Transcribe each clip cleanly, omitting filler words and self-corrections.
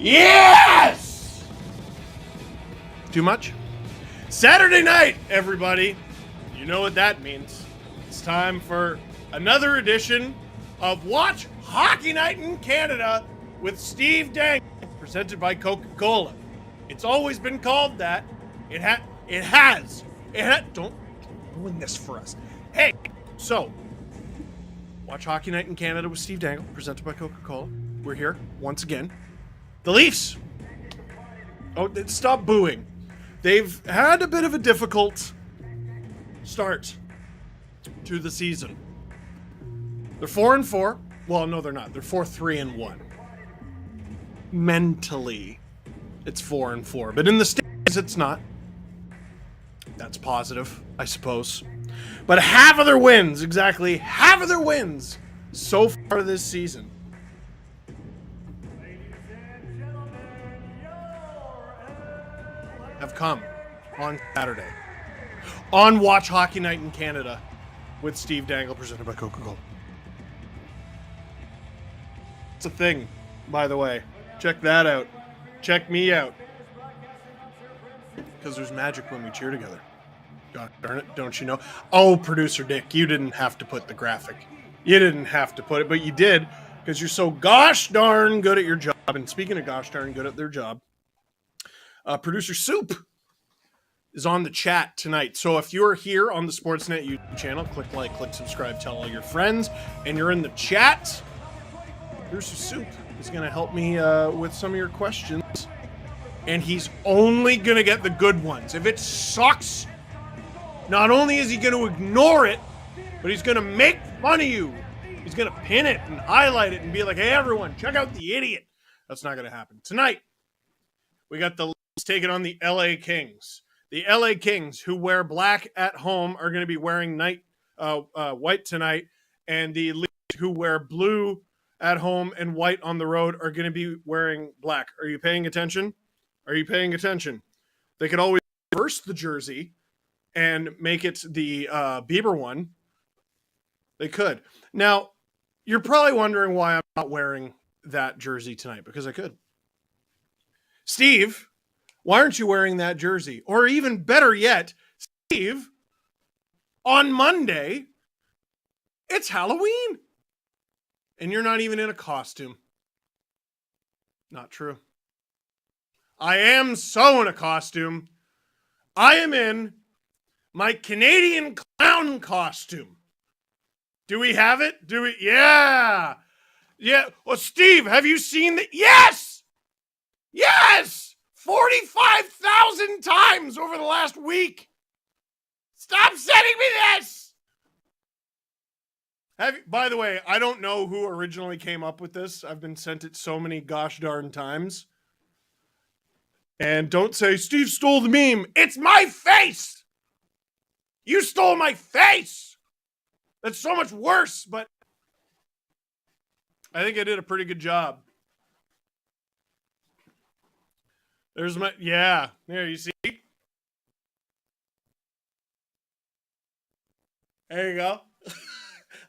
Yes! Too much? Saturday night, everybody. You know what that means. It's time for another edition of Watch Hockey Night in Canada with Steve Dangle, presented by Coca-Cola. It's always been called that. It has. Don't ruin this for us. Hey, so Watch Hockey Night in Canada with Steve Dangle, presented by Coca-Cola. We're here once again. The Leafs. Oh, stop booing. They've had a bit of a difficult start to the season. They're 4-4. Well, no, they're not. They're 4-3-1. Mentally, it's 4-4. But in the standings, it's not. That's positive, I suppose. But exactly half of their wins so far this season have come on Saturday on Watch Hockey Night in Canada with Steve Dangle, presented by Coca-Cola. It's a thing, by the way. Check that out. Check me out. Because there's magic when we cheer together. God darn it, don't you know? Oh, producer Dick, you didn't have to put the graphic. You didn't have to put it, but you did, because you're so gosh darn good at your job. And speaking of gosh darn good at their job, Producer Soup is on the chat tonight. So if you're here on the Sportsnet YouTube channel, click like, click subscribe, tell all your friends, and you're in the chat, Producer Soup is going to help me with some of your questions. And he's only going to get the good ones. If it sucks, not only is he going to ignore it, but he's going to make fun of you. He's going to pin it and highlight it and be like, hey, everyone, check out the idiot. That's not going to happen. Tonight, we got the Leafs taking on the LA Kings. The LA Kings, who wear black at home, are going to be wearing white tonight. And the Leafs, who wear blue at home and white on the road, are going to be wearing black. Are you paying attention? Are you paying attention? They could always reverse the jersey and make it the Bieber one. They could. Now, you're probably wondering why I'm not wearing that jersey tonight, because I could. Steve, why aren't you wearing that jersey? Or even better yet, Steve, on Monday, it's Halloween. And you're not even in a costume. Not true. I am so in a costume. I am in my Canadian clown costume. Do we have it? Yeah. Yeah. Well, Steve, have you seen the... Yes! Yes! 45,000 times over the last week. Stop sending me this! By the way, I don't know who originally came up with this. I've been sent it so many gosh darn times. And don't say, Steve stole the meme. It's my face! You stole my face! That's so much worse, but I think I did a pretty good job. There's my, yeah, there you see. There you go.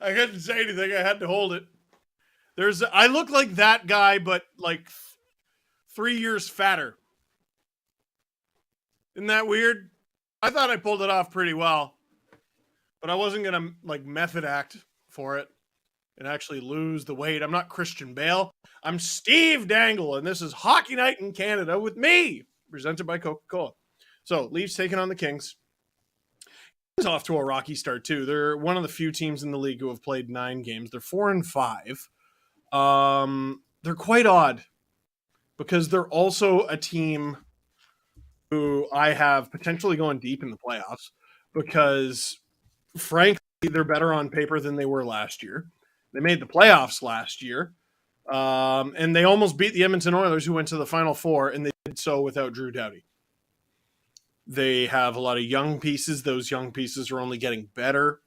I couldn't say anything. I had to hold it. I look like that guy, but like 3 years fatter. Isn't that weird? I thought I pulled it off pretty well, but I wasn't going to like method act for it and actually lose the weight. I'm not Christian Bale. I'm Steve Dangle, and this is Hockey Night in Canada with me, presented by Coca-Cola. So, Leafs taking on the Kings. Kings off to a rocky start, too. They're one of the few teams in the league who have played 9 games. They're 4-5. They're quite odd because they're also a team who I have potentially going deep in the playoffs because, frankly, they're better on paper than they were last year. They made the playoffs last year, and they almost beat the Edmonton Oilers, who went to the Final Four, and they did so without Drew Doughty. They have a lot of young pieces. Those young pieces are only getting better.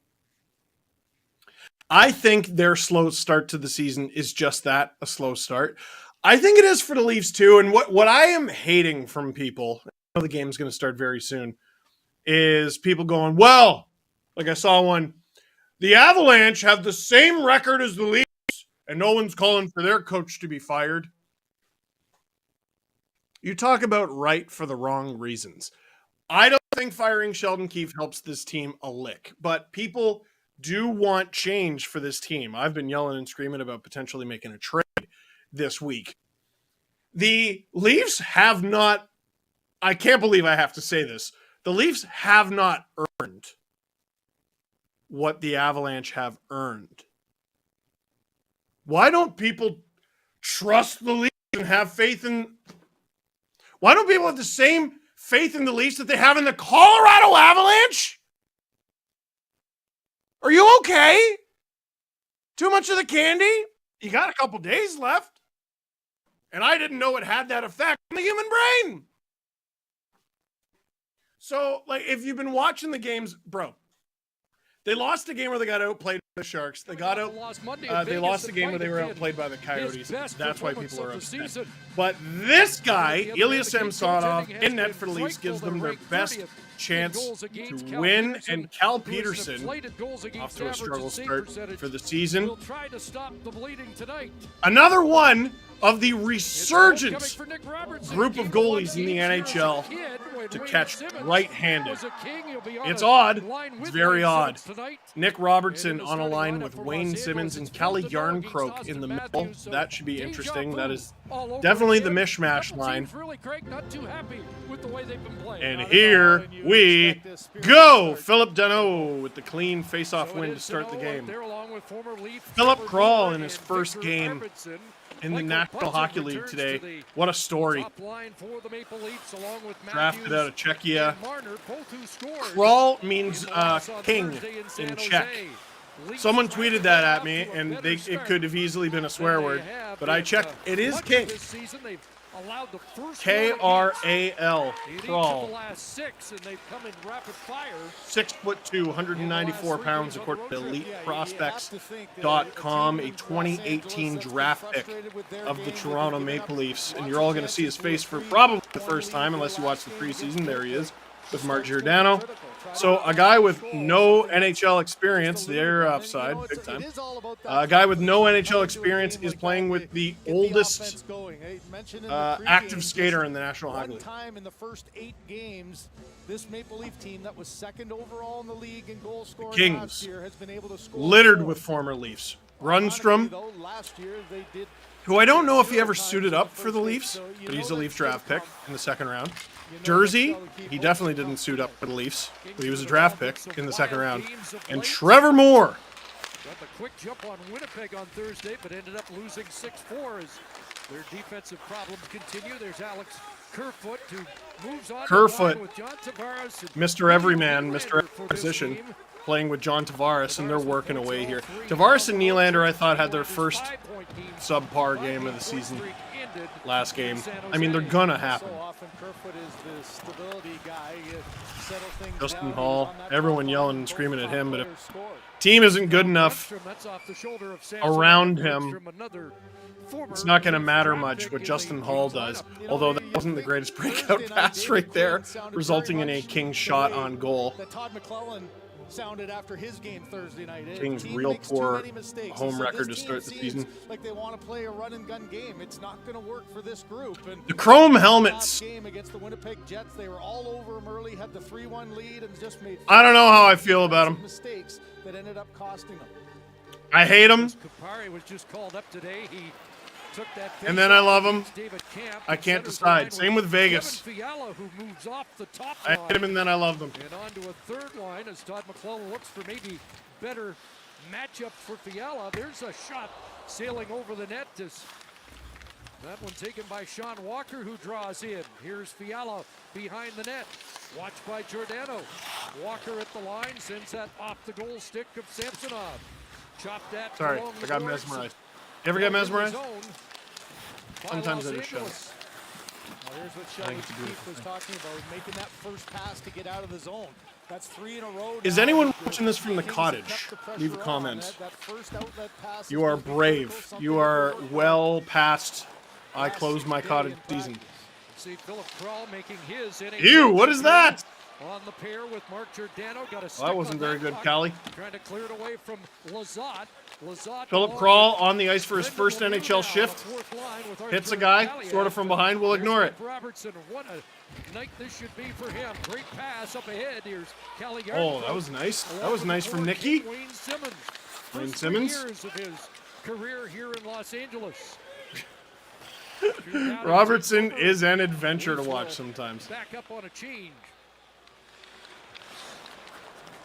I think their slow start to the season is just that, a slow start. I think it is for the Leafs, too, and what I am hating from people, I know the game's going to start very soon, is people going, well, like I saw one, the Avalanche have the same record as the Leafs, and no one's calling for their coach to be fired. You talk about right for the wrong reasons. I don't think firing Sheldon Keefe helps this team a lick, but people do want change for this team. I've been yelling and screaming about potentially making a trade this week. The Leafs have not, I can't believe I have to say this, the Leafs have not earned what the Avalanche have earned. Why don't people trust the Leafs and have faith in... Why don't people have the same faith in the Leafs that they have in the Colorado Avalanche? Are you okay? Too much of the candy? You got a couple days left. And I didn't know it had that effect on the human brain. So, like, if you've been watching the games, bro, they lost a game where they got outplayed by the Sharks. They got out. They lost the game where they were outplayed by the Coyotes. That's why people are upset. But this guy, Ilya Samsonov, in net for the Leafs, gives them their best chance to win. And Cal Peterson, off to a struggle start for the season. Another one of the resurgent group of goalies in the NHL to catch right-handed. It's odd. It's very odd. Nick Robertson on a line with Wayne Simmons and Kelly Yarncroke in the middle. That should be interesting. That is definitely the mishmash line. And here we go. Philip Danault with the clean face-off win to start the game. Philip Kral in his first game in the National Hockey League today. What a story. Drafted out of Czechia. Kral means king in Czech. Someone tweeted that at me, and it could have easily been a swear word, but I checked. It is king. K-R-A-L. Kral. 6'2", 194 pounds, according to EliteProspects.com. A 2018 draft pick of the Toronto Maple Leafs, and you're all going to see his face for probably the first time, unless you watch the preseason. There he is, with Mark Giordano. So a guy with no NHL experience, they're upside, big time. A guy with no NHL experience is playing with the oldest active skater in the National Hockey League. Time in the first 8 games, this Maple Leaf team that was second overall in the league in goal scoring last year has been able to score littered with former Leafs. Rundstrom, who I don't know if he ever suited up for the Leafs, but he's a Leafs draft pick in the second round. Jersey, he definitely didn't suit up for the Leafs, but he was a draft pick in the second round. And Trevor Moore. Got the quick jump on Winnipeg on Thursday, but ended up losing 6-4 as their defensive problems continue. There's Alex Kerfoot, who moves on with John Tavares. Mr. Everyman, Mr. Position, playing with John Tavares, and they're working away here. Tavares and Nylander, I thought, had their first subpar game of the season last game. I mean, they're gonna happen. Justin Hall, everyone yelling and screaming at him, but if team isn't good enough around him, it's not going to matter much what Justin Hall does, although that wasn't the greatest breakout pass right there, resulting in a King shot on goal. Sounded after his game Thursday night. King's real poor home record to start the season. Like they want to play a run and gun game. It's not going to work for this group. And the Chrome helmets. Game against the Winnipeg Jets, they were all over them early, had the 3-1 lead, and just made. I don't know how I feel about them. Mistakes that ended up costing them. I hate them. Kupari was just called up today. He took that and then I love him. I can't decide. Same with Vegas. Fiala, who moves off the top I hate him and then I love them. And on to a third line as Todd McClellan looks for maybe better matchup for Fiala. There's a shot sailing over the net. That one taken by Sean Walker, who draws in. Here's Fiala behind the net. Watched by Giordano. Walker at the line sends that off the goal stick of Samsonov. Chopped that. Sorry, I got mesmerized. You ever get mesmerized? Sometimes I just shut up. Well, here's what Sheldon Keefe was talking about, making that first pass to get out of the zone. That's 3 in a row. Is anyone watching this from the cottage? Leave a comment. You are brave. You are well past I close my cottage season. See Philip Kral making his. Ew, what is that? On the pair with Mark Giordano. Got a that wasn't very good, Callie. Trying to clear it away from Lazat. Philip Kral on the ice for his first NHL shift. Hits a guy, sort of from behind. We'll ignore it. Robertson, what a night this should be for him. Great pass up ahead. Here's Callie Oh, that was nice. That was nice from Nicky. Wayne Simmons. Wayne First Simmons. 3 years of his career here in Los Angeles. Robertson is an adventure to watch sometimes. Back up on a change.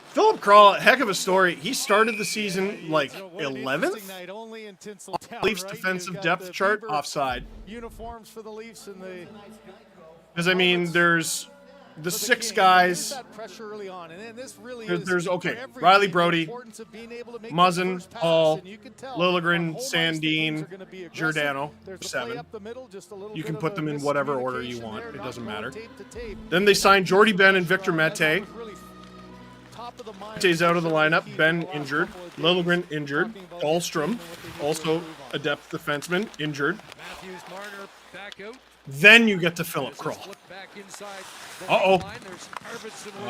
Philip Kral, heck of a story. He started the season like 11th. Leafs defensive depth chart, offside. Uniforms for the Leafs and the Because I mean, there's the 6 guys. There's okay, Riley Brody, Muzzin, Hall, Liljegren, Sandin, Giordano, 7. You can put them in whatever order you want. It doesn't matter. Then they signed Jordy Ben and Victor Mete. Mete's out of the lineup. Ben injured. Liljegren injured. Dahlstrom, also a depth defenseman, injured. Then you get to Philip Kral. Uh-oh.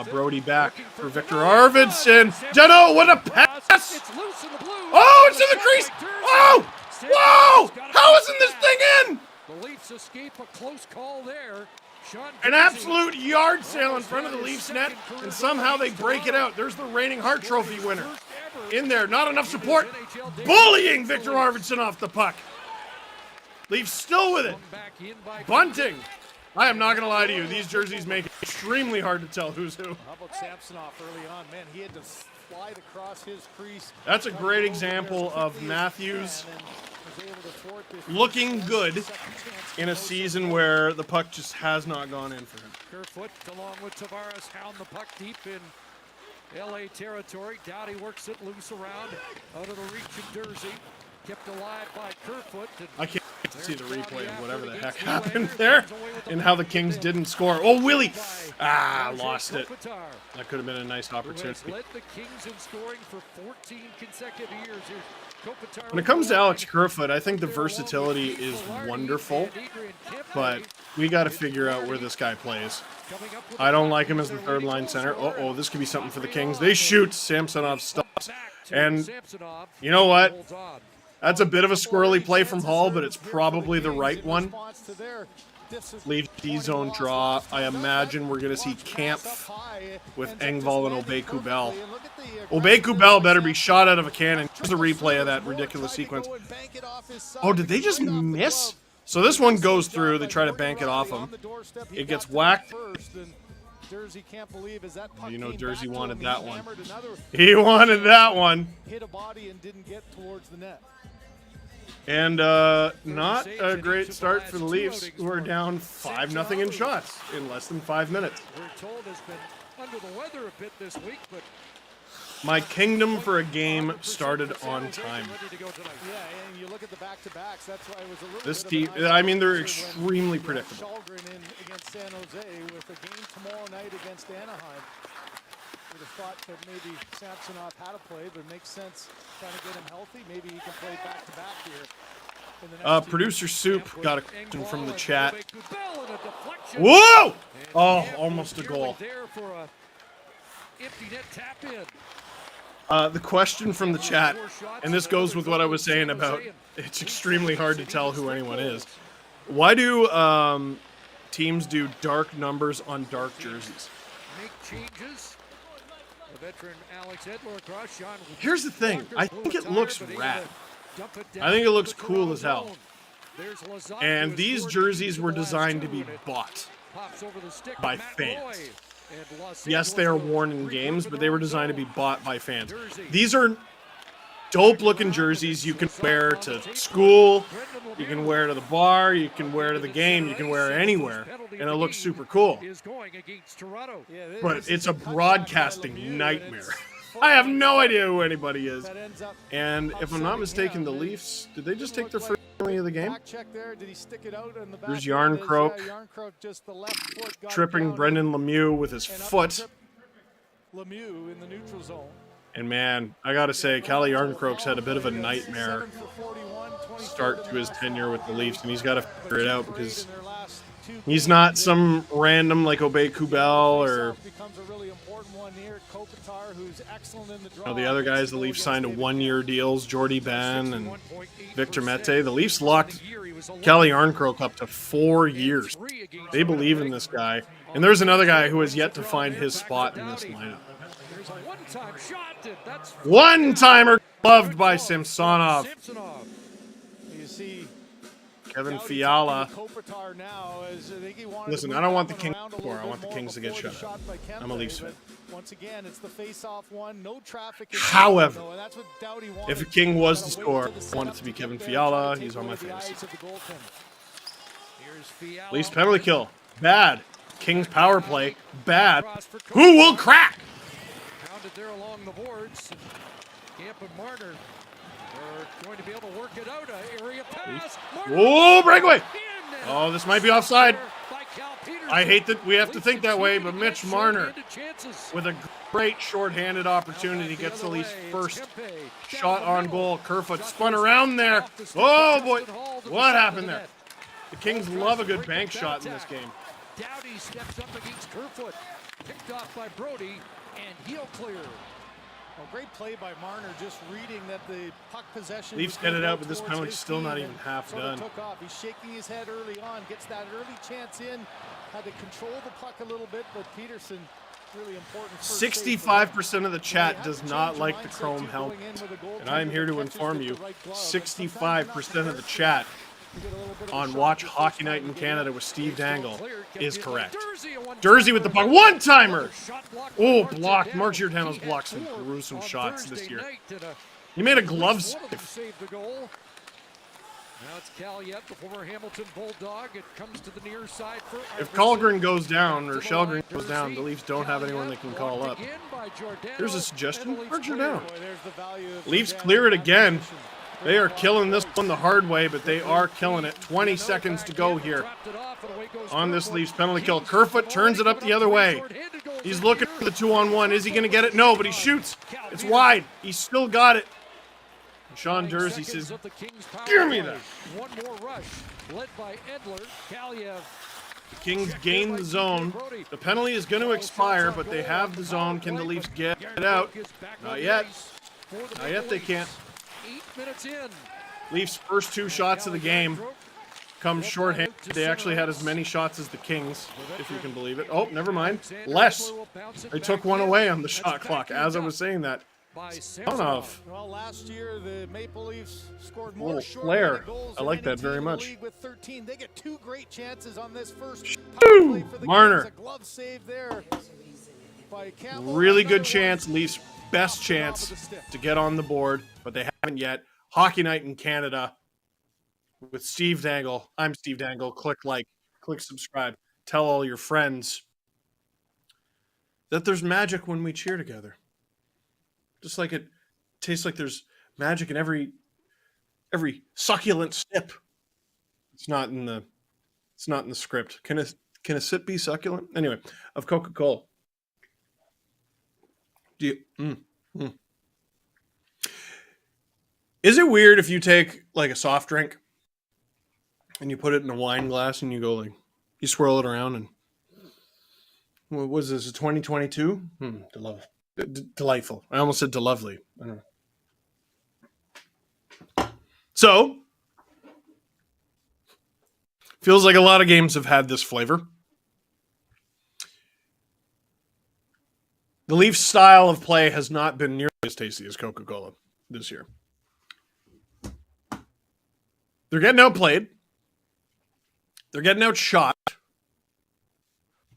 Brody back for Victor Arvidsson. Jeno, what a pass! Oh, it's in the crease! Oh! Whoa! How isn't this thing in? The Leafs escape a close call there. An absolute yard sale in front of the Leafs net, and somehow they break it out. There's the reigning Hart Trophy winner. In there, not enough support. Bullying Victor Arvidsson off the puck. Leafs still with it. Bunting. I am not going to lie to you. These jerseys make it extremely hard to tell who's who. How about Samsonov early on? Man, he had to slide across his crease. That's a great example of Matthews looking good in a season where the puck just has not gone in for him. Kerfoot along with Tavares hound the puck deep in LA territory. Doughty works it loose around out of the reach of Dursey. Kept alive by Kerfoot. I can't wait to see the replay of whatever the heck happened there and how the Kings didn't score. Oh, Willie! Lost it. That could have been a nice opportunity. Led the Kings in scoring for 14 consecutive years. When it comes to Alex Kerfoot, I think the versatility is wonderful, but we got to figure out where this guy plays. I don't like him as the third line center. Uh-oh, this could be something for the Kings. They shoot. Samsonov stops. And you know what? That's a bit of a squirrely play from Hall, but it's probably the right one. Leave D-zone draw. I imagine we're going to see Kampf with Engvall and Obey-Kubel. Obey-Kubel better be shot out of a cannon. Here's the replay of that ridiculous sequence. Oh, did they just miss? So this one goes through. They try to bank it off him. It gets whacked. You know Dursey wanted that one. He wanted that one. Hit a body and didn't get towards the net. And not a great start for the Leafs, who are down 5-0 in shots in less than 5 minutes. We're told has been under the weather a bit this week, but my kingdom for a game started on time. Yeah, and you look at the back-to-backs. That's why it was a little this team, I mean, they're extremely predictable. Shalgren in against San Jose with a game tomorrow night against Anaheim. Would have thought that maybe Samsonov had a play, but it makes sense trying to get him healthy. Maybe he can play back-to-back here. Producer Soup got a question from the chat. Whoa! Oh, almost a goal. The question from the chat, and this goes with what I was saying about it's extremely hard to tell who anyone is. Why do teams do dark numbers on dark jerseys? Make changes. Veteran Alex Edler across. Sean Here's the thing. I think it looks rad. I think it looks cool as hell. And these jerseys were designed to be bought by fans. Yes, they are worn in games, but they were designed to be bought by fans. These are dope-looking jerseys you can wear to school, you can wear to the bar, you can wear to the game, you can wear anywhere, and it looks super cool. But it's a broadcasting nightmare. I have no idea who anybody is. And if I'm not mistaken, the Leafs, did they just take their first penalty of the game? There's Yarncroke tripping Brendan Lemieux with his foot. Lemieux in the neutral zone. And man, I gotta say, Calle Yarncroke's had a bit of a nightmare start to his tenure with the Leafs, and he's got to figure it out because he's not some random like Obey-Kubel or Kopitar, who's excellent in the draw. Now the other guys the Leafs signed to 1-year deals, Jordy Ben and Victor Mete. The Leafs locked Kelly Arncroke up to 4 years. They believe in this guy. And there's another guy who has yet to find his spot in this lineup. One-timer gloved by Samsonov. You see Kevin Fiala. Kopitar now, Listen, I don't want the Kings to score. I want the Kings to get shut out. I'm a Leafs fan. Once again, it's the face-off one. No traffic. However, that's what Doughty wanted. if a King was to score, I want it to be Kevin Fiala. He's on my fantasy. Leafs penalty kill. Bad. Kings power play. Bad. Who will crack? Pounded there along the boards. Camp and Marner are going to be able to work it out. Area pass. Oh, breakaway. Oh, this might be offside. I hate that we have to think that way, but Mitch Marner, with a great shorthanded opportunity, gets the Leafs' first shot on goal. Kerfoot spun around there. Oh, boy. What happened there? The Kings love a good bank shot in this game. Doughty steps up against Kerfoot. Picked off by Brody, and he'll clear. Well, great play by Marner, just reading that the puck possession. Leafs get it out, but this penalty's still not even half done. Took off. He's shaking his head early on, gets that early chance in, had to control the puck a little bit, but Peterson, really important. 65% of the chat does not like the chrome helmet, and I'm here to inform you, 65% of the chat on Watch Hockey Night in Canada with Steve Dangle is correct. Jersey with the puck. One-timer! Oh, blocked. Mark Giordano's blocked some gruesome shots this year. He made a glove save. Now it's Calyette, the former Hamilton Bulldog. It comes to the near side for If Kallgren goes down, or Shellgren goes down, the Leafs don't have anyone they can call up. Here's a suggestion. Mark Giordano. Leafs clear it again. They are killing this one the hard way, but they are killing it. 20 seconds to go here on this Leafs penalty kill. Kerfoot turns it up the other way. He's looking for the 2-on-1. Is he going to get it? No, but he shoots. It's wide. He's still got it. Sean Dursey says, give me that. One more rush, led by Edler. The Kings gain the zone. The penalty is going to expire, but they have the zone. Can the Leafs get it out? Not yet. Not yet they can't. 8 minutes in. Leafs' first 2 shots of the game come shorthanded. They actually had as many shots as the Kings, if you can believe it. Oh, never mind. Less. They took one away on the shot clock as I was saying that. Well, last year the Maple Leafs scored more flair. I like that very much. With 13, they get 2 great chances on this first play for the Marner. Games. A glove save there by Campbell. Really good chance. Leafs' best chance to get on the board, but they haven't yet. Hockey Night in Canada with Steve Dangle. I'm Steve Dangle. Click like, click subscribe. Tell all your friends that there's magic when we cheer together. Just like it tastes like there's magic in every succulent sip. It's not in the script. Can a sip be succulent? Anyway, of Coca-Cola. Do you Is it weird if you take like a soft drink and you put it in a wine glass and you go like you swirl it around and what was this, 2022? Delightful. I almost said delovely. I don't know. So, feels like a lot of games have had this flavor. The Leafs' style of play has not been nearly as tasty as Coca-Cola this year. They're getting outplayed. They're getting outshot.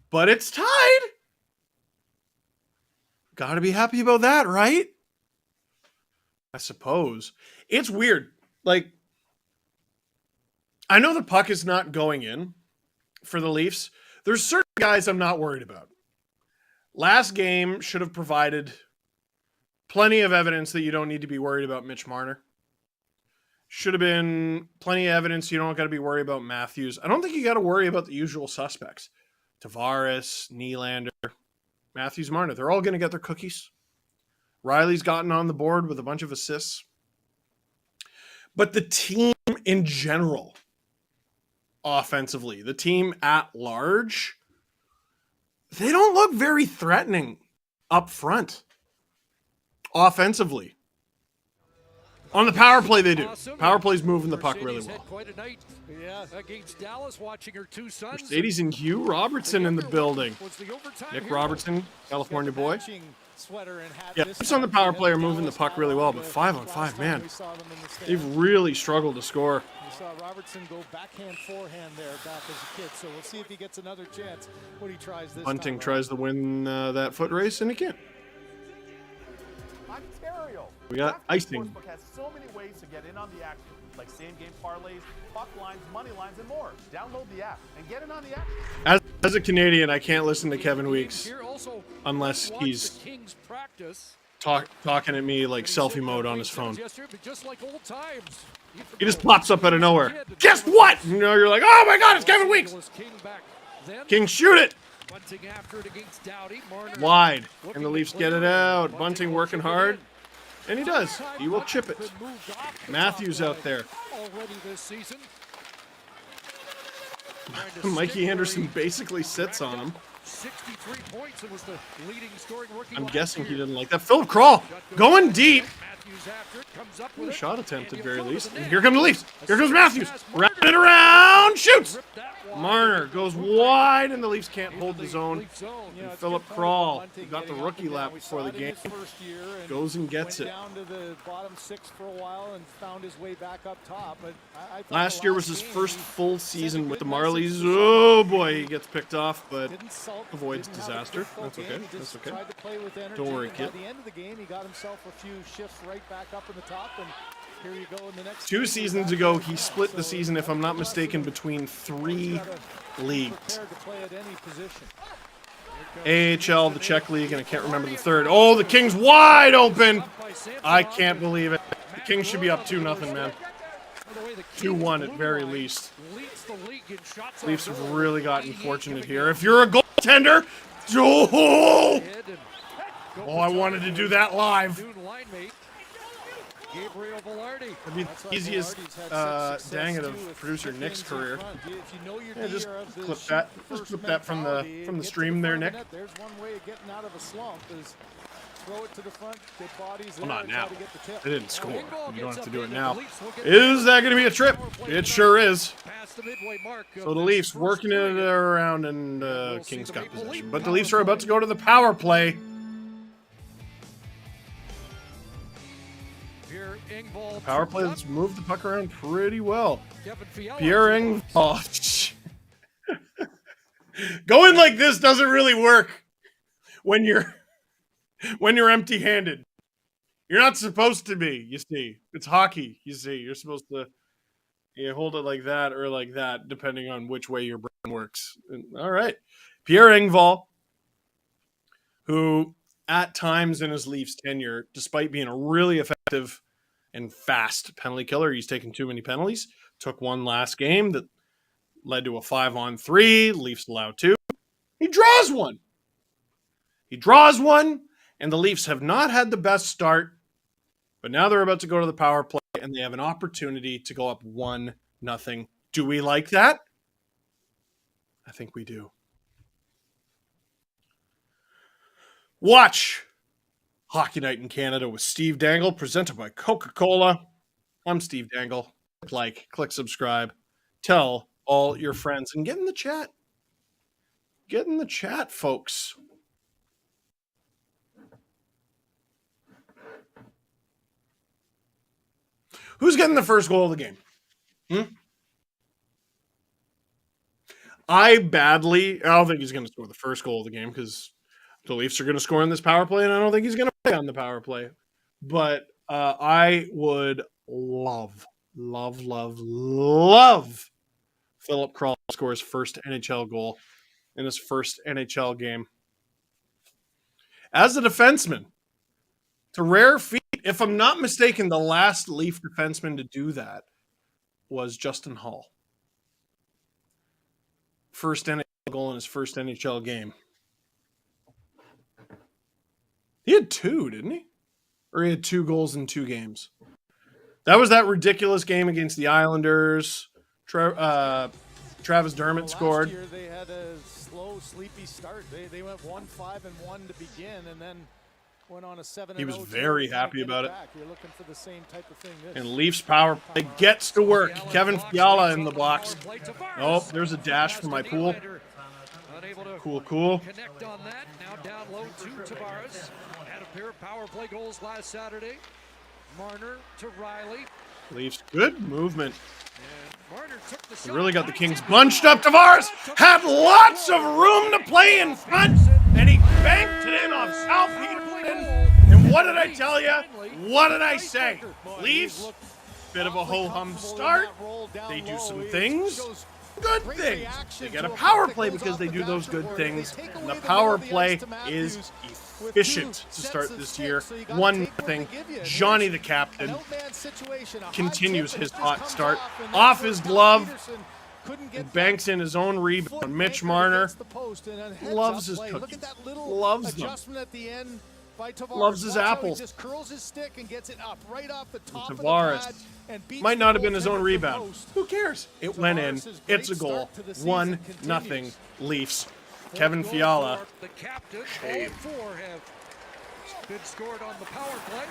But it's tied. Got to be happy about that, right? I suppose. It's weird. Like, I know the puck is not going in for the Leafs. There's certain guys I'm not worried about. Last game should have provided plenty of evidence that you don't need to be worried about Mitch Marner. Should have been plenty of evidence you don't got to be worried about Matthews. I don't think you got to worry about the usual suspects. Tavares, Nylander, Matthews, Marner. They're all going to get their cookies. Riley's gotten on the board with a bunch of assists. But the team in general, offensively, the team at large, they don't look very threatening up front, offensively. On the power play, they do. Awesome. Power play's moving the puck really Mercedes well. had quite a night against Dallas, watching her two sons. Mercedes and Hugh Robertson in the building. Was the overtime Nick hero. Robertson, California boy. Sweater and hat Yeah, this Leafs on the time. power They play are had moving the Dallas puck hat really well, on but the 5-on-5, last time man. we saw them in the stands. They've really struggled to score. We saw Robertson go backhand, forehand there back as a kid, so we'll see if he gets another chance when he tries this Bunting time tries to win that foot race, and he can't. Ontario. We got icing. Sportsbook has so many ways to get in on the action, like same-game parlays, puck lines, money lines, and more. Download the app and get in on the action. As a Canadian, I can't listen to Kevin Weeks Here also, unless watch he's the Kings practice. talking at me like selfie mode on his phone. Yesterday, but just like old times. He just pops up out of nowhere. Guess what? You know, you're like, oh my God, it's Kevin Weeks. King back then. King, shoot it. Bunting after it against Dowdy. Marner Wide. And the Leafs get it out. Bunting working hard. And he does. He will chip it. Matthews out there. Already this season. Mikey Anderson basically sits on him. 63 points and was the leading scoring rookie. I'm guessing he didn't like that. Philip Kral going deep. Matthews after it comes up with it. Shot attempt at And very he'll go to least. the net. Here come the Leafs. Here comes Matthews. Wrapping it around. Shoots. Ripped that wide. Marner goes wide, and the Leafs can't hold the Leaf zone. zone. You know, it's Philip a good point Kral, about Bunting who got the getting up rookie and down. lap We before saw the it in game, his first year and goes and gets went it. down to the bottom six for a while and found his way back up top. But I thought Last the year was his game, first he full sent a season with good the message Marlies. to Oh boy, he gets picked off, but didn't sulk, avoids didn't have a disaster. difficult That's game. okay. He just That's okay. tried to play with energy. Don't worry, and kid. By the end of the game, he got himself a few shifts right back up in the top, and here you go in the next. 2 game, seasons he's ago, back he up. split the So season, if I'm not that's mistaken, impressive. between 3 He's gotta be leagues. prepared to play at any position. AHL, the Czech League, and I can't remember the third. Oh, the Kings wide open. I can't believe it. The Kings should be up 2-0, man. 2-1 at very least. Leafs have really gotten fortunate here. If you're a goaltender, oh, I wanted to do that live. Gabriel Velarde. It'd be the easiest dang it of producer Nick's career. Yeah, just clip that. Just clip that from the stream there, Nick. There's one way of getting out of a slump is throw it to the front, get bodies Well, there not and try now. to get the tip. They didn't score. You don't have to do it now. Is Is that going to be a trip? It sure is. past the midway mark of So the this Leafs first working it period. around, and Kings got possession. But the Leafs are about to go to the power play. Pierre Engvall Power to play Duck. that's moved the puck around pretty well. Kevin Fiala Pierre to Engvall. Oh, going like this doesn't really work when you're empty-handed. You're not supposed to be, you see. It's hockey, you see. You're supposed to hold it like that or like that, depending on which way your brain works. All right. Pierre Engvall, who at times in his Leafs tenure, despite being a really effective and fast penalty killer, he's taken too many penalties. Took one last game that led to a 5-on-3. Leafs allow 2. He draws one. And the Leafs have not had the best start, but now they're about to go to the power play, and they have an opportunity to go up 1-0. Do we like that? I think we do. Watch Hockey Night in Canada with Steve Dangle, presented by Coca-Cola. I'm Steve Dangle. Click subscribe, tell all your friends, and get in the chat. Get in the chat, folks. Who's getting the first goal of the game? I don't think he's going to score the first goal of the game because the Leafs are going to score in this power play, and I don't think he's going to play on the power play. But I would love Philip Kral to score his first NHL goal in his first NHL game. As a defenseman, it's a rare feat. If I'm not mistaken, the last Leaf defenseman to do that was Justin Hall. First NHL goal in his first NHL game. He had 2, didn't he? Or he had 2 goals in 2 games. That was that ridiculous game against the Islanders. Travis Dermott scored. Last year they had a slow, sleepy start. They went 1-5-1 to begin, and then went on a 7-0. He was very happy about it. You're looking for the same type of thing. And Leafs power play gets to work. Kevin Fiala in the box. Oh, there's a dash for my pool. Cool. Connect on that. Now down low to Tavares. Had a pair of power play goals last Saturday. Marner to Riley. Leafs, good movement. And Marner took the They shot. really got the Kings bunched up. Tavares had lots of room to play in front, and he banked it in off South Peterson. And what did I tell you? What did I say? Leafs, bit of a ho-hum start. They do some things. Good things. They get a power play because they do those good things. And the power play is efficient to start this year. 1-0. Johnny the captain continues his hot start. Off his glove. And banks in his own rebound. Mitch Marner loves his cookies. Loves them. Loves his apples. Just curls his stick and gets it up right off the top of the Tavares pad and beats might the not have been his own goaltender rebound. post. Who cares? It went in. Tavares' It's a great goal. start to the season 1-0 continues. Leafs. Kevin Fiala. The captain. Shame. All 4 have been scored on the power play.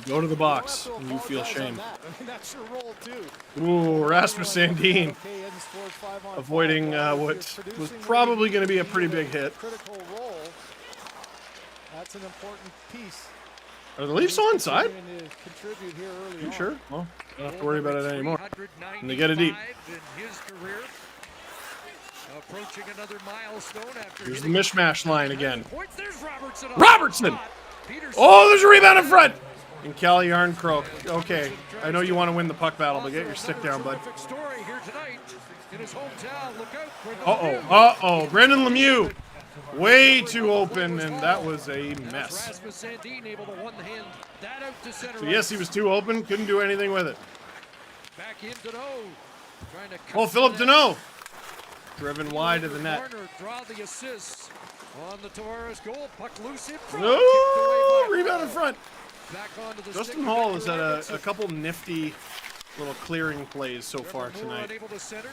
Go to the You box don't have and to you feel apologize on shame. that. I mean, that's your role too. Ooh, Rasmus Sandin Okay, Edens scored 5 on avoiding 5. what If you're was producing probably going to be a where pretty you big need a hit. critical role. That's an important piece. Are the Leafs onside? Continuing to contribute here early You on. sure? Well, don't have to worry about it anymore. 395 And they get it deep. in his career. Approaching another milestone after Here's the hitting mishmash line again. points. There's Robertson. Robertson! Oh, there's a rebound in front! And Cal Yarncroke. Okay, I know you want to win the puck battle, but get your stick down, bud. Terrific story here tonight in his hometown. Look out. Uh-oh. Brendan Lemieux. Way too open, and that was a mess. Rasmus Sandin able to one-hand that out to center. So yes, he was too open. Couldn't do anything with it. Back in Deneau. Trying to Oh, cut Philip the net. Deneau. Driven wide of the net. Warner draw the assists on the Tavares goal. Puck loose in front. No, Kicked away by rebound in Hall. front. Back onto the Justin stick of Hall Victor has had a Edmondson. couple nifty little clearing plays so Trevor far Moore tonight. unable to center.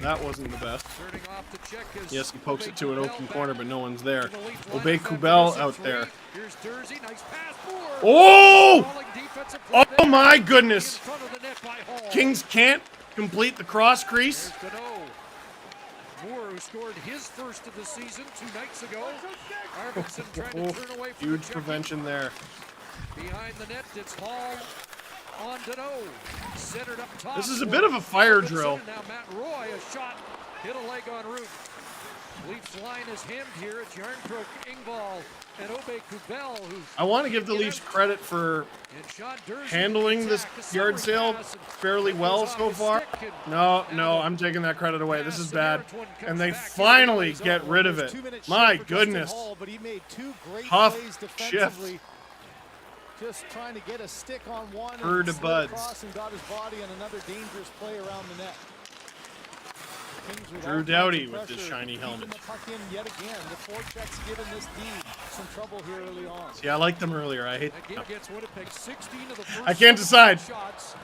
That wasn't the best. Turning off to check his Yes, he pokes it to an Kubel open back corner, but no one's there. to the Leaf line. Obey Back Kubel to out three. there. Here's Dursey. Nice pass. Moore. Oh! Falling defensive play Oh there. my In goodness! front of the net by Hall. Kings can't complete the cross crease. There's Deneau. Moore, who scored his first of the season 2 nights ago. Arvidsson trying to turn away from Huge the check. prevention there. Behind the net, it's Hall on Deneau. Centered up top. This is a bit of a fire Arvidsson, drill. and now Matt Roy, a shot, hit a leg en route. Leafs line is hemmed here. It's Yarncroke, Engvall, and Obey Kubel, who's I want to give the Leafs credit for and Sean Dursey handling this attack, a yard centering sale pass, and fairly that well goes off so his far. stick, and No, I'm taking that credit away. This is bad. Samaritan comes And they back in finally the get zone. rid of it. 2-minute My shift for Justin goodness. Hall, but he made 2 great Tough plays shift. defensively. Just trying to get a stick on one Bird and to slid buds. across and got his body on another dangerous play around the net. Kings with Drew all kinds Doughty of with his pressure, shiny keeping helmet. the puck in yet again. The forecheck's given this D some trouble here early on. See, I liked them earlier. I hate That game them. gets Winnipeg 16 of the first I can't decide. shots,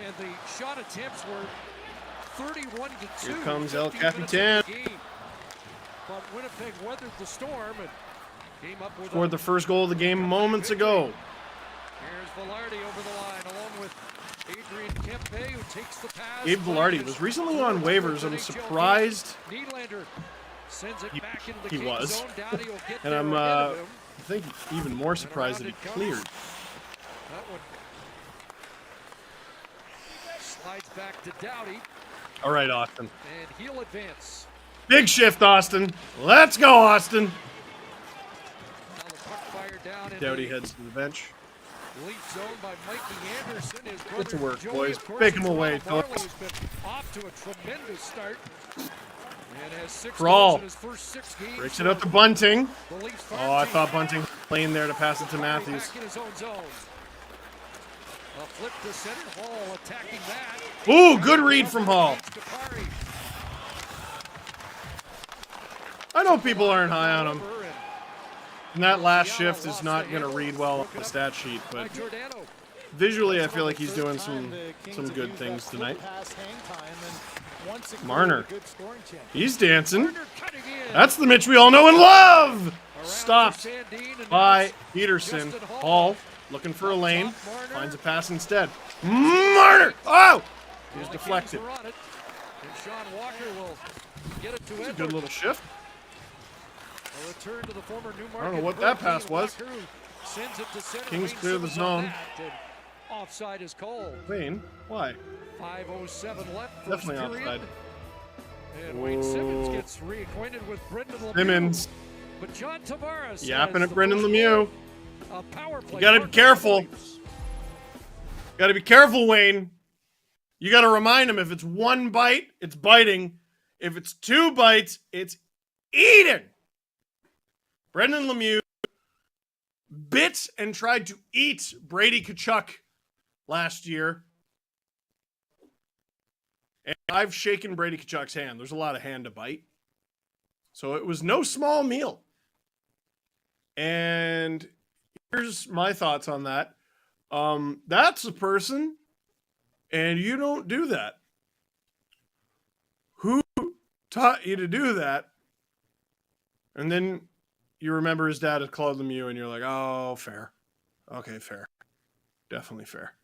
and the shot attempts were 31-2. Here comes El 15 minutes into Capitan. the game. But Winnipeg weathered the storm and came up with Scored the first goal of the game moments ago. Here's Velarde over the line, along with Adrian Kempe, who takes the pass. Gabe Velarde was recently on waivers. I'm surprised. Nylander sends it back into the he Kings was. zone. Doughty will get And there I'm, ahead of I him. think even more surprised that he cleared. That one slides back to Doughty, All right, Austin. and he'll advance. Big shift, Austin. Let's go, Austin. Now the puck fired down in Doughty the heads to the bench. Leaf zone by Mikey Anderson. His brother Get to work, Joey, boys. of course, Make 'em and away, Rob Barlow Phillips. has been off to a tremendous start. And has 6 Crawl. goals in his first 6 games. Breaks it up to Bunting. The Leafs farm Oh, I team. thought Bunting playing there to pass it to Barry Matthews. back in his own zone. A flip to center. Hall attacking that. Ooh, good read from Hall. Kapari. I know people aren't high on him. Over and And that last shift is not going to read well on the stat sheet, by but Giordano. visually I feel like he's doing Third time some the Kings some have good used things that flip tonight. pass hang time, and once it Marner. created a good scoring chance. He's dancing. Marner cutting in. That's the Mitch we all know and love. Around Stopped for Sandin, and by now it's Peterson. Justin Hall looking for a lane. top, Marner. Finds a pass instead. Marner! Oh! He was The deflected. Kings are on it, and Sean Walker will get it to That's a Edwards. good little shift. A return to the former Newmarket. I don't know what that pass was. Walker, who sends it to center. Kings Wayne clear the Simmons on zone. that, and offside is called. Wayne, why? 5:07 left. First Definitely period. offside. And Wayne Simmons Whoa. gets reacquainted with Brendan Lemieux. Simmons But John Tavares yapping has at Brendan the first Lemieux. goal. A power play. You gotta be partner careful. for the Leafs. Gotta be careful, Wayne. You gotta remind him if it's one bite, it's biting. If it's two bites, it's eating. Brendan Lemieux bit and tried to eat Brady Tkachuk last year. And I've shaken Brady Tkachuk's hand. There's a lot of hand to bite. So it was no small meal. And here's my thoughts on that. That's a person, and you don't do that. Who taught you to do that? And then you remember his dad had called Lemieux, and you're like, oh, fair. Okay, fair. Definitely fair.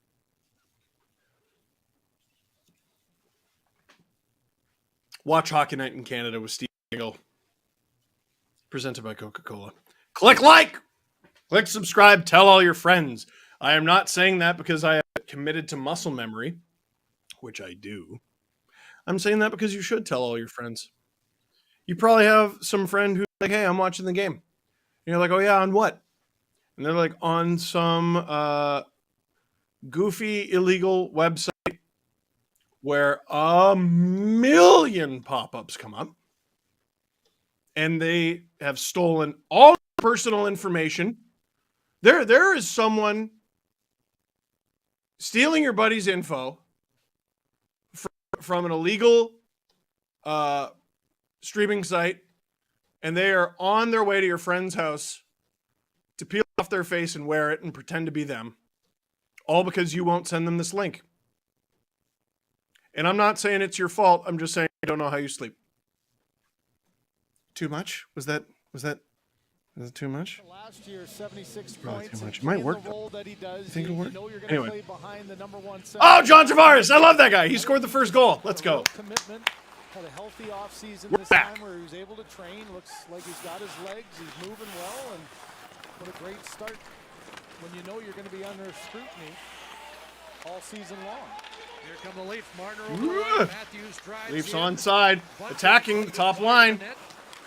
Watch Hockey Night in Canada with Steve Dangle. Presented by Coca-Cola. Click like! Click subscribe. Tell all your friends. I am not saying that because I am committed to muscle memory, which I do. I'm saying that because you should tell all your friends. You probably have some friend who's like, hey, I'm watching the game. And you're like, oh yeah, on what? And they're like, on some goofy, illegal website where 1 million pop-ups come up. And they have stolen all personal information. There is someone stealing your buddy's info from an illegal streaming site, and they are on their way to your friend's house to peel off their face and wear it and pretend to be them, all because you won't send them this link. And I'm not saying it's your fault. I'm just saying I don't know how you sleep. Too much? Was that too much? Last year, 76 Probably points. too much. It and might playing work, the though. role that he does, You think it'll work? know you're gonna Anyway. play behind the #1 center. Oh, John Tavares. I love that guy. He scored the first goal. Let's go. Commitment. Had a healthy offseason We're this back. time where he was able to train. Looks like he's got his legs. He's moving well, and what a great start when you know you're going to be under scrutiny all season long. Here come the Leafs. Marner over the line. Matthews drives Leafs in. onside. Attacking the top line.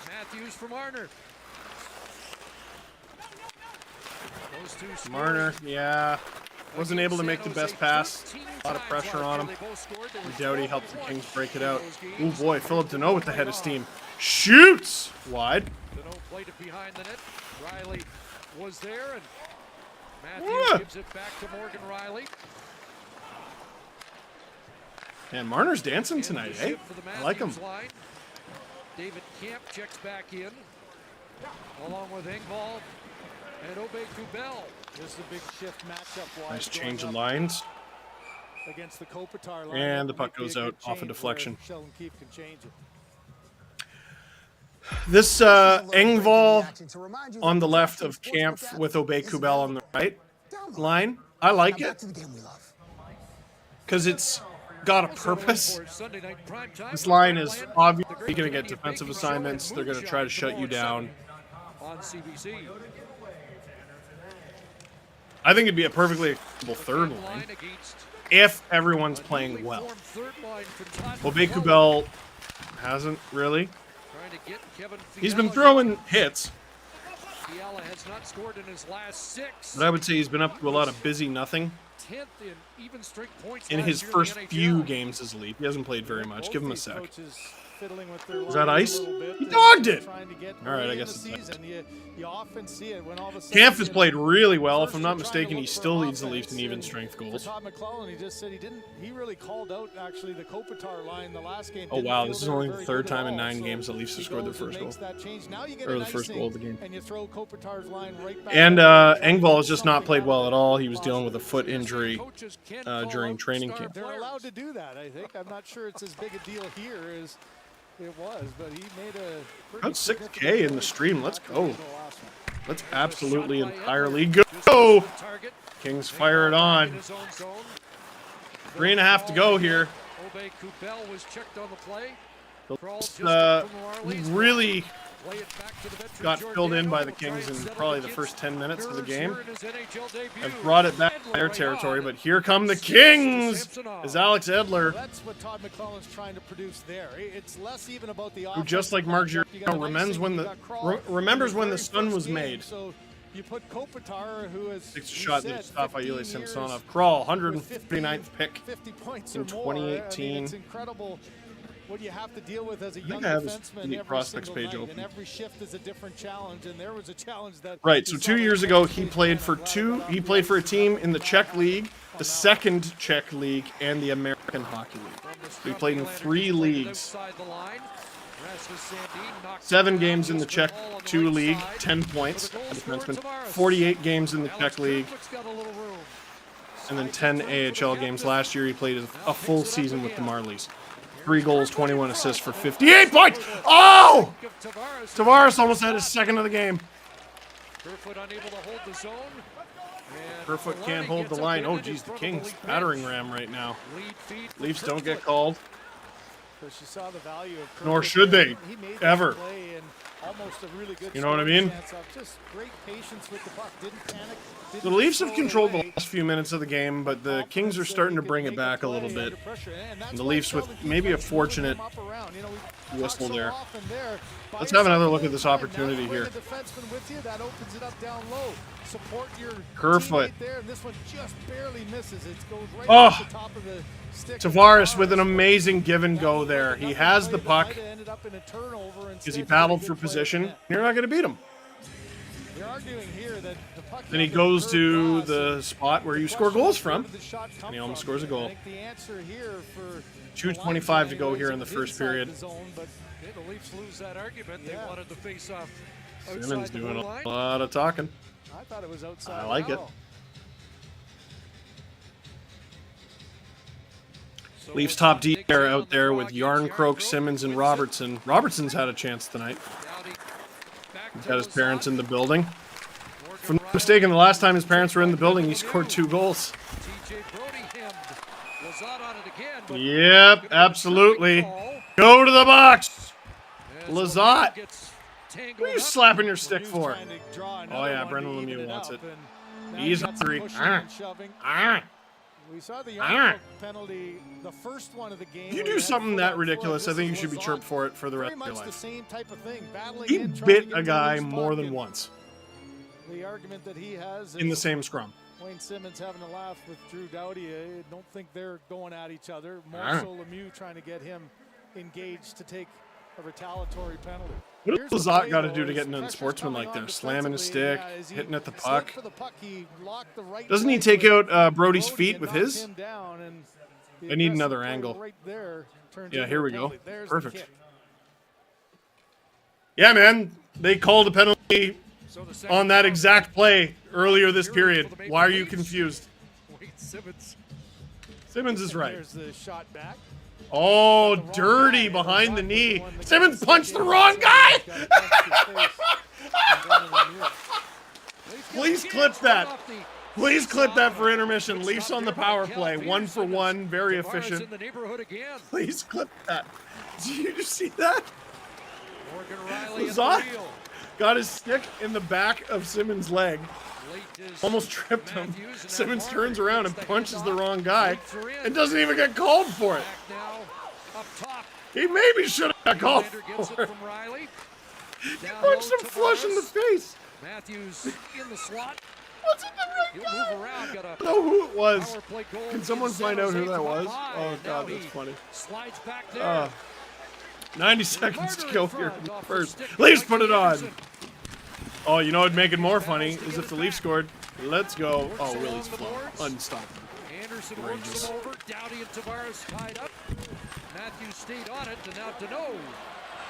Matthews for Marner. Those two scored. Marner, yeah. Wasn't able to make the best pass. A lot of pressure on him. I doubt he helped the Kings break it out. Oh boy, Philip Deneau with the head of steam. Shoots! Wide. Deneau played it behind the net. Riley was there, and Matthews gives it back to Morgan Riley. Man, Marner's dancing tonight, eh? I like him. Line. David Camp checks back in, along with Engvall and Obey Kubel. This is a big shift matchup. Nice change of lines. Against the Kopitar line. And the puck goes out off a deflection. Sheldon Keefe can change it. This Engvall on the left of Camp with Obey Kubel on the right line. I like it because it's got a purpose. This line is obviously going to get defensive assignments. They're going to try to shut you down. On CBC. I think it'd be a perfectly acceptable third line if everyone's playing well. Obey Kubel hasn't really. He's been throwing hits, Fiala has not scored in his last 6. but I would say he's been up to a lot of busy nothing 10th in even strength points in last his year first in the few NHL. games as a Leaf. He hasn't played very much. Give him a sec. Coaches fiddling with their Is that lines ice? a little bit He and dogged it. trying to get All right, early I in guess the it's season. You often see it when all of a sudden Kampf has played really well. If first I'm you're not trying to mistaken, he look for still leads the Leafs offense, in even and strength for goals. Todd McClellan, he just said he really called out actually the Kopitar line the last game. Oh Didn't wow, feel this is they were only the very third good at time in all. 9 So games the Leafs have he scored their goes and first goal. makes that change. Now you get Or an the first icing, goal of the game. and you throw Kopitar's line right back. And up. Engvall has just not Something played out well of at it. all. He was dealing with a foot You're saying injury coaches can't call during out training star camp. They're players. allowed to do that, I think. I'm not sure it's as big a deal here as it was, but he made a pretty About 6K significant in the point stream. Let's after go. the last one. Let's absolutely Shot by entirely Edler. go. Just target. Kings fire it Back in on. his own zone. 3.5 to go here. Obey Kubel was checked on the play. Crawled just Uh, up from the Marlies. really Play it back to the veteran got filled in Giordano. by the Will try Kings and in settle probably the the first kids. 10 minutes of the Nerves game. here in his NHL debut. Have brought it back to Edler their right territory, on. but here come the Sims to Kings Samsonov. as Alex Edler, That's what Todd McClellan's trying to produce there. It's less even about the who just like Mark Giordano remembers when the sun was made. So you put Kopitar, who is Takes a shot that is stopped by Ilya Samsonov. Crawl, 159th pick. 50 points in or more. 2018. It's incredible what you have to deal with as a young I have his defenseman Elite every Prospects single page night, open. and every shift is a different challenge. And there was a challenge that Right, you so saw 2 the years ago Kings he face played down. for I'm glad two. I got He off played for a the team ice in the on Czech that League, on the that second Czech League, and the American Hockey League. He played in 3 leagues. 7 games in the Czech 2 League, 10 points. Defenseman. 48 games in the Czech League, and then 10 AHL games. Last year he played a full season with the Marlies. 3 goals, 21 assists for 58 points. Oh! Tavares almost had his second of the game. Kerfoot unable to hold the zone. And Kerfoot can't Kalani hold the gets line. Oh, upended in geez, the front of Kings Leaf battering bench. ram right now. Lead feed for Leafs don't get Kerfoot. called. Because you saw the value of Nor Kerfoot should there. they, He made that ever. play and almost a really good You know what I scoring mean? chance off. Just great patience with the puck. Didn't panic. The Didn't Leafs have throw it controlled the away. last few minutes of the game, but the Kings are starting to bring it back a little bit. And the Leafs with maybe a fortunate whistle there. Let's have another look at this opportunity here. Kerfoot. Oh, Tavares with an amazing give and go there. He has the puck because he battled for position. You're not going to beat him. Then he goes to the spot where you score goals from, and he almost scores a goal. 2:25 to go here in the first period. The Leafs lose that argument. They wanted to face off Simmons outside the doing blue a line. lot of talking. I thought it was outside. I like it. So Leafs top D Nick are in on out the there draw with against Yarncroke, Yarncroke. Simmons, and Wins it. Robertson. Robertson's had a chance tonight. Dowdy back to Got his parents in the Lazat. building. Morgan If I'm not Riley. mistaken, the last time his parents were in the building, he scored 2 goals. TJ Brody hemmed. Lazat on it again. but Yep, gonna be a absolutely. call. Go to the box. As Lazat. Lemieux gets What are tangled you up. slapping your stick for? Oh yeah, Brendan Lemieux wants it. He's He's hungry. hungry. Ah, We saw the Ah. Yarncroke penalty, the first one of the game. if you where do had something full that on ridiculous, foot. I think you This should be is chirped Lazat. for it for the rest Very of your much the life. same type of thing. Battling He in, trying to bit get a to the guy loose more puck, than and once The argument that he has in the is same scrum. Wayne Simmons having a laugh with Drew Doughty. I don't think they're going at each other. More Ah. so Lemieux trying to get him engaged to take a retaliatory penalty. What Here's does the Lazat play, got to though, do to is get into pressure's sportsman coming like on there? Slamming his stick, defensively. As he hitting at the sent puck. for the puck, he locked the right Doesn't he leg take with out Brody's Brody feet and with knocked his? him down, and the I need aggressive another play angle. right there turns Yeah, into here a we go. penalty. There's the Perfect. kick. Yeah, man. They called a penalty So the second on that foul. exact play earlier this period. For the Maple Why are you Leafs. confused? Wayne Simmons. Simmons is right. There's the shot back. Oh, The wrong dirty guy. behind the Lazat was knee. one that Simmons got punched the stuck in. wrong guy. Got punched in the face. And Brendan Lemieux. Leafs get Please a clip chance that. right off the Please clip that for Good intermission. Leafs stop on the there by power Cal play. 1 for Peterson. 1. Very Tavares efficient. in the neighborhood again. Please clip that. Did you just see that? Morgan Riley at Lazat? the wheel. Got his stick in the back of Simmons' leg. Late is Almost tripped him. Matthews, and Simmons now turns Martin around and gets the punches the handoff. wrong guy Leafs are in. and doesn't even get called for it. Back now, up top. He maybe should have got called Lander gets for it it. from Riley. He Down punched low, him flush in the Tavares. face. Matthews in the slot. What's in the He'll right guy? move around. Got I a don't know who it was. power play goal. Can someone in find San out who Jose that from was? up high, Oh, and God, now that's he funny. Slides back there. Uh, 90 seconds to go here Front off the first. stick. Leafs put it on. Anderson. Oh, you know what'd make it more funny is if the Leafs scored. Let's go. Oh, Willie's flow. Unstoppable. Anderson Courageous. works him over. Doughty and Tavares tied up. Matthews stayed on it, and now Deneau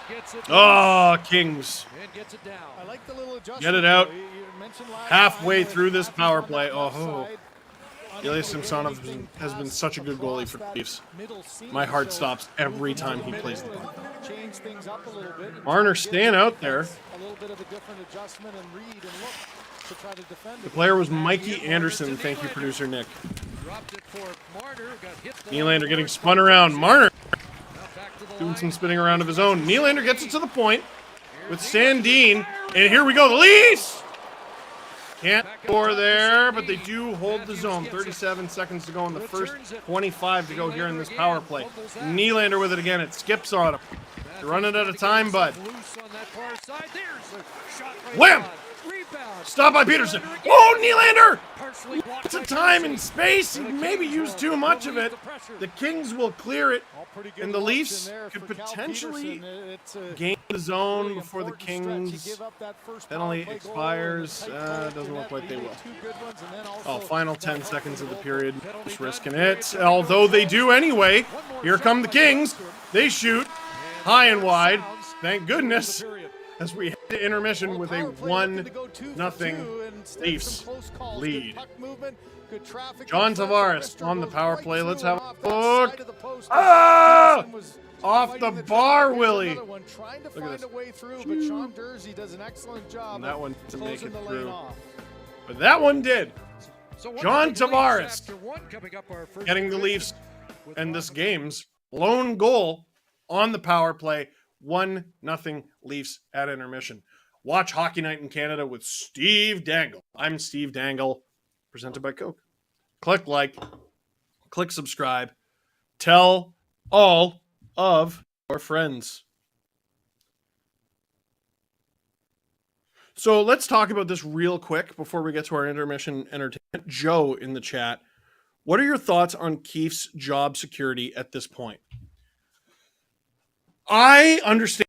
gets it. Oh, Kings. And gets it down. I like the little adjustment. Get it out. You mentioned last Halfway time through with this Matthews power on that play. left Oh, side, Ilya unable to get Samsonov anything has been past such a good goalie across for the that Leafs. middle seam. My heart So stops every move time into he the plays the middle puck. and change things up a little bit. and Marner try to give staying the out there. defense a little bit of a different adjustment and read and look to try to defend The it. player was Mikey Anderson. Thank you, producer Nick. Dropped it for Marner. Got hit. Nylander getting spun around. Marner Now back to the doing line. some spinning around of his own. Nylander gets it to the point with Sandin. And here we go. The Leafs can't score there, but they do hold the zone. 37 seconds to go in the first, 25 to go here in this power play. Nylander with it again. It skips on him. You're running out of time, bud. Loose on that far side. There's a shot right Wham! on. Rebound. Stop by Peterson. Nylander again. Oh, Nylander! Partially blocked It's a by time Peterson. and space. He And the maybe Kings used will too much of relieve it. the pressure. The Kings will clear it, All pretty good and the looks Leafs in there could for Cal potentially Peterson. It's a gain the zone really before the important stretch. You Kings. give up that first penalty power play goal expires. and the tight goal Doesn't after look net, like but they he will. made two good ones, and then Oh, also final that 10 helped seconds of the goal. period. Penalty Just done. risking it. Although they do anyway. Here come the Kings. They shoot high and wide. Thank goodness. As we head to intermission with a Power play looking to go 1-0 2-for-2 and instead Leafs some close calls. lead. Good puck movement, good traffic John in front. Tavares Wrister on the goes power right play. through Let's and have a off that look. side of the post. Ah! Peterson was Off fighting the traffic. bar, Here's Willie. another one, trying to Look at find this. a way through, but Sean Dursey does an excellent job And that of one to make closing it the lane through. off. But that one did. So John one for the Leafs Tavares after one, coming up our first getting the period Leafs with and Ron- this game's lone goal on the power play. 1-0 Leafs at intermission. Watch Hockey Night in Canada with Steve Dangle. I'm Steve Dangle, presented by Coke. Click like, click subscribe, tell all of your friends. So let's talk about this real quick before we get to our intermission entertainment. Joe in the chat, what are your thoughts on Keefe's job security at this point? I understand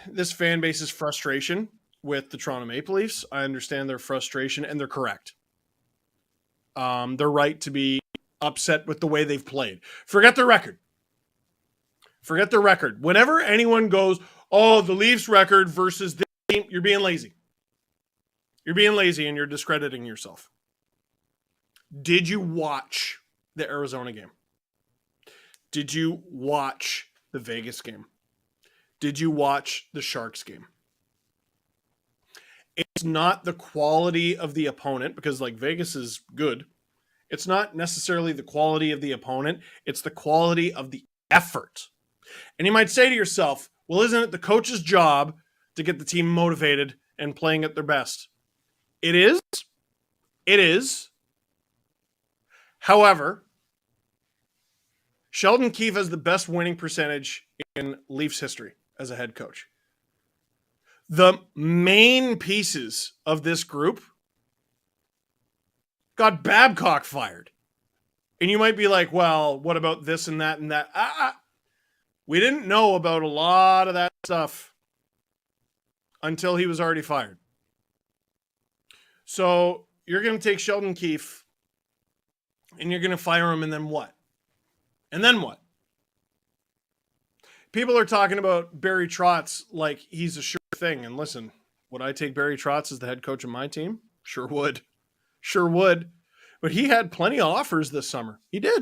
this fan base's frustration with the Toronto Maple Leafs. I understand their frustration, and they're correct. They're right to be upset with the way they've played. Forget their record. Forget their record. Whenever anyone goes, oh, the Leafs record versus this team, you're being lazy. You're being lazy and you're discrediting yourself. Did you watch the Arizona game? Did you watch the Vegas game? Did you watch the Sharks game? It's not the quality of the opponent, because like Vegas is good. It's not necessarily the quality of the opponent. It's the quality of the effort. And you might say to yourself, well, isn't it the coach's job to get the team motivated and playing at their best? It is. It is. However, Sheldon Keefe has the best winning percentage in Leafs history as a head coach. The main pieces of this group got Babcock fired. And you might be like, well, what about this and that and that? We didn't know about a lot of that stuff until he was already fired. So you're going to take Sheldon Keefe and you're going to fire him, and then what? And then what? People are talking about Barry Trotz like he's a sure thing. And listen, would I take Barry Trotz as the head coach of my team? Sure would. Sure would. But he had plenty of offers this summer. He did.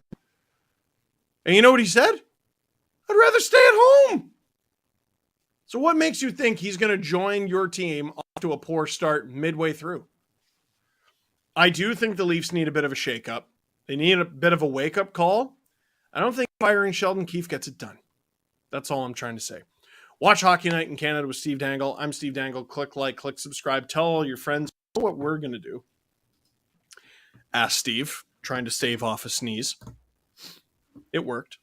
And you know what he said? I'd rather stay at home. So what makes you think he's going to join your team off to a poor start midway through? I do think the Leafs need a bit of a shakeup. They need a bit of a wake-up call. I don't think firing Sheldon Keefe gets it done. That's all I'm trying to say. Watch Hockey Night in Canada with Steve Dangle. I'm Steve Dangle. Click like, click subscribe. Tell all your friends what we're going to do. Ask Steve, trying to stave off a sneeze. It worked.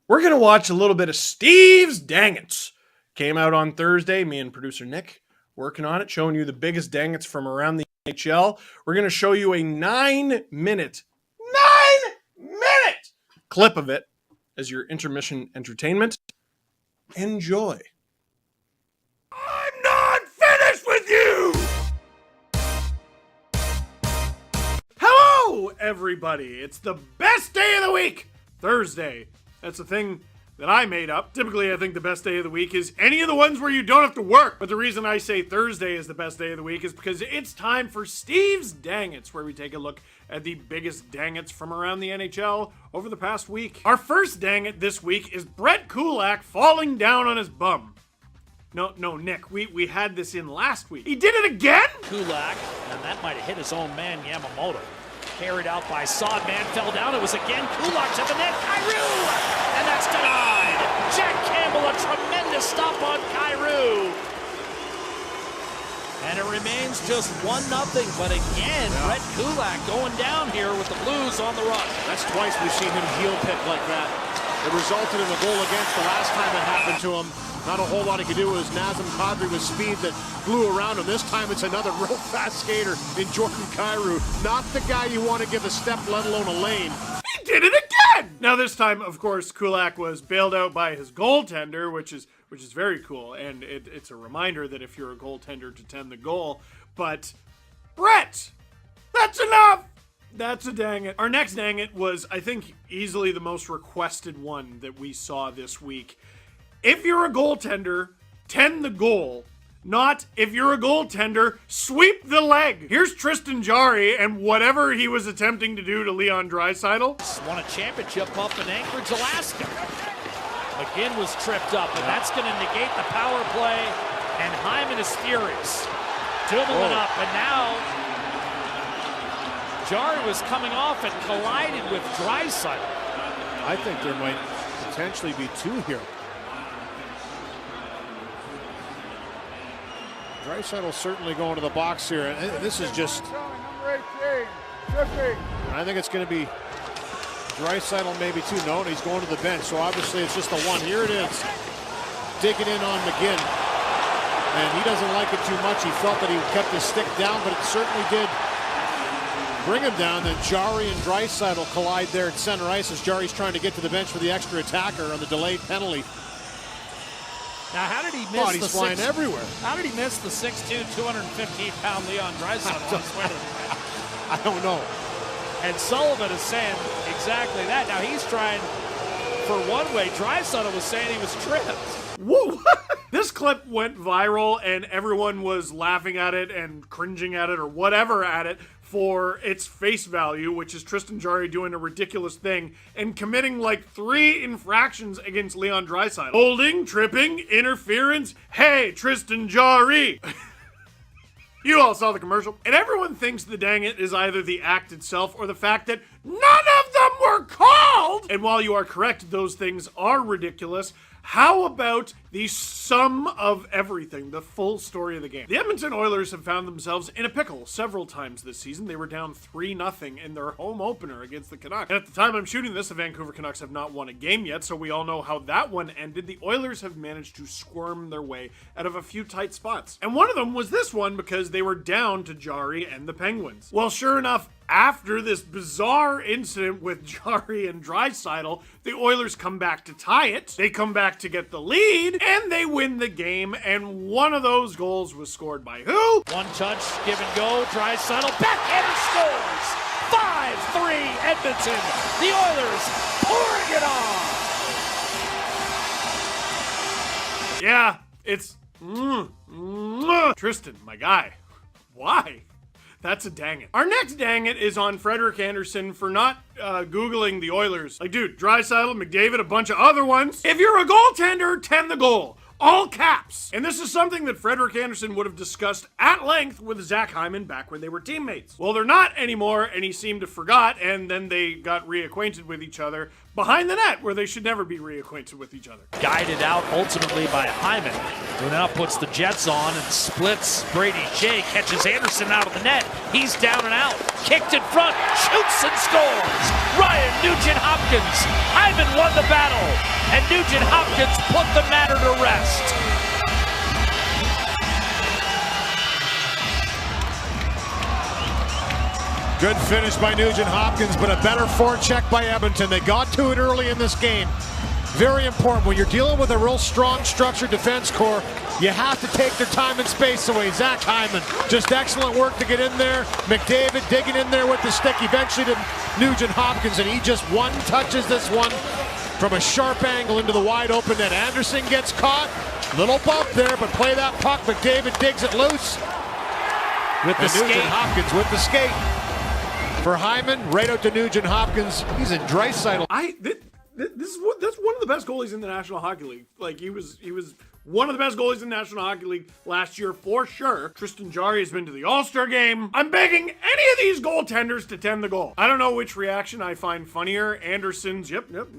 We're going to watch a little bit of Steve's Dangits. Came out on Thursday. Me and producer Nick working on it, showing you the biggest Dangits from around the NHL. We're going to show you a 9-minute clip of it as your intermission entertainment. Enjoy. I'm not finished with you! Hello, everybody. It's the best day of the week, Thursday. That's the thing that I made up. Typically, I think the best day of the week is any of the ones where you don't have to work. But the reason I say Thursday is the best day of the week is because it's time for Steve's Dang-Its, where we take a look at the biggest dang-its from around the NHL over the past week. Our first dang-it this week is Brett Kulak falling down on his bum. No, Nick, we had this in last week. He did it again? Kulak, and that might have hit his own man, Yamamoto. Carried out by Saad, man fell down. It was again Kulak to the net. Kyrou! And that's denied. Jack Campbell, a tremendous stop on Kyrou. And it remains just 1-0. But again, Brett Kulak going down here with the Blues on the run. That's twice we've seen him heel pick like that. It resulted in a goal against the last time it happened to him. Not a whole lot he could do. It was Nazem Kadri with speed that flew around him. This time it's another real fast skater in Jordan Kyrou. Not the guy you want to give a step, let alone a lane. He did it again! Now this time, of course, Kulak was bailed out by his goaltender, which is very cool. And it's a reminder that if you're a goaltender to tend the goal. But, Brett! That's enough! That's a dang it. Our next dang it was, I think, easily the most requested one that we saw this week. If you're a goaltender, tend the goal. Not, if you're a goaltender, sweep the leg. Here's Tristan Jarry and whatever he was attempting to do to Leon Draisaitl. Won a championship up in Anchorage, Alaska. McGinn was tripped up, and that's going to negate the power play. And Hyman is furious. Doubling up, and now Jarry was coming off and collided with Draisaitl. I think there might potentially be two here. Draisaitl certainly going to the box here, and this is just... I think it's going to be Draisaitl maybe too. No, and he's going to the bench, so obviously it's just the one. Here it is, digging in on McGinn, and he doesn't like it too much. He felt that he kept his stick down, but it certainly did bring him down. Then Jarry and Draisaitl collide there at center ice as Jarry's trying to get to the bench for the extra attacker on the delayed penalty. Now, how did he miss he's flying everywhere. How did he miss the 6'2", 215-pound Leon Draisaitl on Twitter? I don't know. And Sullivan is saying exactly that. Now, he's trying for one way. Draisaitl was saying he was tripped. Whoa! This clip went viral and everyone was laughing at it and cringing at it or whatever at it for its face value, which is Tristan Jarry doing a ridiculous thing and committing like 3 infractions against Leon Draisaitl. Holding, tripping, interference. Hey, Tristan Jarry! You all saw the commercial. And everyone thinks the dang it is either the act itself or the fact that none of them were called! And while you are correct, those things are ridiculous. How about the sum of everything, the full story of the game? The Edmonton Oilers have found themselves in a pickle several times this season. They were down 3-0 in their home opener against the Canucks. And at the time I'm shooting this, the Vancouver Canucks have not won a game yet, so we all know how that one ended. The Oilers have managed to squirm their way out of a few tight spots. And one of them was this one because they were down to Jarry and the Penguins. Well, sure enough, after this bizarre incident with Jarry and Draisaitl, the Oilers come back to tie it. They come back to get the lead, and they win the game. And one of those goals was scored by who? One touch, give and go. Draisaitl, backhander scores. 5-3 Edmonton. The Oilers pouring it on. Yeah, it's Tristan, my guy. Why? That's a dang it. Our next dang it is on Frederik Andersen for not Googling the Oilers. Like, dude, Draisaitl, McDavid, a bunch of other ones. If you're a goaltender, tend the goal. All caps. And this is something that Frederik Andersen would have discussed at length with Zach Hyman back when they were teammates. Well, they're not anymore, and he seemed to forgot, and then they got reacquainted with each other behind the net, where they should never be reacquainted with each other. Guided out ultimately by Hyman, who now puts the Jets on and splits Brady Shea, catches Anderson out of the net. He's down and out, kicked in front, shoots and scores. Ryan Nugent-Hopkins. Hyman won the battle, and Nugent-Hopkins put the matter to rest. Good finish by Nugent-Hopkins, but a better forecheck by Edmonton. They got to it early in this game. Very important. When you're dealing with a real strong, structured defense core, you have to take their time and space away. Zach Hyman, just excellent work to get in there. McDavid digging in there with the stick, eventually to Nugent Hopkins, and he just one-touches this one from a sharp angle into the wide open net. Anderson gets caught. Little bump there, but play that puck. McDavid digs it loose. With the And skate. Nugent Hopkins with the skate. For Hyman, right out to Nugent Hopkins. He's in Draisaitl. That's one of the best goalies in the National Hockey League. Like he was one of the best goalies in the National Hockey League last year for sure. Tristan Jarry has been to the All-Star game. I'm begging any of these goaltenders to tend the goal. I don't know which reaction I find funnier. Anderson's, nope,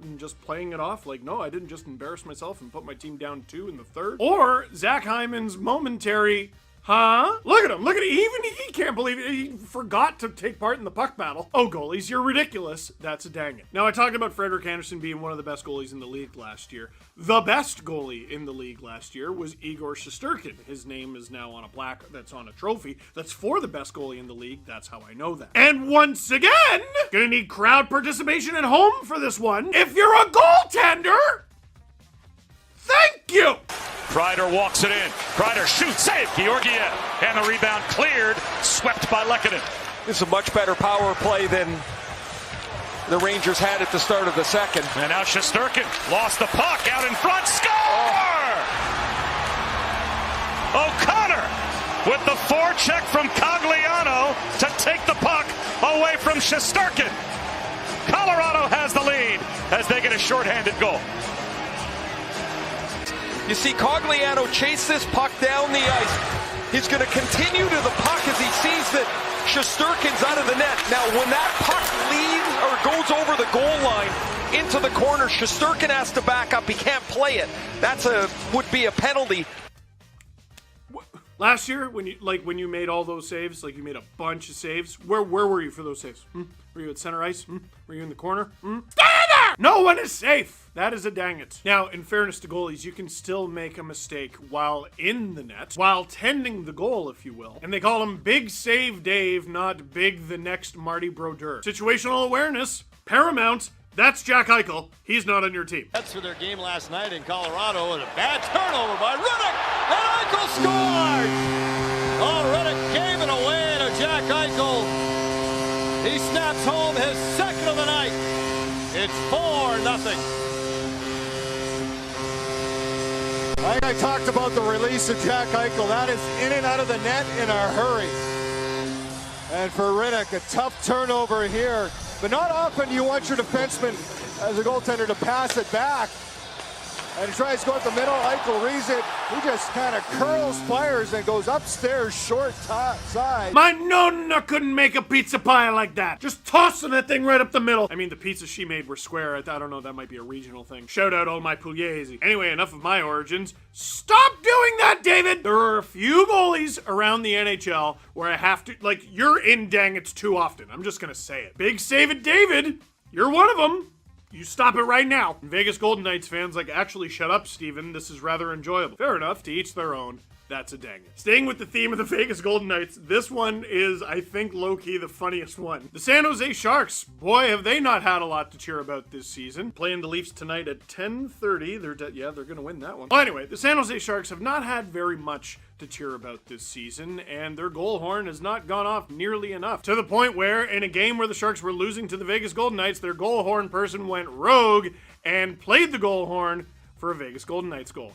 and just playing it off like, no, I didn't just embarrass myself and put my team down 2 in the third. Or Zach Hyman's momentary, huh? Look at him. Look at it. Even he can't believe it. He forgot to take part in the puck battle. Oh, goalies, you're ridiculous. That's a dang it. Now, I talked about Frederik Anderson being one of the best goalies in the league last year. The best goalie in the league last year was Igor Shesterkin. His name is now on a plaque that's on a trophy that's for the best goalie in the league. That's how I know that. And once again, gonna need crowd participation at home for this one. If you're a goaltender, thank you. Kreider walks it in. Kreider shoots, save, Georgiev. And the rebound cleared, swept by Lehkonen. This is a much better power play than the Rangers had at the start of the second. And now Shesterkin lost the puck out in front, score! O'Connor with the forecheck from Cogliano to take the puck away from Shesterkin. Colorado has the lead as they get a shorthanded goal. You see Cogliano chase this puck down the ice. He's going to continue to the puck as he sees that Shesterkin's out of the net. Now, when that puck leaves or goes over the goal line into the corner, Shesterkin has to back up. He can't play it. Would be a penalty. Last year, when you made all those saves, like you made a bunch of saves, where were you for those saves? Were you at center ice? Were you in the corner? Stay there! No one is safe. That is a dang it. Now, in fairness to goalies, you can still make a mistake while in the net, while tending the goal, if you will. And they call him Big Save Dave, not Big the Next Marty Brodeur. Situational awareness, paramount. That's Jack Eichel. He's not on your team. That's for their game last night in Colorado, and a bad turnover by Riddick, and Eichel scored! Oh, Riddick gave it away to Jack Eichel. He snaps home his second of the night. It's 4-0. I talked about the release of Jack Eichel. That is in and out of the net in a hurry. And for Riddick, a tough turnover here. But not often you want your defenseman as a goaltender to pass it back. And he tries to go up the middle. Eichel reads it. He just kind of curls, fires, and goes upstairs short side. My nonna couldn't make a pizza pie like that. Just tossing that thing right up the middle. I mean, the pizzas she made were square. I don't know, that might be a regional thing. Shout out all my Pugliese. Anyway, enough of my origins. Stop doing that, David! There are a few goalies around the NHL where I have to, like, you're in dang it's too often. I'm just gonna say it. Big save it, David. You're one of them. You stop it right now. Vegas Golden Knights fans like, actually shut up, Steven. This is rather enjoyable. Fair enough, to each their own. That's a dang it. Staying with the theme of the Vegas Golden Knights, this one is, I think, low-key the funniest one. The San Jose Sharks. Boy, have they not had a lot to cheer about this season. Playing the Leafs tonight at 10:30. They're going to win that one. Well, anyway, the San Jose Sharks have not had very much to cheer about this season, and their goal horn has not gone off nearly enough. To the point where, in a game where the Sharks were losing to the Vegas Golden Knights, their goal horn person went rogue and played the goal horn for a Vegas Golden Knights goal.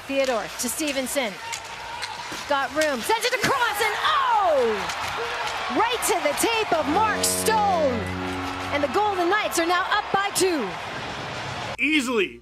Theodore to Stevenson. Got room. Sends it across and oh! Right to the tape of Mark Stone. And the Golden Knights are now up by 2. Easily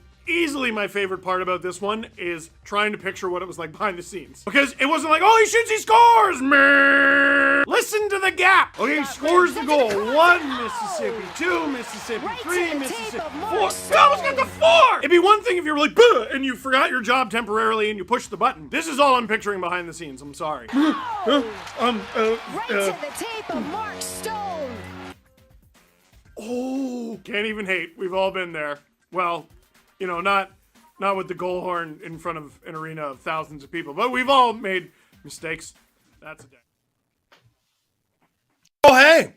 my favorite part about this one is trying to picture what it was like behind the scenes. Because it wasn't like, oh, he shoots, he scores! Meh. Listen to the gap. Okay, he scores the goal. 1 Mississippi, 2 Mississippi, 3 Mississippi, 4. We almost got to 4! It'd be one thing if you were like, buh, and you forgot your job temporarily and you pushed the button. This is all I'm picturing behind the scenes. I'm sorry. Right to the tape of Mark Stone. Oh, can't even hate. We've all been there. Well, you know, not with the goal horn in front of an arena of thousands of people, but we've all made mistakes. That's a day. Oh, hey!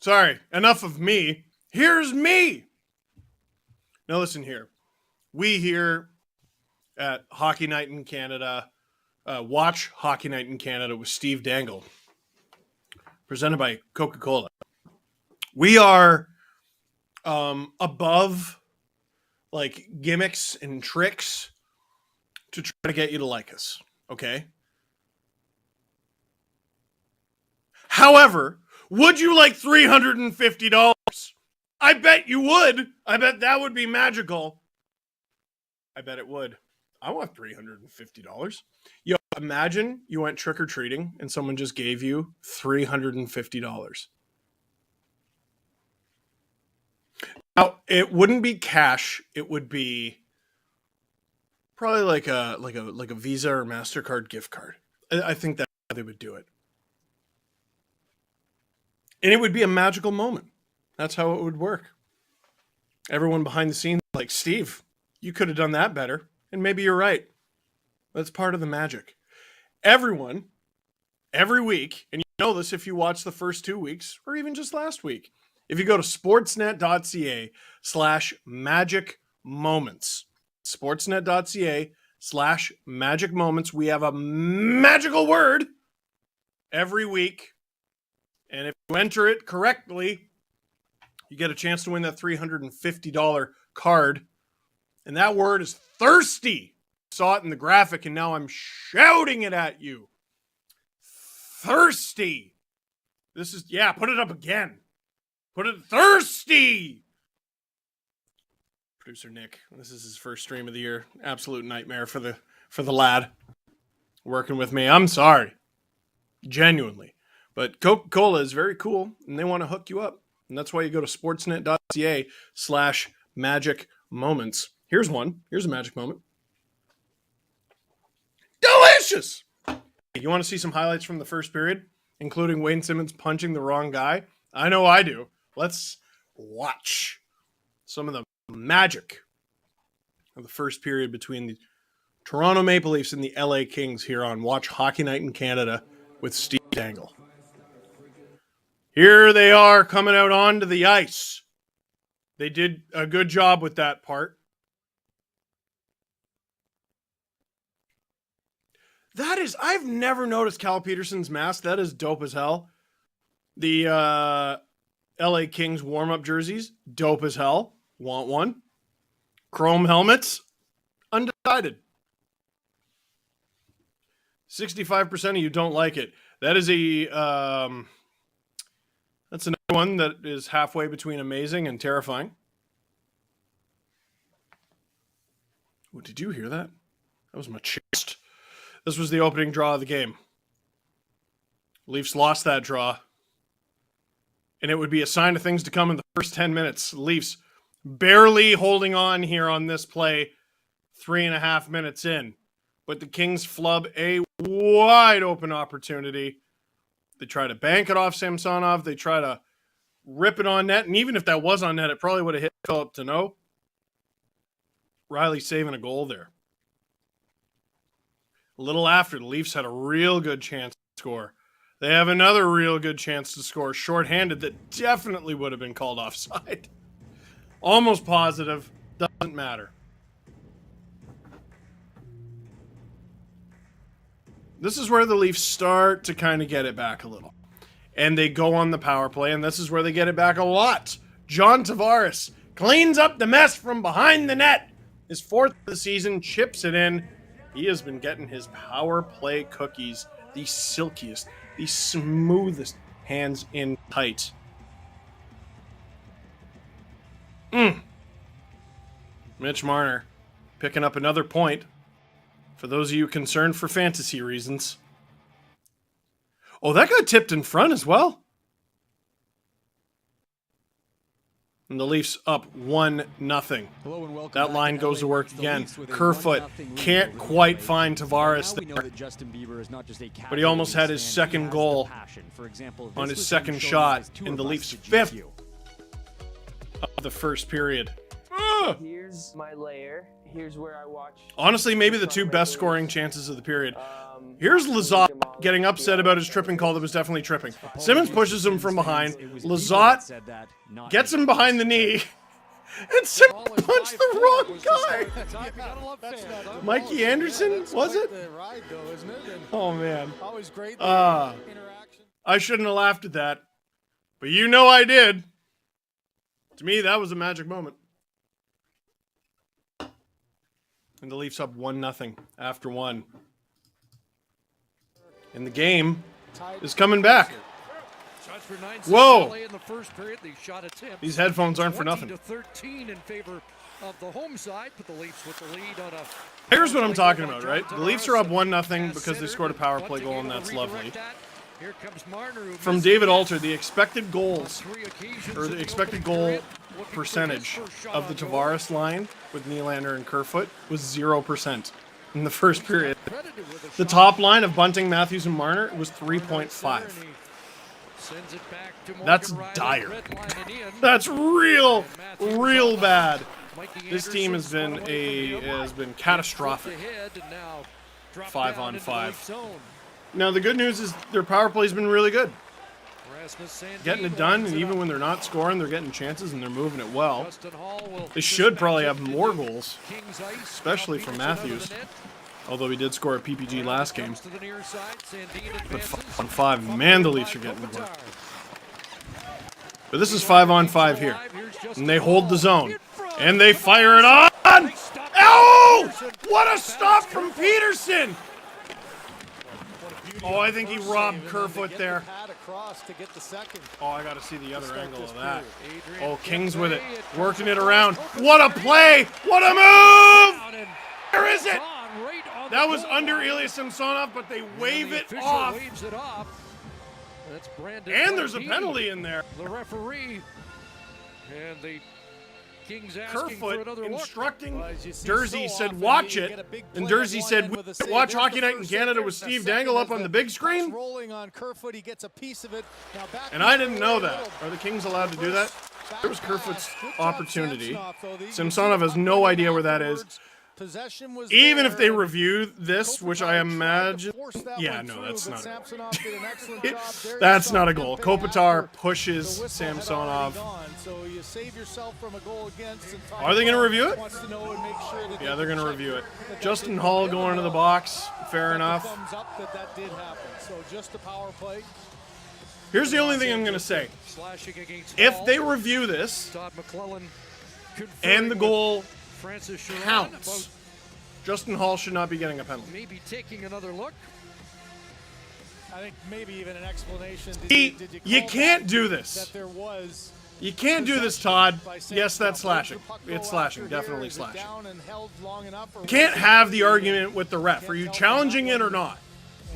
Sorry, enough of me. Here's me Now listen here. We here at Hockey Night in Canada, watch Hockey Night in Canada with Steve Dangle, presented by Coca-Cola. We are above like gimmicks and tricks to try to get you to like us, okay? However, would you like $350? I bet you would. I bet that would be magical. I bet it would. I want $350. Yo, imagine you went trick-or-treating and someone just gave you $350. Now, it wouldn't be cash. It would be probably like a Visa or MasterCard gift card. I think that's how they would do it. And it would be a magical moment. That's how it would work. Everyone behind the scenes like, Steve, you could have done that better. And maybe you're right. That's part of the magic. Everyone, every week, and you know this if you watch the first 2 weeks, or even just last week, if you go to sportsnet.ca/magic moments, sportsnet.ca/magic moments, we have a magical word every week. And if you enter it correctly, you get a chance to win that $350 card. And that word is thirsty. Saw it in the graphic, and now I'm shouting it at you. Thirsty. This is, yeah, put it up again. Put it thirsty. Producer Nick, this is his first stream of the year. Absolute nightmare for the lad working with me. I'm sorry. Genuinely. But Coca-Cola is very cool, and they want to hook you up. And that's why you go to sportsnet.ca/magic moments. Here's one. Here's a magic moment. Delicious! You want to see some highlights from the first period, including Wayne Simmons punching the wrong guy? I know I do. Let's watch some of the magic of the first period between the Toronto Maple Leafs and the LA Kings here on Watch Hockey Night in Canada with Steve Dangle. Here they are coming out onto the ice. They did a good job with that part. That is, I've never noticed Cal Peterson's mask. That is dope as hell. The LA Kings warm-up jerseys, dope as hell. Want one. Chrome helmets, undecided. 65% of you don't like it. That is that's another one that is halfway between amazing and terrifying. Oh, did you hear that? That was my chest. This was the opening draw of the game. Leafs lost that draw. And it would be a sign of things to come in the first 10 minutes. Leafs barely holding on here on this play 3.5 minutes in. But the Kings flub a wide open opportunity. They try to bank it off Samsonov. They try to rip it on net. And even if that was on net, it probably would have hit Philip Deneau. Riley saving a goal there. A little after, the Leafs had a real good chance to score. They have another real good chance to score shorthanded that definitely would have been called offside. Almost positive. Doesn't matter. This is where the Leafs start to kind of get it back a little. And they go on the power play, and this is where they get it back a lot. John Tavares cleans up the mess from behind the net. His fourth of the season, chips it in. He has been getting his power play cookies, the silkiest, the smoothest hands in tight. Mitch Marner picking up another point. For those of you concerned for fantasy reasons. Oh, that got tipped in front as well. And the Leafs up 1-0. That line goes to work again. Kerfoot can't quite find Tavares there. But he almost had his second goal on his second shot in the Leafs' fifth of the first period. Here's my layer. Here's where I watch. Honestly, maybe the two best scoring chances of the period. Here's Lizotte getting upset about his tripping call that was definitely tripping. Simmons pushes him from behind. Lizotte gets him behind the knee And Sim punched the wrong guy. Mikey Anderson, was it? Oh, man. Always great I interaction. shouldn't have laughed at that. But you know I did. To me, that was a magic moment. And the Leafs up 1-0 after one. And the game is coming back. Whoa! In the first period, the shot attempt. These headphones aren't for nothing. 20-13 in favor of the home side, but the Leafs with the lead on a. Here's what I'm talking about, right? The Leafs are up 1-0 because they scored a power play goal, and that's lovely. Here comes Marner, From David Alter, the expected goals, or the expected goal percentage of the Tavares line with Nylander and Kerfoot was 0% in the first period. The top line of Bunting, Matthews, and Marner was 3.5. That's dire. That's real bad. This team has been catastrophic. 5-on-5. Now the good news is their power play's been really good. Getting it done, and even when they're not scoring, they're getting chances and they're moving it well. They should probably have more goals, especially from Matthews. Although he did score a PPG last game. But 5-on-5, man, the Leafs are getting to work. But this is 5-on-5 here. And they hold the zone. And they fire it on! Oh! What a stop from Peterson! Oh, I think he robbed Kerfoot there. Oh, I got to see the other angle of that. Oh, King's with it. Working it around. What a play! What a move! Where is it? That was under Ilya Samsonov, but they wave it off. And there's a penalty in there. The referee and the Kings asking for Kerfoot another instructing Well, as you see Dursey so said, often, watch you it. get a big And play on Dursey one said, end with a save. watch There's Hockey the Night in first Canada hit. with There's Steve the Dangle second up on as the big screen. puck's rolling on Kerfoot. He gets a piece of it. Now back And I didn't know that. Are the Kings allowed to do that? There was Kerfoot's opportunity. Samsonov has no idea where that is. Possession was Even there, if they and review this, which I Kopitar tried to imagine, force that yeah, one no, through, that's but not. Samsonov did an excellent job. There you That's saw not a goal. Kempe Kopitar after pushes the whistle had Samsonov. already gone, so you save yourself from a goal against. And Are they going to review it? wants to know and make sure that Yeah, they they're going to check review it. that Justin didn't Hall happen. going into the box. Fair But enough. the thumbs up that did happen. So just a power play. Here's the only thing I'm going to say. slashing against If Hall. they review this Todd McClellan and the goal Francis Sharon counts, Justin Hall should not be getting a penalty. maybe taking another look. I think maybe even an explanation. Did You call can't back do that this. there was You can't do this, Todd. by Yes, that's Samsonov? slashing. Does the puck go It's slashing. after here? Definitely Is it slashing. down and held long enough, or You can't was it have the really- argument with the ref. Are you challenging it or not?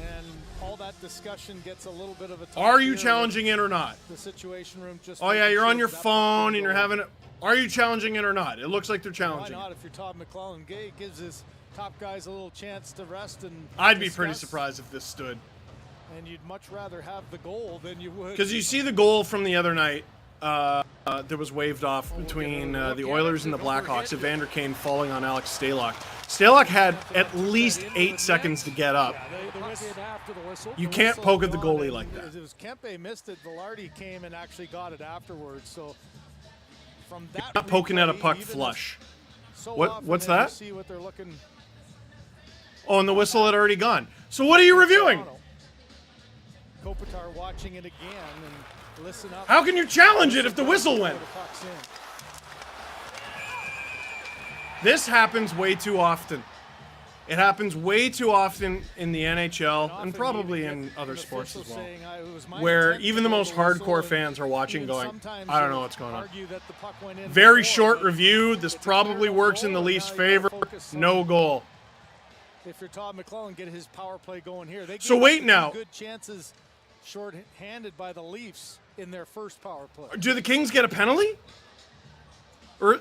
And all that discussion gets a little bit of a. Are you challenging it or not? The situation room just. Oh yeah, making you're sure on your that phone and puck you're goes. having it. Are you challenging it or not? It looks like they're Why challenging not? it. If you're Todd McClellan, gives his top guys a little chance to rest and. I'd be pretty discuss, surprised if this stood. And you'd much rather have the goal than you would. Because you see the goal from the other night that was waved off between the Oilers and the Blackhawks, Evander Kane falling on Alex Stalock. Stalock had at least 8 seconds to get up. You can't poke at the goalie like that. It was Kempe missed it. Velarde came and actually got it afterwards. So from that, Not poking at a replay, puck even flush. so What's often that? you see what they're looking. Oh, and the whistle had already gone. So what are you reviewing? Kopitar watching it again and listen up. How can you challenge it if the whistle went? The puck's in. This happens way too often. It happens way too often in the NHL and probably in other sports as well, where even the most hardcore fans are watching going, I don't know what's going on. Very short review. This probably works in the Leafs' favor. No goal. If you're Todd McClellan, get his power play going here. They So gave wait up now. Good chances, short-handed by the Leafs in their first power play. Do the Kings get a penalty? Or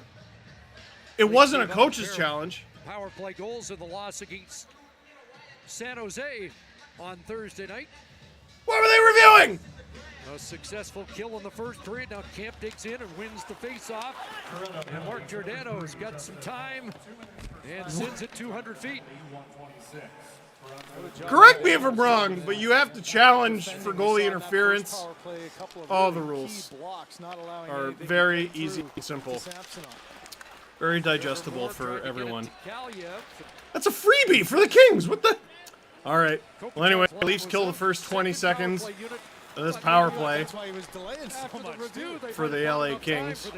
it wasn't a coach's challenge. Power play goals in the loss against San Jose on Thursday night. What were they reviewing? A successful kill in the first period. Now Camp digs in and wins the faceoff. And Mark Giordano's got some time and sends it 200 feet. Correct me if I'm wrong, but you have to challenge for goalie interference. All the rules are very easy and simple. Very digestible for everyone. That's a freebie for the Kings. What the? All right. Well, anyway, the Leafs kill the first 20 seconds of this power play for the LA Kings.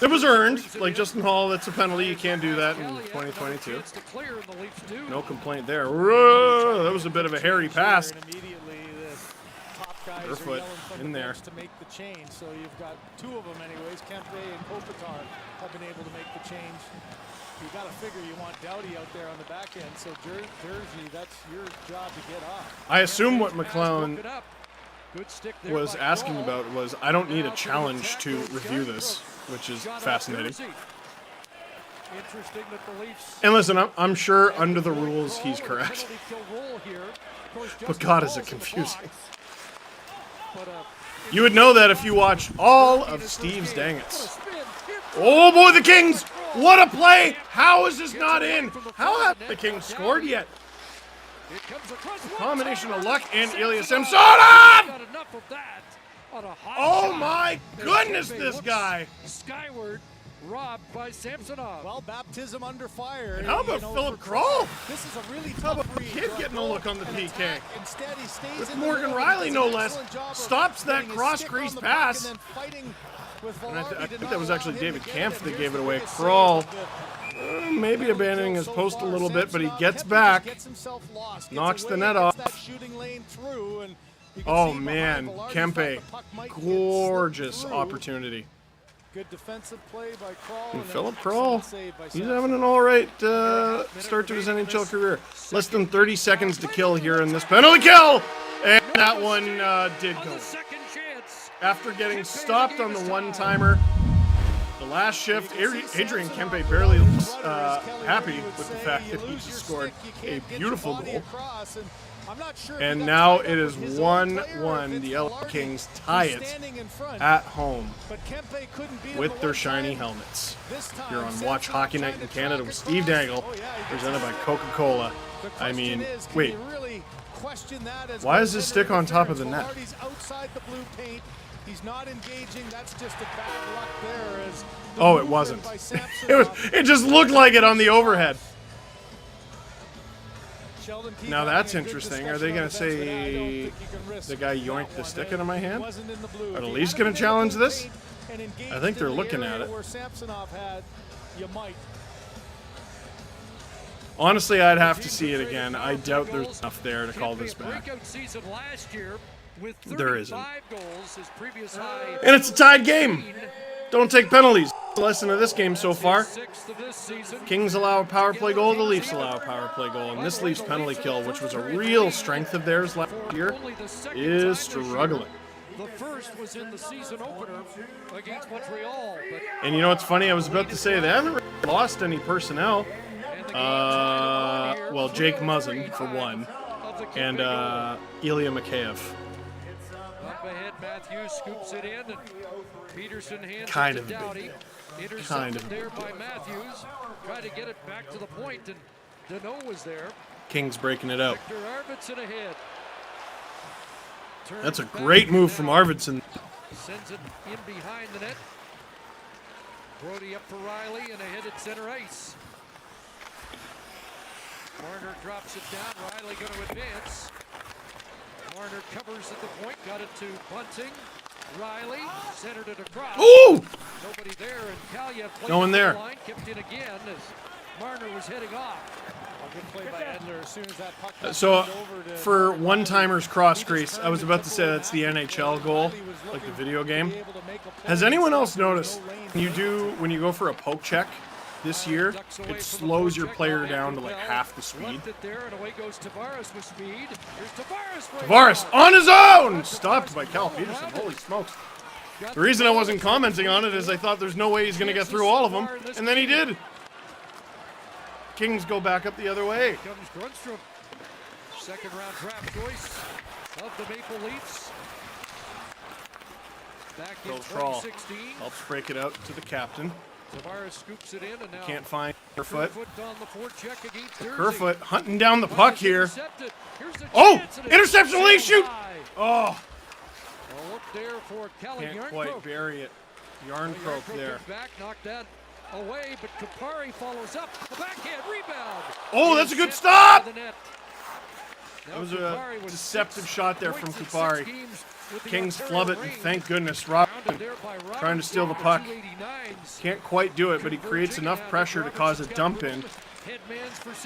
It was earned. Like Justin Hall, that's a penalty. You can't do that in 2022. No complaint there. Whoa, that was a bit of a hairy pass. Foot in there. To make the change, so you've got two of them anyways. Kempe and Kopitar have been able to make the change. You got to figure you want Doughty out there on the back end. So Jersey, that's your job to get off. I assume what McLean was asking about was, I don't need a challenge to review this, which is fascinating. And listen, I'm sure under the rules he's correct. But God, is it confusing. You would know that if you watch all of Steve's Dangles. Oh boy, the Kings! What a play! How is this not in? How have the Kings scored yet? A combination of luck and Ilya Samsonov! Oh my goodness, this guy! Skyward, robbed by Samsonov. Well, baptism under fire. And how about Philip Kroll? This is a really How tough about the read. kid getting a look on the PK? Instead, he stays With in the Morgan middle, Riley, does no an less, excellent job of stops that getting his cross stick crease on the pass. puck and then fighting with And I Velarde. think Did that was not actually allow him David to get Kampf it. that Here's gave it the away. biggest Kroll, save maybe of the abandoning his so post a far. little bit, but he Samsonov, gets Kempe back. just gets himself lost, Knocks gets the away, net gets off. that shooting lane through, and you can Oh see man, behind Velarde, Kempe, thought the puck might get gorgeous slipped through. opportunity. Good defensive play by Kroll. And then Philip an Kroll, excellent save by he's Samsonov. having an all right start to his NHL career. Less than 30 seconds to kill here in this penalty kill, and that one did go. After getting stopped on the one-timer, the last shift, Adrian Kempe barely looks happy with the fact that he just scored a beautiful goal. And now it is 1-1. The LA Kings tie it at home with their shiny helmets. You're on Watch Hockey Night in Canada with Steve Dangle, presented by Coca-Cola. I mean, wait. Why is his stick on top of the net? He's not engaging. That's just a bad luck there. As Oh, it wasn't. It just looked like it on the overhead. Now that's interesting. Are they going to say the guy yoinked the stick out of my hand? Are the Leafs going to challenge this? I think they're looking at it. Honestly, I'd have to see it again. I doubt there's enough there to call this back. There isn't. And it's a tied game. Don't take penalties. Lesson of this game so far. Kings allow a power play goal, the Leafs allow a power play goal. And this Leafs penalty kill, which was a real strength of theirs last year, is struggling. The first was in the season opener against Montreal. And you know what's funny? I was about to say they haven't really lost any personnel. Well, Jake Muzzin, for one, and Ilya Mikheyev. Up ahead, Matthews scoops it in, and Peterson hands Kind it of to a big Doughty. deal. Intercepted there by Matthews. Tried to get it back to the point, and Deneau was there. Kings breaking it out. Victor Arvidsson ahead. That's a great move from Arvidsson. Sends it in behind the net. Brody up for Riley, and ahead at center ice. Marner drops it down. Riley going to advance. Marner covers at the point. Got it to Bunting. Riley centered it across. Ooh! Nobody there, and Kaliev played No one the there. line, kept in again as Marner was heading off. A good play by Edler as soon as that puck got So, turned over to for one-timers cross crease, I was about to say that's the NHL goal, like the video game. Has anyone else noticed when you go for a poke check this year, it slows your player down to like half the speed? Left it there, and away goes Tavares with speed. Here's Tavares. Tavares on his own! Stopped by Cal Peterson. Holy smokes. The reason I wasn't commenting on it is I thought there's no way he's going to get through all of them, and then he did. Kings go back up the other way. Comes Grunstrom. Second round draft choice of the Maple Leafs. Back in Kroll 2016. helps break it out to the captain. Tavares scoops it in, and now Can't find Kerfoot. Kerfoot on the forecheck against Jersey. Kerfoot hunting down the puck here. Intercepted. Here's the Oh! chance, and it's Interception, Leaf shoot! high. Oh! A look there for Kelly Can't Yarncroke. quite bury it. Yarn croak there. Back, knocked that away, but Kupari follows up. A backhand rebound. Oh, that's a good stop! That was a deceptive shot there from Kupari. Kings flub it, and thank goodness Robinson trying to steal the puck. Can't quite do it, but he creates enough pressure to cause a dump in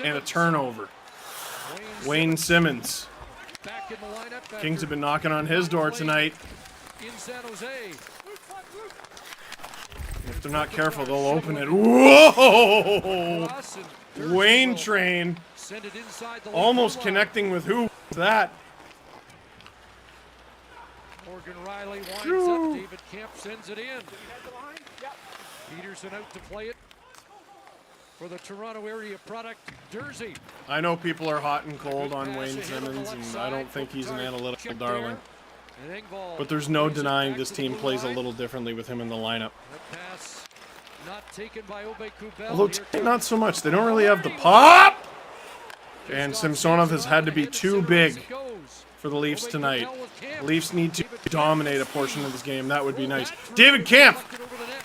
and a turnover. Wayne Simmons. Kings have been knocking on his door tonight. If they're not careful, they'll open it. Whoa! Wayne Train. Almost connecting with who was that? Morgan Riley winds up. David Kemp sends it in. Peterson out to play it for the Toronto area product, Jersey. I know people are hot and cold on Wayne Simmons, and I don't think he's an analytical darling. But there's no denying this team plays a little differently with him in the lineup. Although not so much. They don't really have the pop. And Samsonov has had to be too big for the Leafs tonight. The Leafs need to dominate a portion of this game. That would be nice. David Kampf,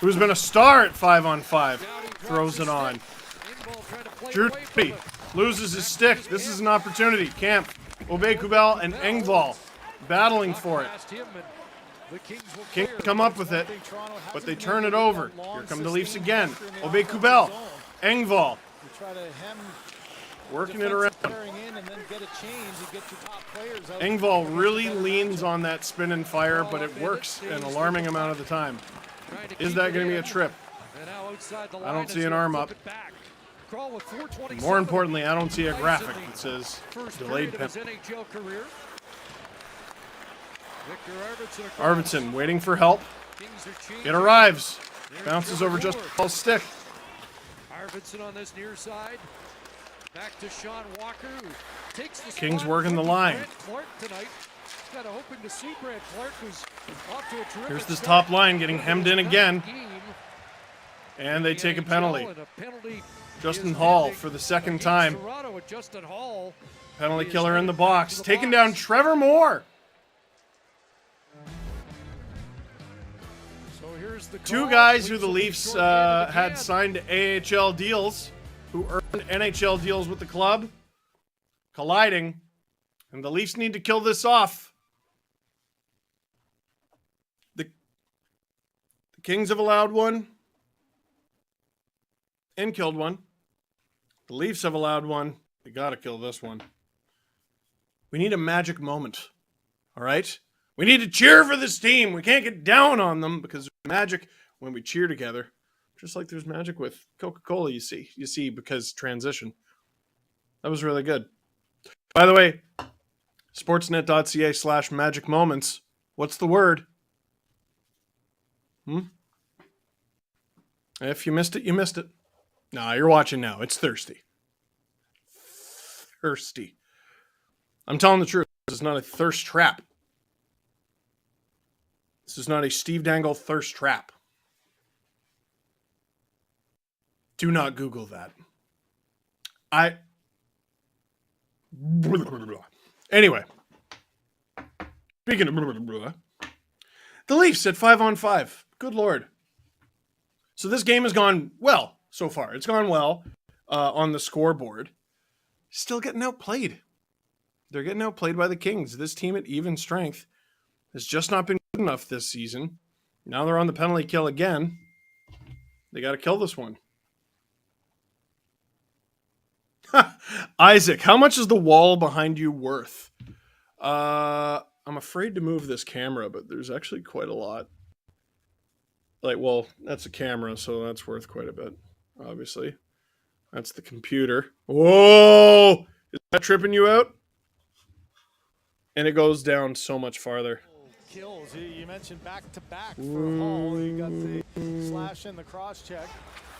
who's been a star at 5-on-5, throws it on. Jersey loses his stick. This is an opportunity. Kampf, Aubé-Kubel, and Engvall battling for it. Kings come up with it, but they turn it over. Here come the Leafs again. Aubé-Kubel, Engvall, working it around. Engvall really leans on that spin and fire, but it works an alarming amount of the time. Is that going to be a trip? I don't see an arm up. More importantly, I don't see a graphic that says delayed penalty. Arvidsson waiting for help. It arrives. Bounces over just Paul's stick. Arvidsson on this near side. Back to Sean Walker, who takes the Kings working the line. Kind of hoping to see Brad Clark, who's off to a terrific Here's this start. top line getting hemmed in again. And they take a penalty. Justin Hall for the second time. Penalty killer in the box. Taking down Trevor Moore. Two guys who the Leafs had signed AHL deals, who earned NHL deals with the club, colliding, and the Leafs need to kill this off. The Kings have allowed one and killed one. The Leafs have allowed one. They got to kill this one. We need a magic moment, all right? We need to cheer for this team. We can't get down on them because there's magic when we cheer together. Just like there's magic with Coca-Cola, you see, because transition. That was really good. By the way, sportsnet.ca/magic moments. What's the word? If you missed it, you missed it. Nah, you're watching now. It's thirsty. Thirsty. I'm telling the truth. This is not a thirst trap. This is not a Steve Dangle thirst trap. Do not Google that. Anyway. Speaking of the Leafs at 5-on-5. Good Lord. So this game has gone well so far. It's gone well on the scoreboard. Still getting outplayed. They're getting outplayed by the Kings. This team at even strength has just not been good enough this season. Now they're on the penalty kill again. They got to kill this one. Isaac, how much is the wall behind you worth? I'm afraid to move this camera, but there's actually quite a lot. Like, well, that's a camera, so that's worth quite a bit, obviously. That's the computer. Whoa! Is that tripping you out? And it goes down so much farther. Kills. You mentioned back-to-back for Hall. You got the slash and the cross-check.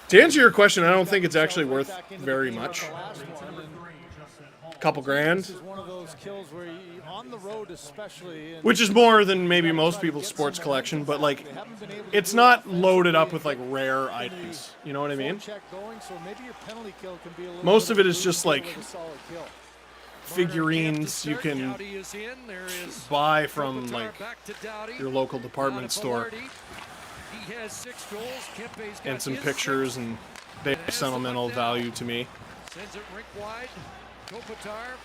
To answer your question, I don't think it's actually worth very much. A couple grand. This is one of those kills where you, on the road especially, which is more than maybe most people's sports collection, but like it's not loaded up with like rare items. You know what I mean? Most of it is just like figurines you can buy from like your local department store. He has 6 goals. Kempe's got and some his pictures 6. and big And has the sentimental puck down. value to me. Sends it rink wide. Kopitar.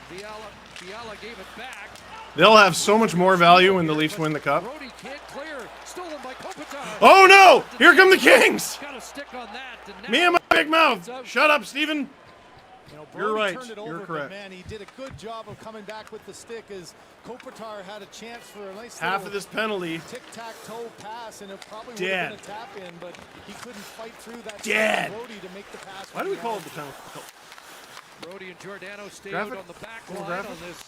Fiala gave it back. They'll have so much more value when the Leafs win the cup. Brody can't clear. Stolen by Kopitar. Oh no! Here come the Kings! Got a stick on that. And Me now and my big mouth. it's out. Shut up, Steven. You know, You're Brody right. turned it You're over, correct. But man, he did a good job of coming back with the stick as Kopitar had a chance for a nice Half little of this penalty. tic-tac-toe pass, and it probably would Dead. have been a tap in, but he couldn't fight through that. Dead. Brody to make the pass. Why do we call it the penalty? Brody and Giordano stay Graphic? out on the back Little line graphic? on this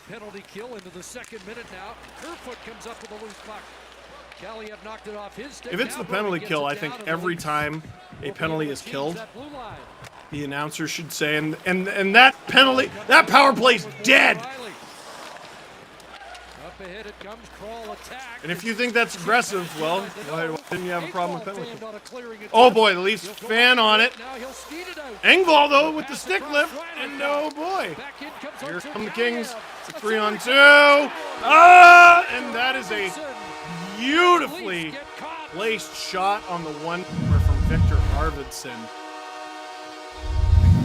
penalty kill into the 2nd minute now. Kerfoot comes up with a loose puck. Kaliev knocked it off his stick. If it's Now the penalty Brody gets kill, it I think down, and every the Leafs time a will be penalty able is to change killed, that blue line. the announcer should say, and that penalty, that power play's dead. Riley. Up ahead it comes, crawl attack. And if you think that's aggressive, well, why didn't you have a problem with penalty? Banned on a clearing Oh attempt. boy, the Leafs He'll go fan up on to it. Now he'll speed it out. Engvall though with the Pass stick across lift, Riley. and oh boy. Back in comes Here Archer come the Kaliev. Kings. It's a That's 3-on-2. Ah! And that is a beautifully Get caught. placed shot on the one from Victor Arvidsson.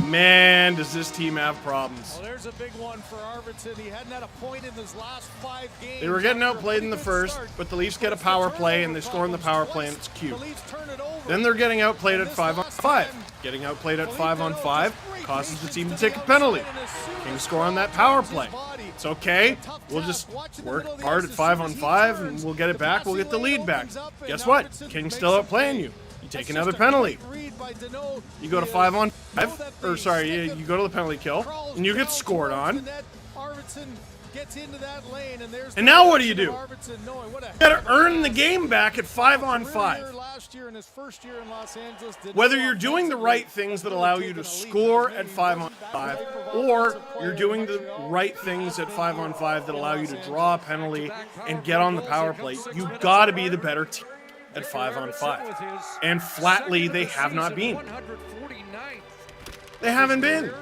Man, does this team have problems. Well, there's a big one for Arvidsson. He hadn't had a point in his last 5 games. They were getting after a outplayed in the pretty good first, start. but the Leafs get a But it's the power play and turnover they score in the power play and problems. it's cute. The Leafs turn it over. Then they're getting outplayed at And this 5-on-5. last time, Getting outplayed at Felipe 5-on-5 just great causes the patience team to to take the a penalty. outside, and as soon Kings as score on that Crawl power touches play. his body, It's okay. a tough We'll tap. just Watch in the work middle of the hard ice. at As soon as he 5-on-5 turns, and we'll get it the back. We'll passing get the lane lead back. opens up, and Guess what? Arvidsson Kings makes still a outplaying play. you. You take That's another just a penalty. great read by Danault. You go to He 5-on-5, or sorry, you go to the penalty kill, crawls and you get down scored towards on. the net. Arvidsson gets into that lane, and there's And the now what do you reaction do? of Arvidsson knowing what a You gotta heck of a earn the pass. game back at Career 5-on-5. last year in his first year in Los Angeles, did Whether no you're doing the offensively, right things that really allow you taking to a leap. score Maybe at he 5-on-5, wasn't that or offensive player you're in doing the Montreal. right things at 5-on-5 that allow you to draw a penalty Back-to-back and power get on the play power goals. play, Here comes you 6 minutes gotta of be the Arvidsson. better team at Victor 5-on-5. Arvidsson with his And flatly, second of they the have not season, been. 149th. They haven't been.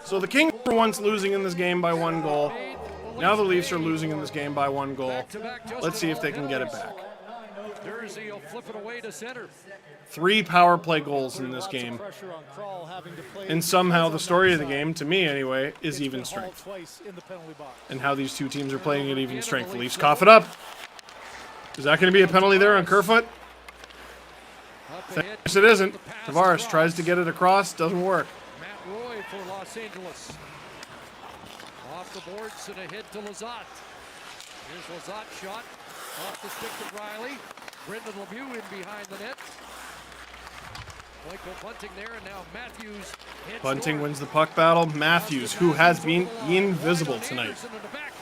So the Kings were once losing in this game by 1 goal. Now the Leafs are losing in this game by 1 goal. Back-to-back Let's see if they Justin can get it penalties. back. Jersey will flip it away to center. 3 power play goals in this Lots of game. pressure on Crawl having to play And somehow the on story that of the side. game, to me anyway, is It's even been hauled strength. twice in the penalty box. And how these two teams are playing at even strength. The Leafs cough it up. Is that going to be a penalty there on Kerfoot? Up ahead. Yes, it isn't. The pass Tavares across. tries to get it across, doesn't work. Matt Roy for Los Angeles. Off the boards and ahead to Lazat. Here's Lazat shot off the stick to Riley. Brendan Lemieux in behind the net. Michael Bunting there, and now Matthews heads Bunting north. wins the puck battle. Matthews, who has been invisible tonight,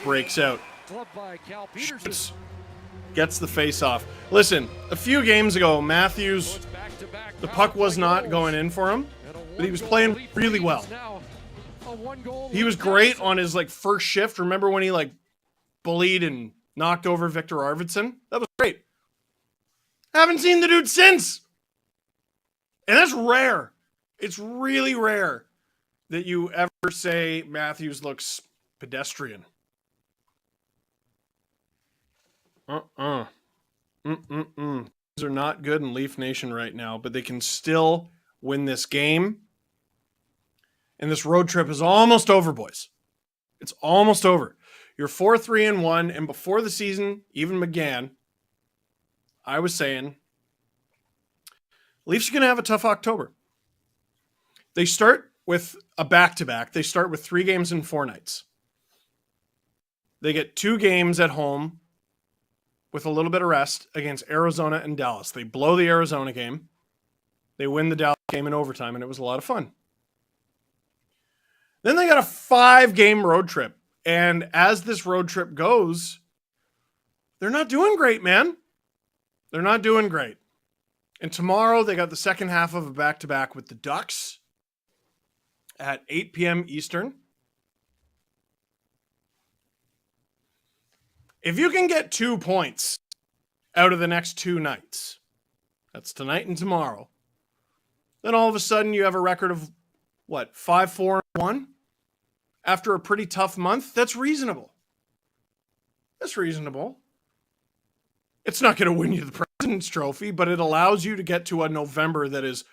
breaks out. Clubbed by Cal Peterson. Shoots. Gets the face-off. Listen, a few games ago, Matthews, It's back-to-back the power puck was play not goals. going in for him, And a but he was one-goal playing lead for really Leafs well. now. A one-goal He was lead great deficit. on his first shift. Remember when he bullied and knocked over Victor Arvidsson? That was great. Haven't seen the dude since. And that's rare. It's really rare that you ever say Matthews looks pedestrian. These are not good in Leaf Nation right now, but they can still win this game. And this road trip is almost over, boys. It's almost over. You're 4-3-1, and before the season even began, I was saying Leafs are going to have a tough October. They start with a back-to-back. They start with 3 games in 4 nights. They get 2 games at home with a little bit of rest against Arizona and Dallas. They blow the Arizona game. They win the Dallas game in overtime, and it was a lot of fun. Then they got a 5-game road trip. And as this road trip goes, they're not doing great, man. They're not doing great. And tomorrow they got the second half of a back-to-back with the Ducks at 8 p.m. Eastern. If you can get 2 points out of the next 2 nights, that's tonight and tomorrow, then all of a sudden you have a record of, 5-4-1? After a pretty tough month? That's reasonable. That's reasonable. It's not going to win you the President's Trophy, but it allows you to get to a November that is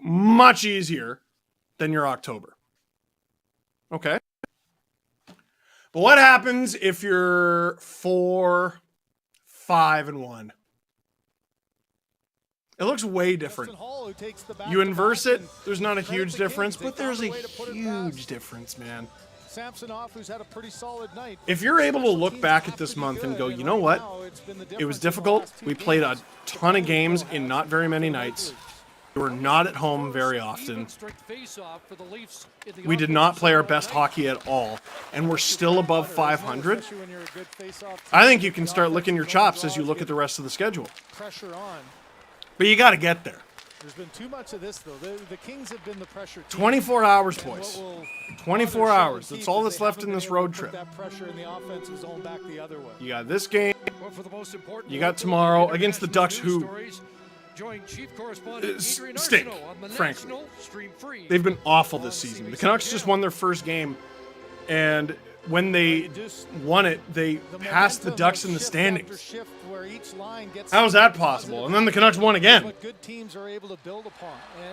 much easier than your October. Okay? But what happens if you're 4-5-1? It looks way different. You inverse it, there's not a huge difference, but there's a huge difference, man. Samsonov, who's had a pretty solid night. If you're able to look back at this month and go, you know what? It was difficult. We played a ton of games in not very many nights. We were not at home very often. We did not play our best hockey at all, and we're still above 500. I think you can start licking your chops as you look at the rest of the schedule. Pressure on. But you got to get there. There's been too much of this, though. The Kings have been the pressure team. 24 hours, boys. 24 hours. That's all that's left in this road trip. That pressure in the offensive zone back the other way. You got this game. You got tomorrow against the Ducks, who stink, frankly. They've been awful this season. The Canucks just won their first game, and when they won it, they passed the Ducks in the standings. How is that possible? And then the Canucks won again. What good teams are able to build upon,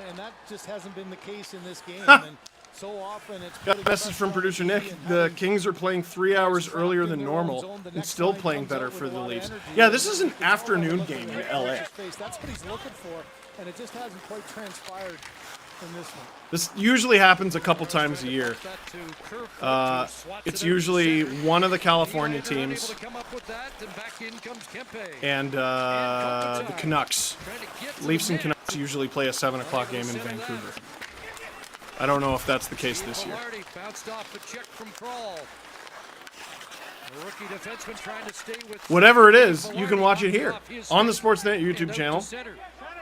and that just hasn't been the case in this game. And so often it's got a message from producer Nick. The Kings are playing 3 hours earlier than normal and still playing better for the Leafs. Yeah, this is an afternoon game in LA. That's what he's looking for, and it just hasn't quite transpired in this one. This usually happens a couple times a year. It's usually one of the California teams and the Canucks. Leafs and Canucks usually play a 7 o'clock game in Vancouver. I don't know if that's the case this year. Whatever it is, you can watch it here on the Sportsnet YouTube channel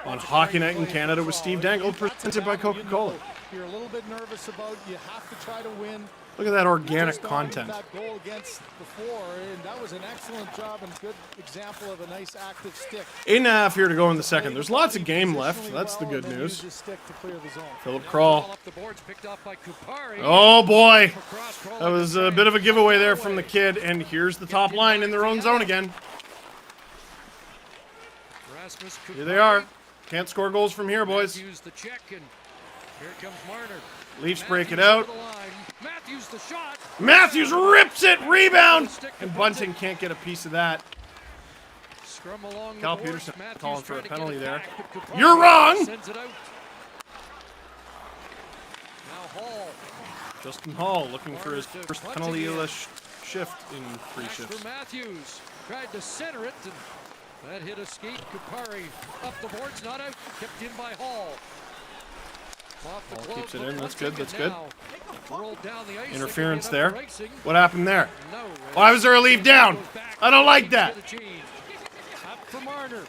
on Hockey Night in Canada with Steve Dangle, presented by Coca-Cola. You're a little bit nervous about, you have to try to win. Look at that organic content. That goal against before, and that was an excellent job and good example of a nice active stick. 8.5 here to go in the second. There's lots of game left. That's the good news. Philip Kral. Oh boy, that was a bit of a giveaway there from the kid. And here's the top line in their own zone again. Here they are. Can't score goals from here, boys. Leafs break it out. Matthews rips it, rebound, and Bunting can't get a piece of that. Cal Peterson calling for a penalty there. You're wrong! Justin Hall looking for his first penalty-less shift in 3 shifts. Matthews tried to center it, and that hit escape. Kupari up the boards, not out, kept in by Hall. Hall keeps it in. That's good. That's good. Interference there. What happened there? Why was there a leave down? I don't like that. Up for Marner.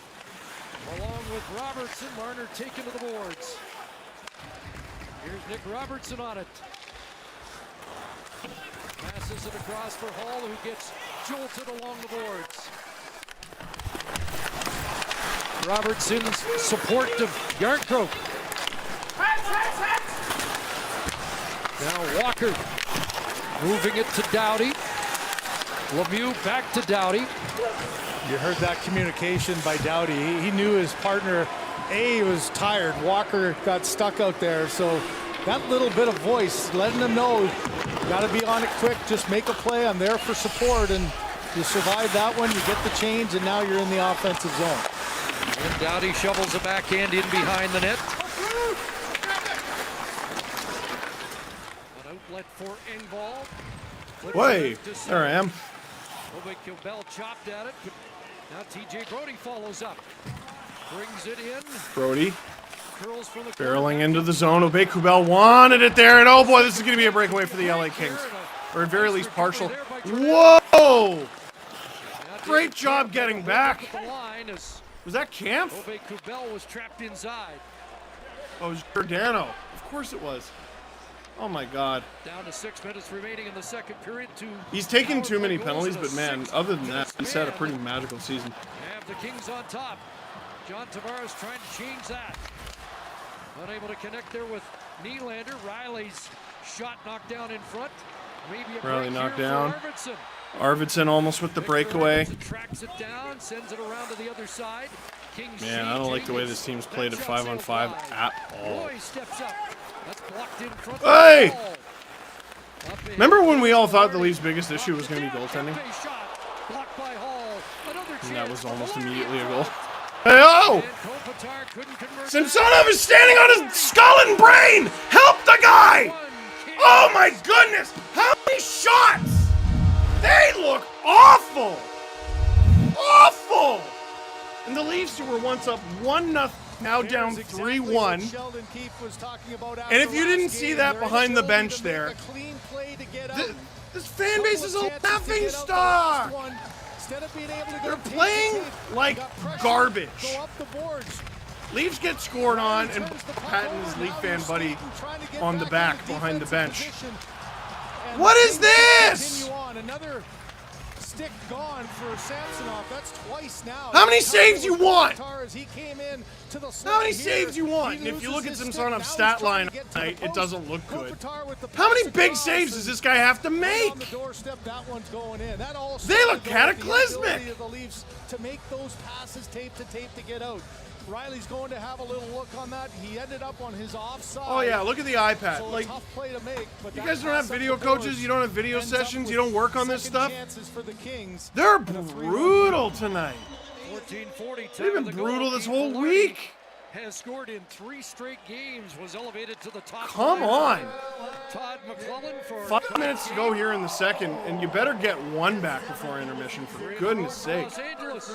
Along with Robertson. Marner taken to the boards. Here's Nick Robertson on it. Passes it across for Hall, who gets jolted along the boards. Robertson's support to Yarncroke. Now Walker moving it to Doughty. Lemieux back to Doughty. You heard that communication by Doughty. He knew his partner, A, was tired. Walker got stuck out there. So that little bit of voice, letting him know, got to be on it quick. Just make a play. I'm there for support. And you survive that one, you get the change, and now you're in the offensive zone. And Doughty shovels a backhand in behind the net. For Engvall. Wait, there I am. Bell chopped at it, but now TJ Brody follows up. Brings it in. Brody barreling into the zone. Kubel wanted it there, and oh boy, this is going to be a breakaway for the LA Kings. Or at very least partial. Whoa! Great job getting back. Was that Kampf? Kubel was trapped inside. Oh, it was Giordano. Of course it was. Oh my God. Down to 6 minutes remaining in the second period. He's taken too many penalties, but man, other than that, he's had a pretty magical season. Have the Kings on top. John Tavares trying to change that. Unable to connect there with Nylander. Riley's shot knocked down in front. Maybe a Riley knocked down. Arvidsson almost with the breakaway. Tracks it down, sends it around to the other side. Man, I don't like the way this team's played at 5-on-5 at all. Roy steps up. That's blocked in front. Hey! Remember when we all thought the Leafs' biggest issue was going to be goaltending? And that was almost immediately a goal. Hey, oh! Samsonov is standing on his skull and brain! Help the guy! Oh my goodness! How many shots? They look awful! Awful! And the Leafs, who were once up 1-0, now down 3-1. And if you didn't see that behind the bench there, this fan base is a laughing stock. They're playing like garbage. Leafs get scored on, and patting his Leaf fan buddy on the back behind the bench. What is this? Stick gone for Samsonov. That's twice now. How many saves you want? How many saves you want? And if you look at Samsonov's stat line tonight, it doesn't look good. How many big saves does this guy have to make? They look cataclysmic. To make those passes tape to tape to get out. Riley's going to have a little look on that. He ended up on his offside. Oh yeah, look at the iPad. So like, tough play to make, but you guys don't have video coaches, you don't have video sessions, you don't work on this stuff. For the Kings. They're brutal tonight. 14-40. They've been brutal this whole week. Has scored in 3 straight games, was elevated to the top. Come on. Todd McClellan for 5 minutes to go here in the second, and you better get one back before intermission, for goodness sake. Los Angeles.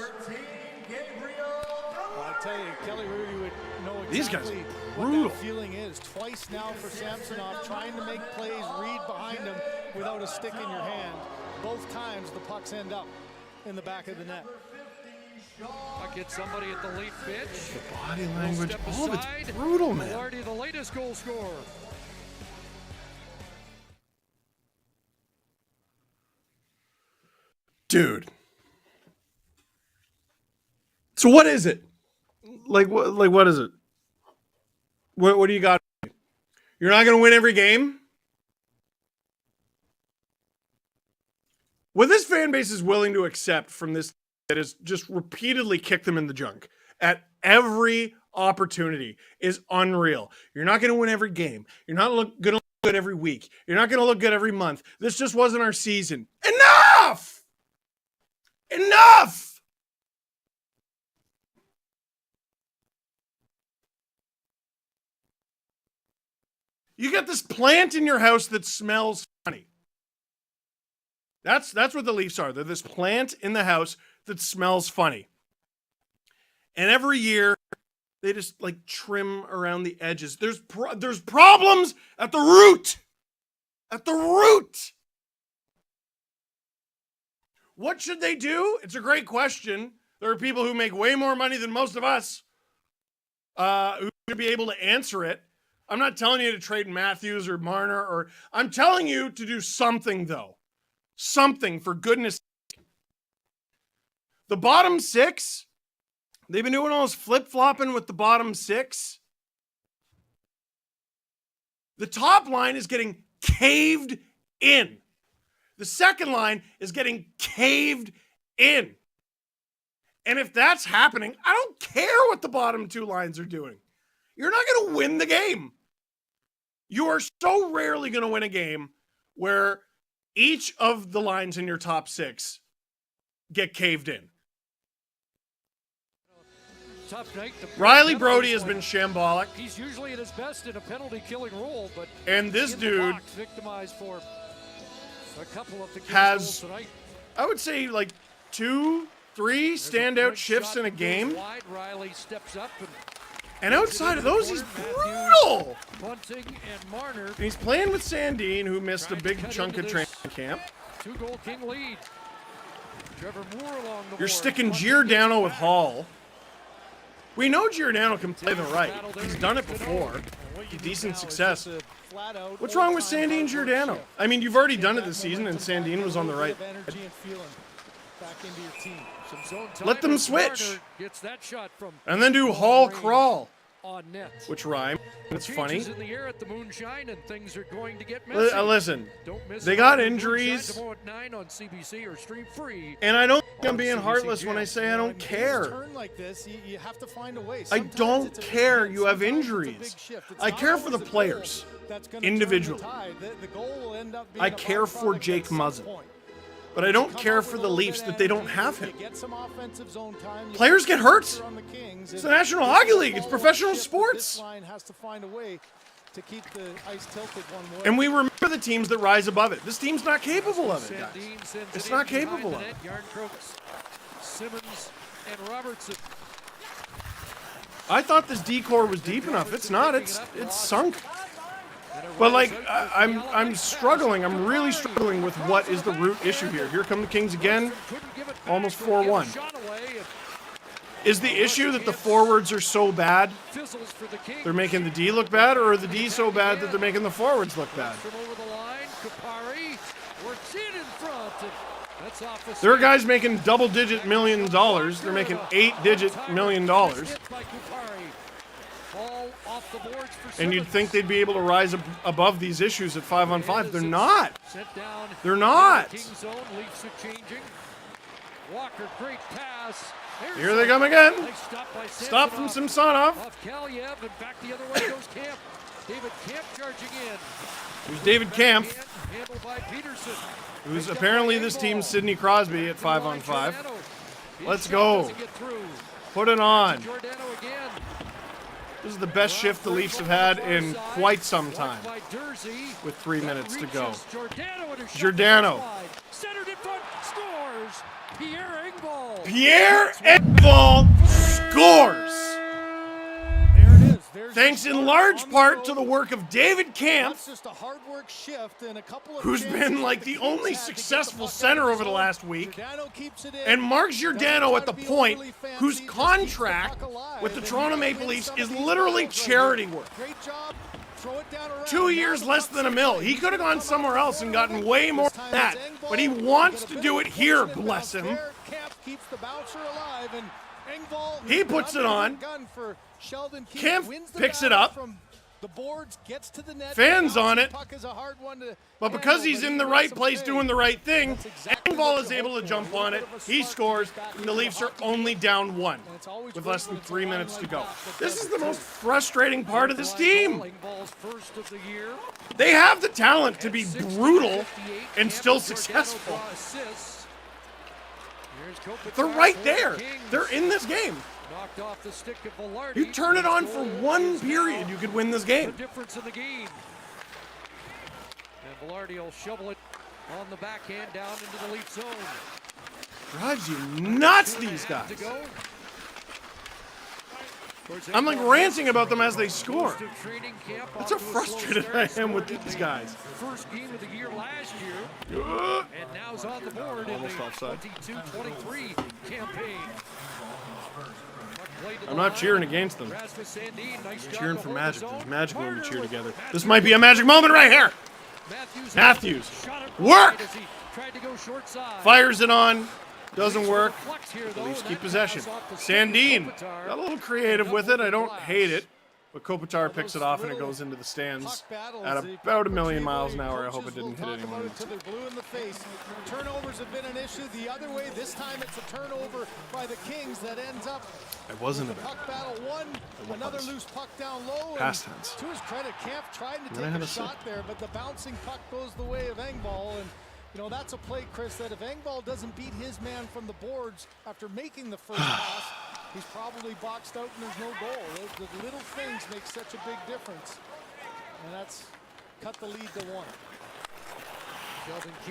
I tell you, Kelly Rudy would know exactly These guys are what brutal. that feeling is. Twice now for Samsonov, trying to make plays, read behind him without a stick in your hand. Both times the pucks end up in the back of the net. Puck hits somebody at the late pitch. The body language, all of it's brutal, man. Velarde, the latest goal scorer. Dude. So what is it? Like what is it? What do you got? You're not going to win every game? What this fan base is willing to accept from this that has just repeatedly kicked them in the junk at every opportunity is unreal. You're not going to win every game. You're not going to look good every week. You're not going to look good every month. This just wasn't our season. Enough! Enough! You got this plant in your house that smells funny. That's what the Leafs are. They're this plant in the house that smells funny. And every year, they just like trim around the edges. There's problems at the root. At the root. What should they do? It's a great question. There are people who make way more money than most of us who should be able to answer it. I'm not telling you to trade Matthews or Marner, or I'm telling you to do something, though. Something, for goodness sake. The bottom 6, they've been doing all this flip-flopping with the bottom 6. The top line is getting caved in. The second line is getting caved in. And if that's happening, I don't care what the bottom 2 lines are doing. You're not going to win the game. You are so rarely going to win a game where each of the lines in your top 6 get caved in. Tough night. Riley Brody has been shambolic. He's usually at his best in a penalty-killing role, but and this dude victimized for a couple of the has, tonight. I would say, like 2-3 standout shifts in a game. Wide, Riley steps up and outside of those, he's brutal. Bunting and Marner. And he's playing with Sandin, who missed a big chunk of training camp. 2-goal King lead. Trevor Moore along the You're sticking Giordano with Hall. We know Giordano can play the right. He's done it before. Decent success. What's wrong with Sandin Giordano? I mean, you've already done it this season, and Sandin was on the right. Let them switch. Gets that shot from and then do Hall crawl on net. which rhyme. It's funny. Changes in the air at the Moonshine, and things are going to get messy. Listen, Don't miss they it got on the injuries. Moonshine tomorrow at 9 on CBC or stream free. And I don't think I'm on being CBC heartless when I Gem. say I don't care. Turn like this, you have to find a way. I Sometimes don't it's a big care hit, you have sometimes it's a injuries. big shift. It's I not care for always the the players goal that's gonna turn the individually. tide. The goal will end up being I a care for byproduct Jake at some Muzzin. point. But I don't Come care up for with the a little Leafs bit that of they don't energy, have you him. get some offensive zone time, you Players put get hurt. pressure on the Kings, It's and the National this Hockey is a League. It's follow-up professional shift that This sports. line has to find a way to keep the ice tilted one way. And we remember the teams that rise above it. This team's not capable of it, guys. Sandin sends It's it not in behind capable the of net. it. Yarncroke, Simmons, and Robertson. I thought this D-core was deep enough. It's not. It's sunk. But like I'm struggling. I'm really struggling with what is the root issue here. Here come the Kings again. Almost 4-1. Is the issue that the forwards are so bad they're making the D look bad, or are the D so bad that they're making the forwards look bad? From over the line, Kupari works in front. And that's off the There are guys making double-digit $1 million. They're making 8-digit $1 million. And you'd think they'd be able to rise above these issues at 5-on-5. They're not. They're not. Walker, great pass. Here they come again. Nice stop by Stop from Samsonov. Samsonov. Off Kaliev, and back the other way goes Camp. David Camp charging in. There's David Camp, Handled by Peterson. who's apparently this team's Sidney Crosby at 5-on-5. Let's go. Put it on. Giordano again. This is the best shift the Leafs have had in quite some time. By Dursey. With 3 minutes to go. Giordano, and a shot Giordano. wide. Centered in front, scores. Pierre Engvall. Pierre Engvall scores. There it is. There's Thanks in large part to the work of David Camp, That's just a hard work shift and a couple of who's chances been that like the the Kings only had to get the successful puck center out of over the zone. last week, Giordano keeps it in. and Mark Giordano at the Doesn't try to be point overly fancy, whose just keeps the contract puck alive. with the And Toronto he Maple wins Leafs some is of these literally battles right charity here. work. Great job. Throw it down around. 2 years less than $1 million. He could have gone somewhere else and gotten way more than that, but he wants to do it here, bless him. Camp keeps the bouncer alive, and Engvall, He puts it on. gun for Sheldon Keefe, Camp wins the picks it battle up. from the boards, gets to the net. Fans on it. Puck is a hard one to But because handle, he's but in he the makes right some place save. doing the right thing, That's exactly Engvall what is you able hope to for. jump A little on bit it. of a He spark scores, back and into the the Leafs are hockey only game. down 1 And it's always with great less than when it's a 3 line minutes like to go. that This does is it the too. most frustrating part of this team. Engvall's first of the year. They have the talent to be At 60, brutal 58, and Camp still and Giordano successful. draw assists. Here's Kopitar They're right for there. the Kings. They're in this game. Knocked off the stick of Velarde. You turn it on for Goal one is period, now you could win this the game. difference in the game. And Velarde will shovel it on the backhand down into the Leaf zone. Drives you nuts, these 2.5 guys. to go. Of course, I'm like Engvall ranting about them as they goes score. to training camp That's off how to a slow frustrated start, I am scored with in these the guys. First game of the year last year. And now is on the board Almost in the offside. 22-23 campaign. I'm not cheering against them. Rasmus Sandin, nice I'm job cheering to for hold Magic. his own. There's Magic when we Marner cheer with together. Matthews. This might be a magic moment right here. Matthews. Shot it Work! wide as he tried to go short side. Fires it on. Doesn't work. Flex here, The though, Leafs and keep that possession. pass off the stick of Sandin Kopitar. got a little creative with it. I don't hate it. But Kopitar picks it off and it goes into the stands at about 1,000,000 miles an hour. I hope it didn't hit anyone. Until they're blue in the face. Turnovers have been an issue the other way. This time it's a turnover by the Kings that ends up It wasn't a with the bad. puck battle won. Another loose puck down low. and Past tense. To his credit, Camp tried to Then I take had a a sip. shot there, but the bouncing puck goes the way of Engvall. And you know, that's a play, Chris, that if Engvall doesn't beat his man from the boards after making the first pass, he's probably boxed out and there's no goal. The little things make such a big difference. And that's cut the lead to 1.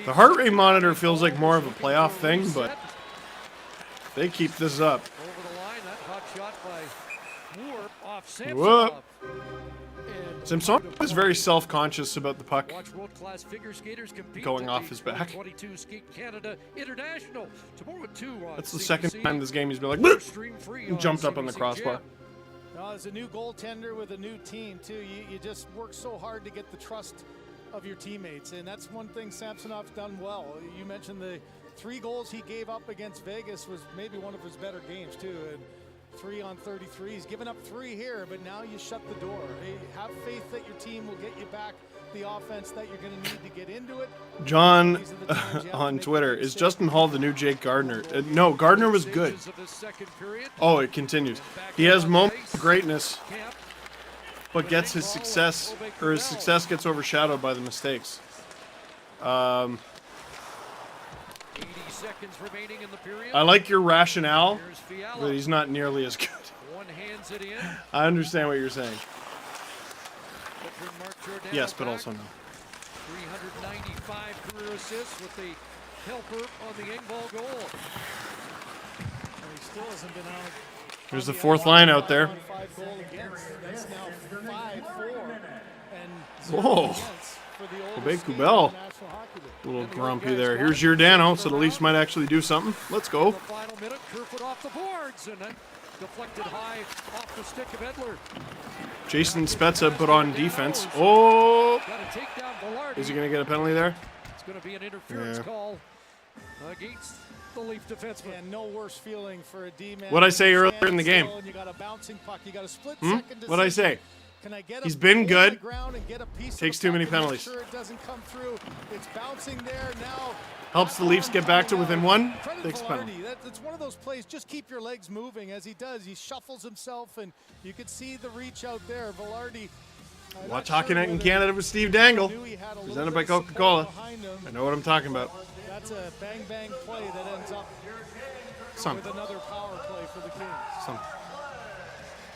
The heart rate monitor feels like more of a playoff thing, but they keep this up. Over the line, that hot shot by Moore off Whoop. Samsonov. And Simpson is very self-conscious about the puck watch world-class figure skaters compete going at off the his back. 2022 Skate Canada International. Tomorrow at 2 on That's the CBC. second time this game he's been like, "Bloop," Stream free and on jumped up on the CBC crossbar. Gem. Now, as a new goaltender with a new team, too, you just work so hard to get the trust of your teammates. And that's one thing Samsonov's done well. You mentioned the 3 goals he gave up against Vegas was maybe one of his better games, too. And 3 on 33. He's given up 3 here, but now you shut the door. Hey, have faith that your team will get you back the offense that you're going to need to get into it. John on Twitter, is Justin Hall the new Jake Gardner? No, Gardner was good. Oh, it continues. He has moments of greatness, but gets his success, or his success gets overshadowed by the mistakes. 80 seconds remaining in the period. I like your rationale, but he's not nearly as good. One hands it in. I understand what you're saying. Mark Giordano Yes, but also no. 395 career assists with the helper on the Engvall goal. And he still hasn't been out. There's the fourth line out there. That's now 5-4. And Whoa. Quebec Kubel. A little grumpy there. Here's Giordano, so the Leafs might actually do something. Let's go. The final minute, Kerfoot off the boards, and then deflected high off the stick of Edler. Jason Spezza put on defense. Oh! Is he going to get a penalty there? It's going to be an interference call against the Leaf defenseman. And no worse feeling for a D-man. What'd I say earlier in the game? You got a bouncing puck. You got a split What'd I say? He's been good. Takes too many penalties. Sure it doesn't come through. It's bouncing there now. Helps the Leafs get back to within one. Takes a penalty. That's one of those plays. Just keep your legs moving as he does. He shuffles himself, and you can see the reach out there. Velarde. Watch Hockey Night in Canada with Steve Dangle, presented by Coca-Cola. I know what I'm talking about. That's a bang-bang play that ends up with another power play for the Kings.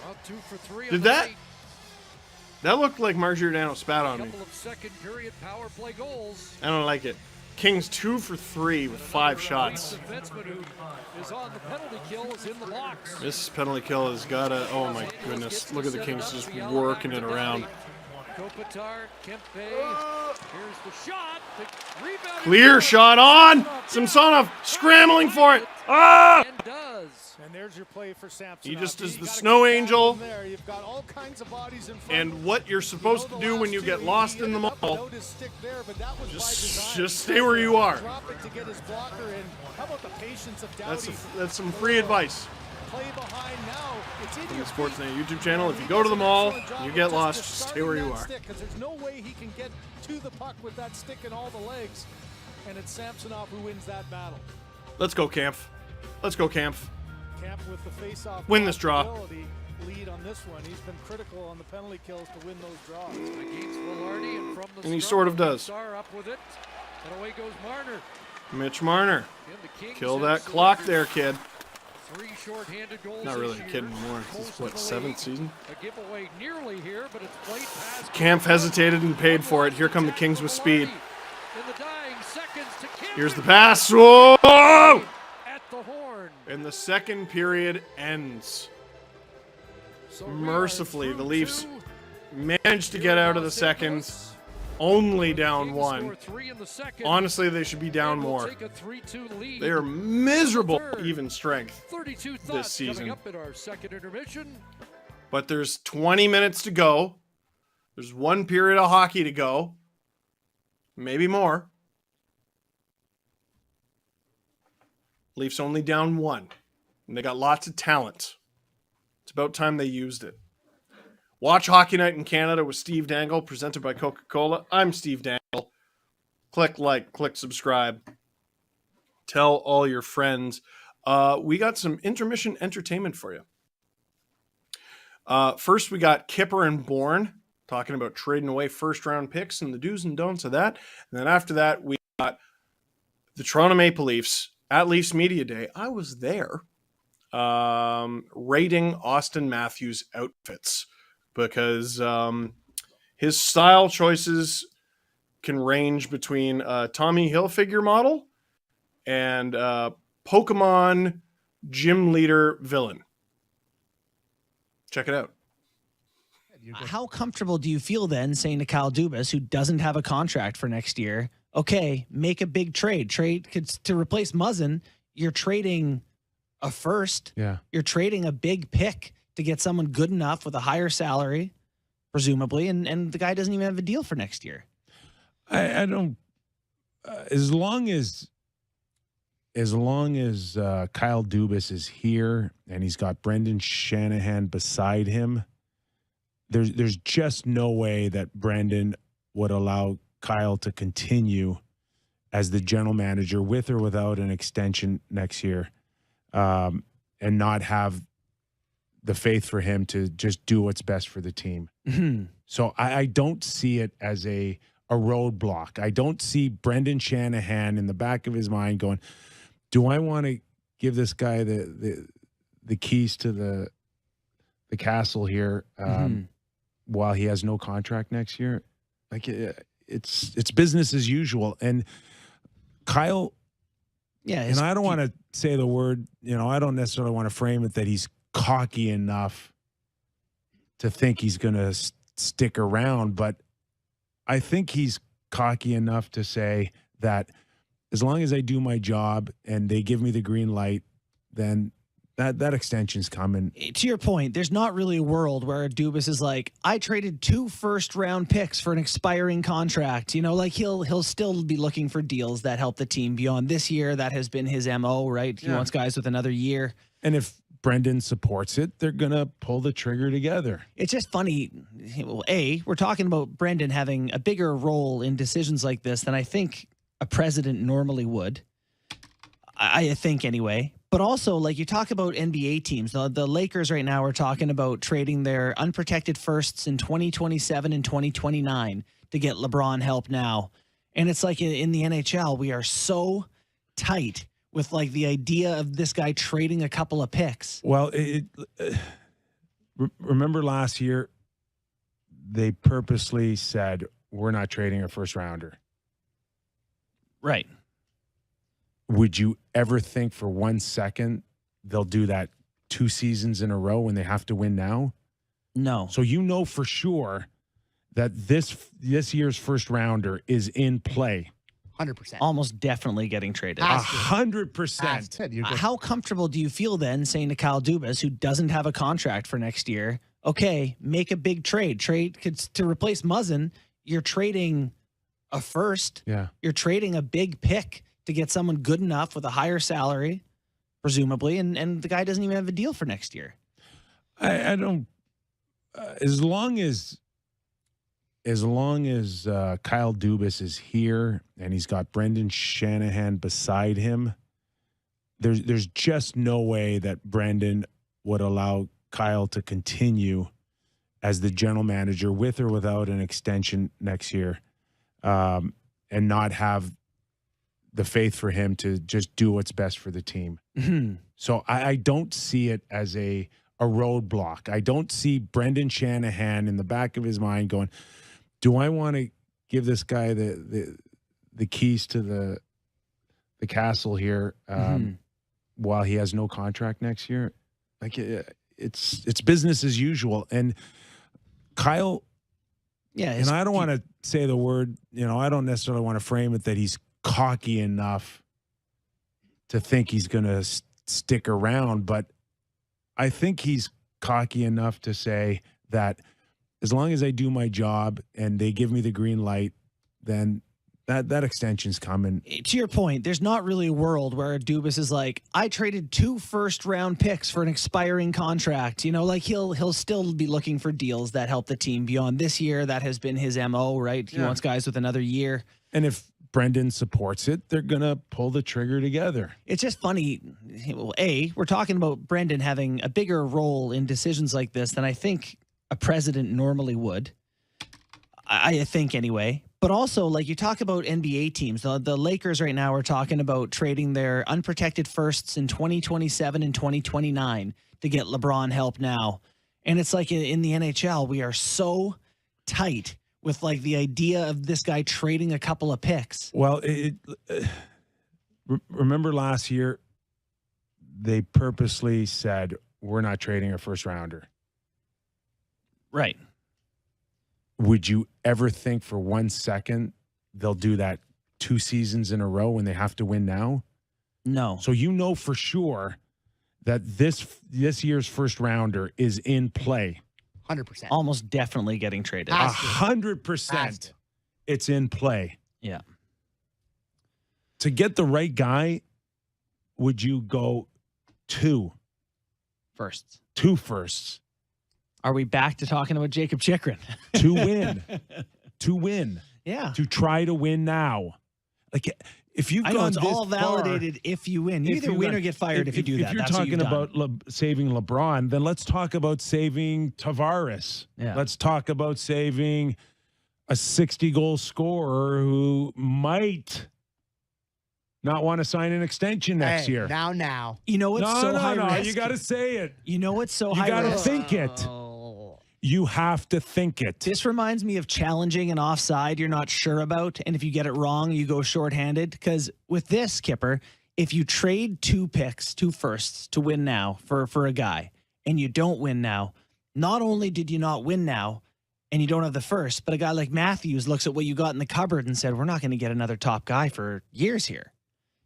Well, 2 for 3. Did that? That looked like Mark Giordano spat on me. Couple of second period power play goals. I don't like it. Kings 2 for 3 with 5 shots. Defenseman who is on the penalty kill is in the box. This penalty kill has got to, oh my goodness. Look at the Kings just working it around. Kopitar, Kempe, here's the shot. The rebound. Clear shot on. Samsonov scrambling for it. Ah! And does. And there's your play for Samson. He just is the snow angel. There. You've got all kinds of bodies in front. And what you're supposed to do when you get lost in the mall, just stay where you are. Drop it to get his blocker in. How about the patience of Doughty? That's some free advice. Play behind now. It's in From the Sportsnet YouTube channel. If you go to the mall, you get lost, just stay where you are. Because there's no way he can get to the puck with that stick and all the legs. And it's Samsonov who wins that battle. Let's go, Camp. Let's go, Camp. Camp with the face-off. Win this draw. Lead on this one. He's been critical on the penalty kills to win those draws. Against Velarde and from the And he sort of does. Star up with it. And away goes Marner. Mitch Marner. Kill that clock there, kid. 3 short-handed goals. Not really a kid anymore. This is what, 7th season? A giveaway nearly here, but it's played past. Camp hesitated and paid for it. Here come the Kings with speed. In the dying seconds to Here's the pass. Whoa! At the horn. And the second period ends. Mercifully, the Leafs managed to get out of the second, only down 1. Honestly, they should be down more. They are miserable even strength this season. But there's 20 minutes to go. There's 1 period of hockey to go. Maybe more. Leafs only down 1. And they got lots of talent. It's about time they used it. Watch Hockey Night in Canada with Steve Dangle, presented by Coca-Cola. I'm Steve Dangle. Click like, click subscribe. Tell all your friends. We got some intermission entertainment for you. First, we got Kipper and Bourne talking about trading away first-round picks and the do's and don'ts of that. And then after that, we got the Toronto Maple Leafs at Leafs Media Day. I was there. Rating Austin Matthews' outfits because his style choices can range between Tommy Hilfiger model and Pokemon gym leader villain. Check it out. How comfortable do you feel then saying to Kyle Dubas, who doesn't have a contract for next year, okay, make a big trade to replace Muzzin? You're trading a first. Yeah. You're trading a big pick to get someone good enough with a higher salary, presumably, and the guy doesn't even have a deal for next year. I don't, as long as as long as Kyle Dubas is here and he's got Brendan Shanahan beside him, there's just no way that Brendan would allow Kyle to continue as the general manager with or without an extension next year, and not have the faith for him to just do what's best for the team. Mm-hmm. So I don't see it as a roadblock. I don't see Brendan Shanahan in the back of his mind going, do I want to give this guy the keys to the castle here while he has no contract next year? Like it's business as usual. And Kyle, and I don't want to say the word, I don't necessarily want to frame it that he's cocky enough to think he's going to stick around, but I think he's cocky enough to say that as long as I do my job and they give me the green light, then that extension's coming. To your point, there's not really a world where Dubas is like, I traded 2 first-round picks for an expiring contract. Like he'll still be looking for deals that help the team beyond this year. That has been his MO, right? He wants guys with another year. And if Brendan supports it, they're going to pull the trigger together. It's just funny. Well, we're talking about Brendan having a bigger role in decisions like this than I think a president normally would. I think anyway. But also, like you talk about NBA teams, the Lakers right now are talking about trading their unprotected firsts in 2027 and 2029 to get LeBron help now. And it's like in the NHL, we are so tight with like the idea of this guy trading a couple of picks. Well, remember last year, they purposely said, we're not trading a first rounder. Right. Would you ever think for 1 second they'll do that 2 seasons in a row when they have to win now? No. So for sure that this year's first rounder is in play. 100%. Almost definitely getting traded. 100%. How comfortable do you feel then saying to Kyle Dubas, who doesn't have a contract for next year, okay, make a big trade. To replace Muzzin, you're trading a first. Yeah. You're trading a big pick to get someone good enough with a higher salary, presumably, and the guy doesn't even have a deal for next year. I don't. As long as Kyle Dubas is here and he's got Brendan Shanahan beside him, there's just no way that Brendan would allow Kyle to continue as the general manager with or without an extension next year, and not have the faith for him to just do what's best for the team. Mm-hmm. So I don't see it as a roadblock. I don't see Brendan Shanahan in the back of his mind going, do I want to give this guy the keys to the castle here while he has no contract next year? Like it's business as usual. And Kyle, and I don't want to say the word, I don't necessarily want to frame it that he's cocky enough to think he's going to stick around, but I think he's cocky enough to say that as long as I do my job and they give me the green light, then that extension's coming. To your point, there's not really a world where Dubas is like, I traded 2 first-round picks for an expiring contract. Like he'll still be looking for deals that help the team beyond this year. That has been his MO, right? He wants guys with another year. And if Brendan supports it, they're going to pull the trigger together. It's just funny. Well, we're talking about Brendan having a bigger role in decisions like this than I think a president normally would. I think anyway. But also, like you talk about NBA teams, the Lakers right now are talking about trading their unprotected firsts in 2027 and 2029 to get LeBron help now. And it's like in the NHL, we are so tight with like the idea of this guy trading a couple of picks. Well, remember last year, they purposely said, we're not trading a first rounder. Right. Would you ever think for 1 second they'll do that 2 seasons in a row when they have to win now? No. So for sure that this year's first rounder is in play. 100%. Almost definitely getting traded. 100%. It's in play. Yeah. To get the right guy, would you go two Firsts. Two firsts. Are we back to talking about Jacob Chychrun? To win. To win. Yeah. To try to win now. Like, if you've I know gone it's this all validated far, if you win. You either win or get fired if you do that. If you're That's what talking you've done. about saving LeBron, then let's talk about saving Tavares. Yeah. Let's talk about saving a 60-goal scorer who might not want to sign an extension next year. Now. You know what's so high risk? You got to say it. You know what's so You high got to risk? think it. You have to think it. This reminds me of challenging an offside you're not sure about, and if you get it wrong, you go shorthanded. Because with this, Kipper, if you trade 2 picks, 2 firsts to win now for a guy, and you don't win now, not only did you not win now, and you don't have the first, but a guy like Matthews looks at what you got in the cupboard and said, we're not going to get another top guy for years here.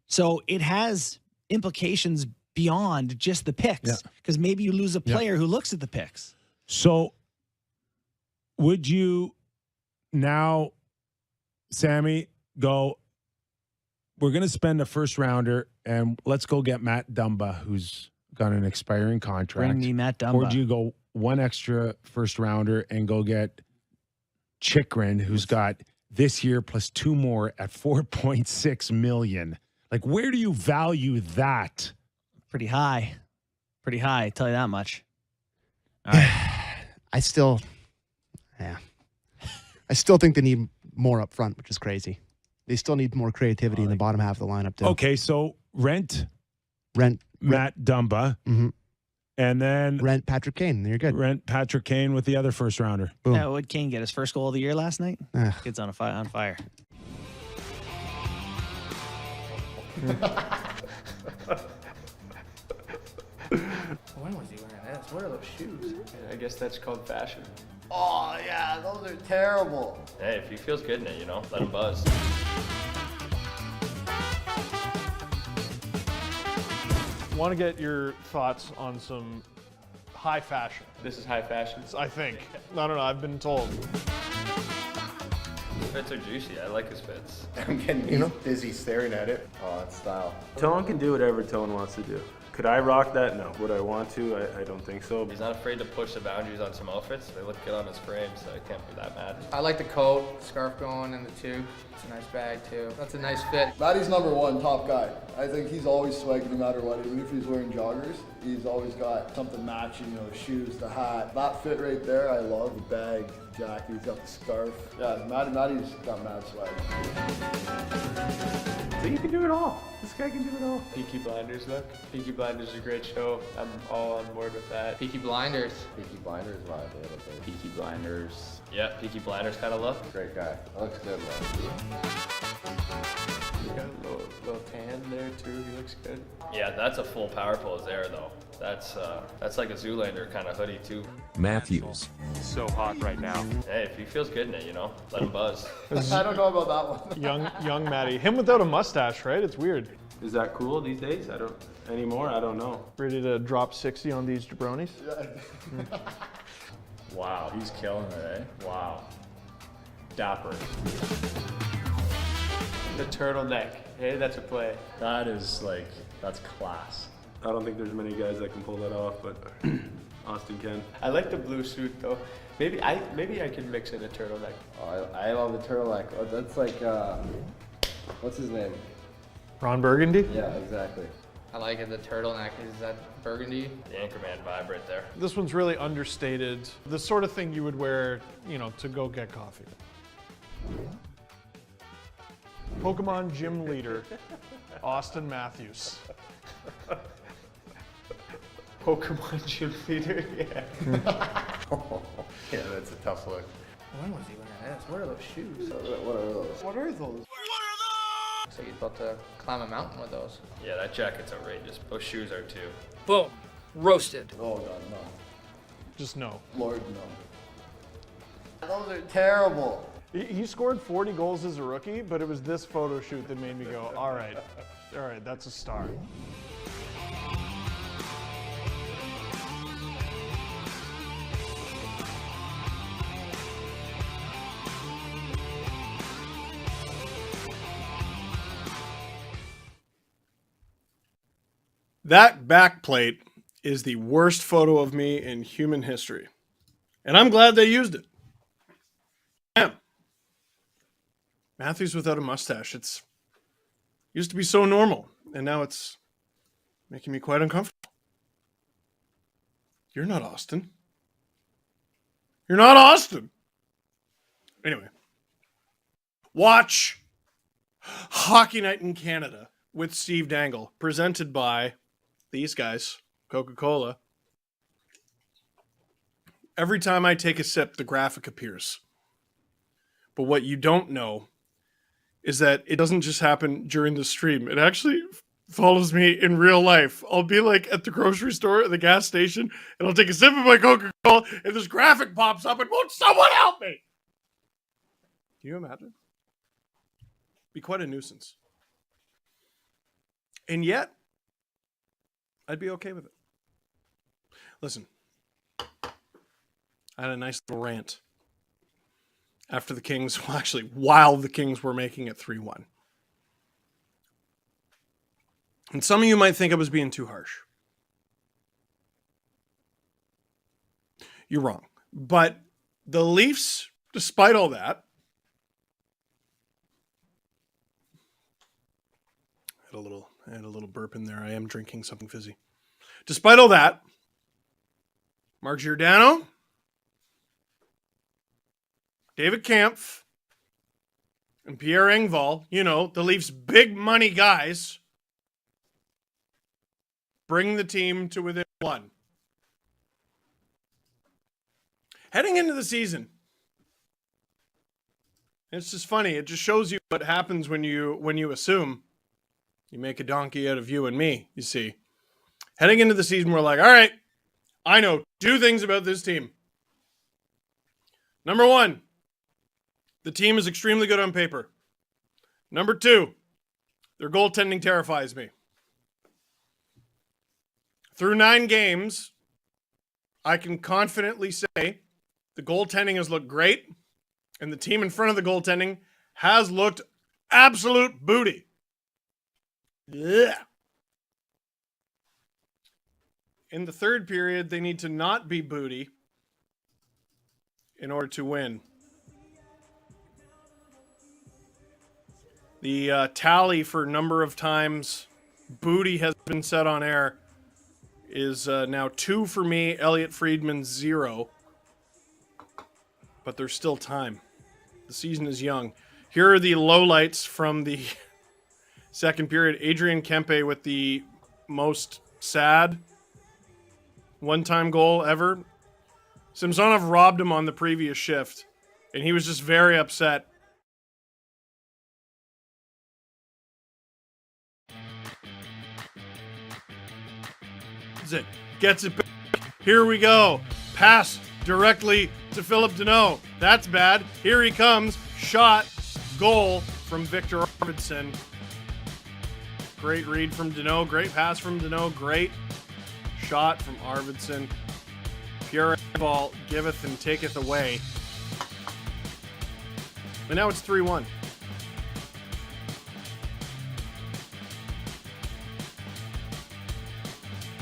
So it has implications beyond just the picks, because maybe you lose a player who looks at the picks. So would you now, Sammy, go, we're going to spend a first rounder and let's go get Matt Dumba, who's got an expiring contract. Bring me Matt Dumba. Or do you go 1 extra first rounder and go get Chychrun, who's got this year plus 2 more at $4.6 million? Like, where do you value that? Pretty high. Pretty high, I tell you that much. All right. I still think they need more up front, which is crazy. They still need more creativity in the bottom half of the lineup, too. Okay, so rent Matt Dumba, and then rent Patrick Kane. You're good. Rent Patrick Kane with the other first rounder. Boom. Yeah, would Kane get his first goal of the year last night? Kid's on fire. When was he wearing this? What are those shoes? I guess that's called fashion. Oh, yeah, those are terrible. Hey, if he feels good in it, let him buzz. Want to get your thoughts on some high fashion. This is high fashion? I think. I don't know, I've been told. His fits are juicy. I like his fits. I'm getting busy staring at it. Oh, that's style. Tone can do whatever Tone wants to do. Could I rock that? No. Would I want to? I don't think so. He's not afraid to push the boundaries on some outfits. They look good on his frame, so I can't be that mad. I like the coat, scarf going, and the tube. It's a nice bag, too. That's a nice fit. Maddie's #1 top guy. I think he's always swagged no matter what. Even if he's wearing joggers, he's always got something matching, the shoes, the hat. That fit right there, I love. The bag, jacket, he's got the scarf. Yeah, Maddie's got mad swag. So you can do it all. This guy can do it all. Peaky Blinders look. Peaky Blinders is a great show. I'm all on board with that. Peaky Blinders. Peaky Blinders vibe a little bit. Peaky Blinders. Yeah, Peaky Blinders kind of look. Great guy. Looks good, man. He's got a little tan there too. He looks good. Yeah, that's a full power pose there though. That's like a Zoolander kind of hoodie too. Matthews. So hot right now. Hey, if he feels good in it, let him buzz. I don't know about that one. young Matty. Him without a mustache, right? It's weird. Is that cool these days? I don't anymore. I don't know. Ready to drop 60 on these jabronis? Yeah. Wow, he's killing it, eh? Wow. Dapper. The turtleneck. Hey, that's a play. That is that's class. I don't think there's many guys that can pull that off, but Austin can. I like the blue suit though. Maybe I can mix in a turtleneck. Oh, I love the turtleneck. Oh, that's like, what's his name? Ron Burgundy? Yeah, exactly. I like it. The turtleneck. Is that burgundy? The Anchorman vibe right there. This one's really understated. The sort of thing you would wear, to go get coffee. Pokemon gym leader, Austin Matthews. Pokemon gym leader, yeah. Yeah, that's a tough look. When was he wearing this? What are those shoes? What are those? What are those? Looks like he's about to climb a mountain with those. Yeah, that jacket's outrageous. Those shoes are too. Boom. Roasted. Oh, God, no. Just no. Lord, no. Those are terrible. He scored 40 goals as a rookie, but it was this photo shoot that made me go, all right, that's a star. That backplate is the worst photo of me in human history. And I'm glad they used it. Damn. Matthews without a mustache. It's used to be so normal, and now it's making me quite uncomfortable. You're not Austin. You're not Austin. Anyway. Watch Hockey Night in Canada with Steve Dangle, presented by these guys, Coca-Cola. Every time I take a sip, the graphic appears. But what you don't know is that it doesn't just happen during the stream. It actually follows me in real life. I'll be like at the grocery store, at the gas station, and I'll take a sip of my Coca-Cola, and this graphic pops up, and won't someone help me? Can you imagine? Be quite a nuisance. And yet, I'd be okay with it. Listen, I had a nice little rant after the Kings, well, actually, while the Kings were making it 3-1. And some of you might think I was being too harsh. You're wrong. But the Leafs, despite all that, I had a little burp in there. I am drinking something fizzy. Despite all that, Mark Giordano, David Kampf, and Pierre Engvall, you know, the Leafs' big money guys, bring the team to within 1. Heading into the season, it's just funny. It just shows you what happens when you assume. You make a donkey out of you and me, you see. Heading into the season, we're like, all right, I know 2 things about this team. Number 1, the team is extremely good on paper. Number 2, their goaltending terrifies me. Through 9 games, I can confidently say the goaltending has looked great, and the team in front of the goaltending has looked absolute booty. Yeah. In the third period, they need to not be booty in order to win. The tally for number of times booty has been set on air is now 2 for me, Elliot Friedman 0. But there's still time. The season is young. Here are the lowlights from the second period. Adrian Kempe with the most sad one-time goal ever. Samsonov robbed him on the previous shift, and he was just very upset. That's it. Gets it back. Here we go. Pass directly to Philip Deneau. That's bad. Here he comes. Shot. Goal from Victor Arvidsson. Great read from Deneau. Great pass from Deneau. Great shot from Arvidsson. Pierre Engvall giveth and taketh away. And now it's 3-1.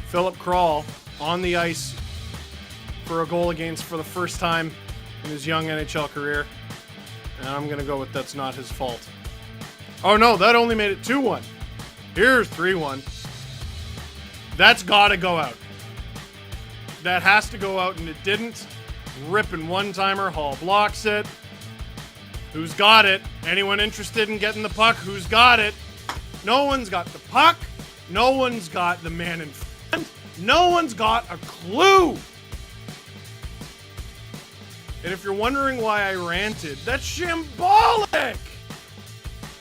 Philip Kral on the ice for a goal against for the first time in his young NHL career. And I'm going to go with that's not his fault. Oh no, that only made it 2-1. Here's 3-1. That's got to go out. That has to go out, and it didn't. Ripping one-timer. Hall blocks it. Who's got it? Anyone interested in getting the puck? Who's got it? No one's got the puck. No one's got the man in front. No one's got a clue. And if you're wondering why I ranted, that's shambolic.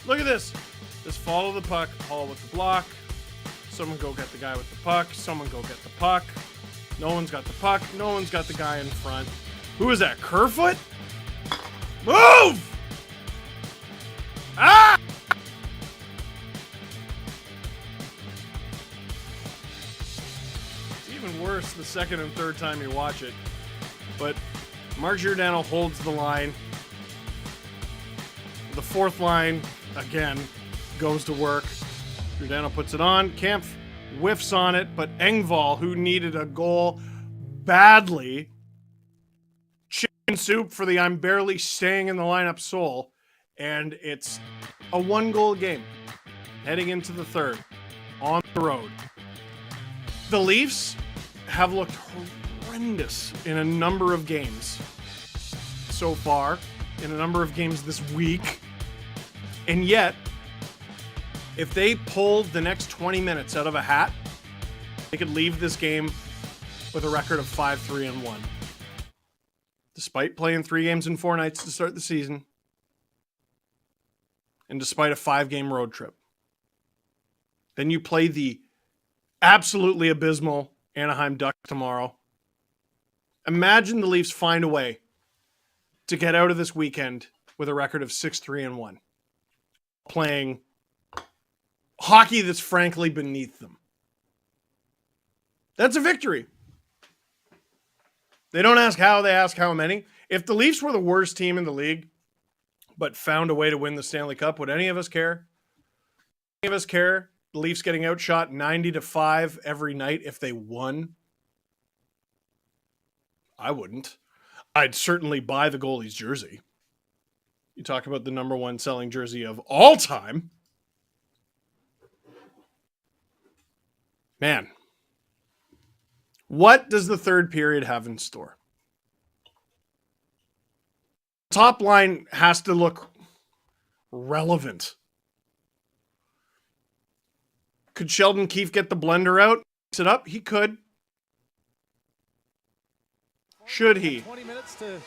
Look at this. Just follow the puck. Hall with the block. Someone go get the guy with the puck. Someone go get the puck. No one's got the puck. No one's got the guy in front. Who is that? Kerfoot? Move! Ah! It's even worse the second and third time you watch it. But Mark Giordano holds the line. The fourth line, again, goes to work. Giordano puts it on. Kampf whiffs on it, but Engvall, who needed a goal badly, chicken soup for the I'm barely staying in the lineup soul, and it's a 1-goal game heading into the third on the road. The Leafs have looked horrendous in a number of games so far, in a number of games this week, and yet, if they pulled the next 20 minutes out of a hat, they could leave this game with a record of 5-3-1. Despite playing 3 games in 4 nights to start the season, and despite a 5-game road trip. Then you play the absolutely abysmal Anaheim Ducks tomorrow. Imagine the Leafs find a way to get out of this weekend with a record of 6-3-1, playing hockey that's frankly beneath them. That's a victory. They don't ask how, they ask how many. If the Leafs were the worst team in the league, but found a way to win the Stanley Cup, would any of us care? Any of us care? The Leafs getting outshot 90-5 every night if they won? I wouldn't. I'd certainly buy the goalie's jersey. You talk about the number 1 selling jersey of all time. Man, what does the third period have in store? Top line has to look relevant. Could Sheldon Keefe get the blender out, mix it up? He could. Should he? 20 minutes to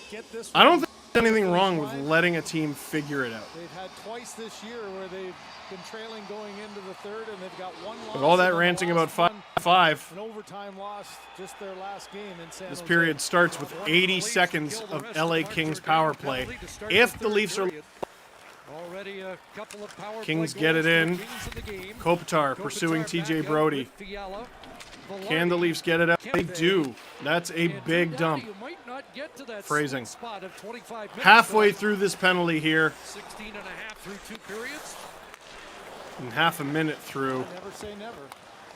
get this. I don't think there's anything wrong with letting a team figure it out. They've had twice this year where they've been trailing going into the third, and they've got 1 loss. But all that ranting about 5-5. An overtime loss, just their last game in San This Jose. period starts with 80 seconds of LA Kings power play. If the Leafs are... Already a couple of power Kings play get it goals in. for the Kings the game. Kopitar pursuing TJ Brody. Back out with Fiala. Can the Leafs get it out? They do. That's a big dump. You might not get to that Phrasing. spot of 25 minutes. Halfway through this penalty here. 16 and a half through 2 periods. And half a minute through Never say never.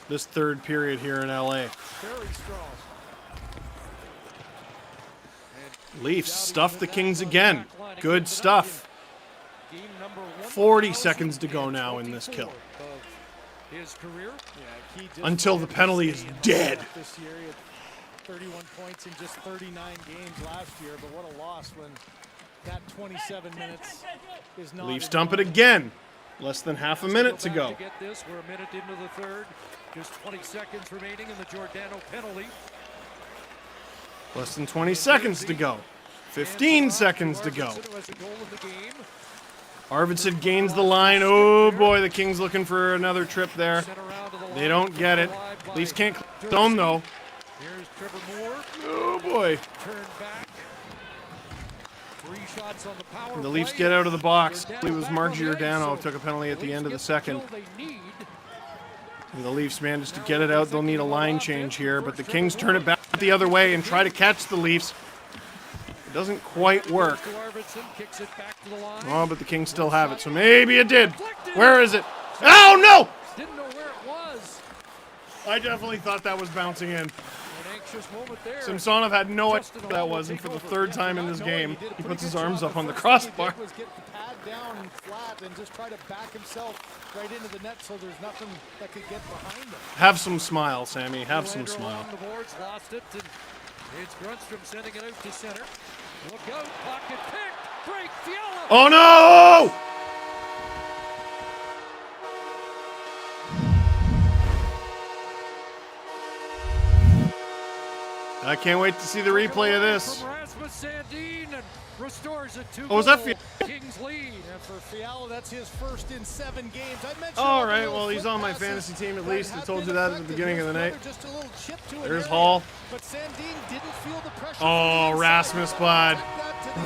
this third period here in LA. Very strong. Leafs stuff the Kings again. Good stuff. 40 seconds to go now in this kill. His career. Until the penalty is dead. This year he had 31 points in just 39 games last year, but what a loss when that 27 minutes is not. Leafs dump it again. Less than half a minute to go. To get this, we're a minute into the third. Just 20 seconds remaining in the Giordano penalty. Less than 20 seconds to go. 15 seconds to go. Arvidsson gains the line. Oh boy, the Kings looking for another trip there. They don't get it. Leafs can't clear zone though. Here's Trevor Moore. Oh boy. Turn back. 3 shots on the power The Leafs play. get out of the box. It was Mark Giordano took a penalty at the end of the second. And the Leafs managed to get it out. They'll need a line change here, but the Kings turn it back the other way and try to catch the Leafs. It doesn't quite work. Oh, but the Kings still have it, so maybe it did. Where is it? Oh, no! Didn't know where it was. I definitely thought that was bouncing in. An anxious moment there. Samsonov had no idea what that was, and for the third time in this game, he puts his arms up on the crossbar. Was get the pad down flat and just try to back himself right into the net so there's nothing that could get behind him. Have some smile, Sammy. Have some smile. The boards lost it, and it's Grunstrom sending it out to center. Look out, pocket pick, break, Fiala. Oh no! I can't wait to see the replay of this. From Rasmus Sandin and restores it to Oh, was that goal. Kings lead. And for Fiala, that's his first in 7 games. I mentioned All right, well, he's on my fantasy team at least. I told you that at the beginning of the night. Just a little chip to an There's area, Hall. But Sandin didn't feel the pressure. Oh, Rasmus Bud.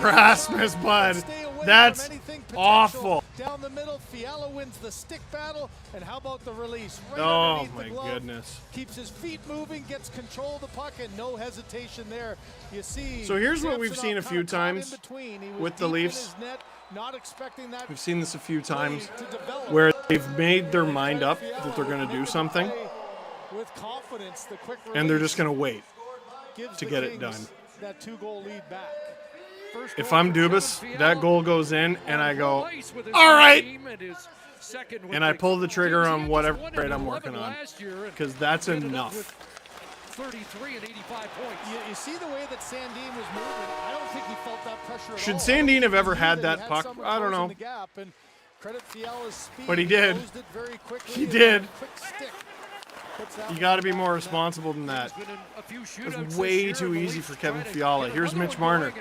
Rasmus Bud. That's awful. Down the middle, Fiala wins the stick battle. And how about the release? Right Oh, underneath my the glove. goodness. Keeps his feet moving, gets control of the puck, and no hesitation there. You see. So here's what we've Samsonov seen a kinda few caught in times between. He was with the deep in Leafs. his net, not expecting that We've seen this a few times to develop. where they've made their mind up that they're going to do something, with confidence, the quick and they're just going to wait gives to the get it Kings done. That 2-goal lead back. If I'm Dubas, that goal goes in, and I go, all right, and I pull the trigger on whatever trade I'm working on, because that's enough. 33 and 85 points. You see the way that Sandin was moving. I don't think he felt that pressure at Should all. Sandin have ever had that puck? I don't know. But he did. He did. You got to be more responsible than that. It's way too easy for Kevin Fiala. Here's Mitch Marner.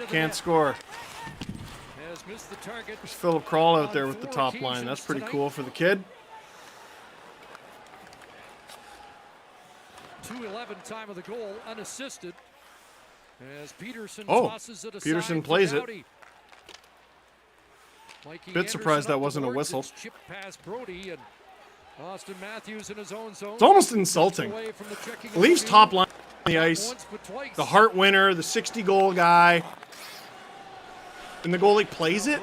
Can't score. There's Philip Kral out there with the top line. That's pretty cool for the kid. 2:11 time of the goal, unassisted. As Peterson tosses it aside. Peterson plays it. Bit surprised that wasn't a whistle. Chip past Brody and Austin Matthews in his own zone. It's almost insulting. Leafs top line on the ice. The Hart winner, the 60-goal guy. And the goalie plays it?